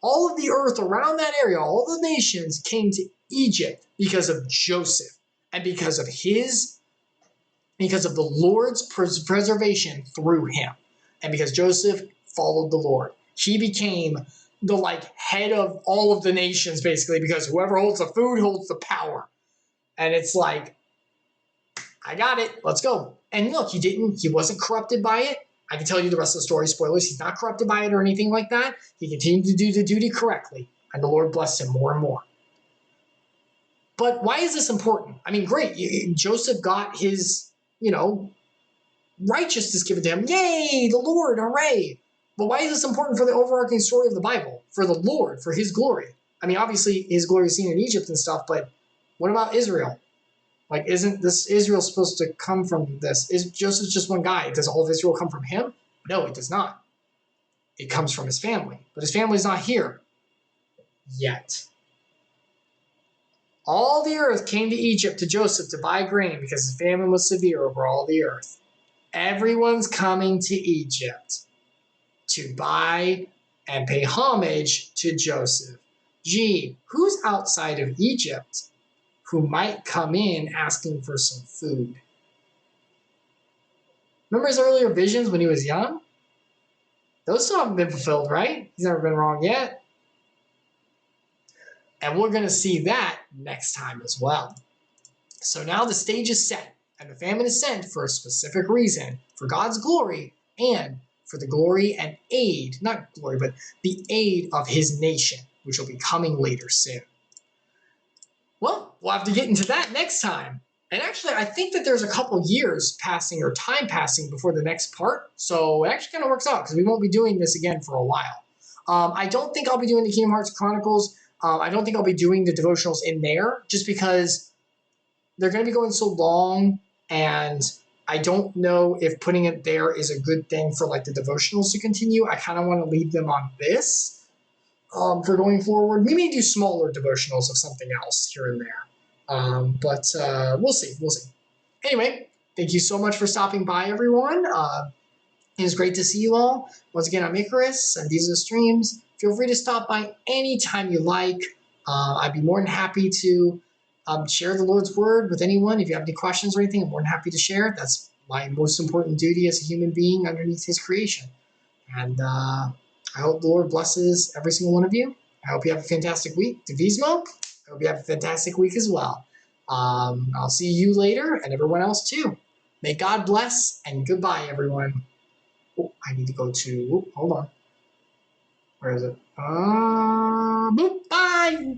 Speaker 1: all of the earth around that area, all the nations came to Egypt because of Joseph and because of the Lord's preservation through him. And because Joseph followed the Lord, he became the head of all of the nations, basically, because whoever holds the food holds the power. And it's like, I got it, let's go. And look, he wasn't corrupted by it. I can tell you the rest of the story, spoilers, he's not corrupted by it or anything like that. He continued to do the duty correctly, and the Lord blessed him more and more. But why is this important? I mean, great, Joseph got his, righteousness given to him. Yay, the Lord, hooray. But why is this important for the overarching story of the Bible? For the Lord, for his glory. I mean, obviously, his glory is seen in Egypt and stuff, but what about Israel? Isn't this Israel supposed to come from this? Is Joseph just one guy? Does all of Israel come from him? No, it does not. It comes from his family. But his family's not here yet. All the earth came to Egypt to Joseph to buy grain because the famine was severe over all the earth. Everyone's coming to Egypt to buy and pay homage to Joseph. Gee, who's outside of Egypt who might come in asking for some food? Remember his earlier visions when he was young? Those still haven't been fulfilled, right? He's never been wrong yet. And we're going to see that next time as well. So now the stage is set, and the famine is sent for a specific reason, for God's glory and for the glory and aid, not glory, but the aid of his nation, which will be coming later soon. Well, we'll have to get into that next time. And actually, I think that there's a couple years passing or time passing before the next part. So it actually kind of works out because we won't be doing this again for a while. I don't think I'll be doing the Kingdom Hearts Chronicles. I don't think I'll be doing the devotionals in there just because they're going to be going so long, and I don't know if putting it there is a good thing for like the devotionals to continue. I kind of want to leave them on this for going forward. We may do smaller devotionals of something else here and there, but we'll see. We'll see. Anyway, thank you so much for stopping by, everyone. It was great to see you all. Once again, I'm Icarus, and these are the streams. Feel free to stop by anytime you like. I'd be more than happy to share the Lord's word with anyone. If you have any questions or anything, I'm more than happy to share. That's my most important duty as a human being underneath his creation. And I hope the Lord blesses every single one of you. I hope you have a fantastic week. Divismo, I hope you have a fantastic week as well. I'll see you later and everyone else too. May God bless and goodbye, everyone. Oh, I need to go to, hold on. Where is it? Boop, bye.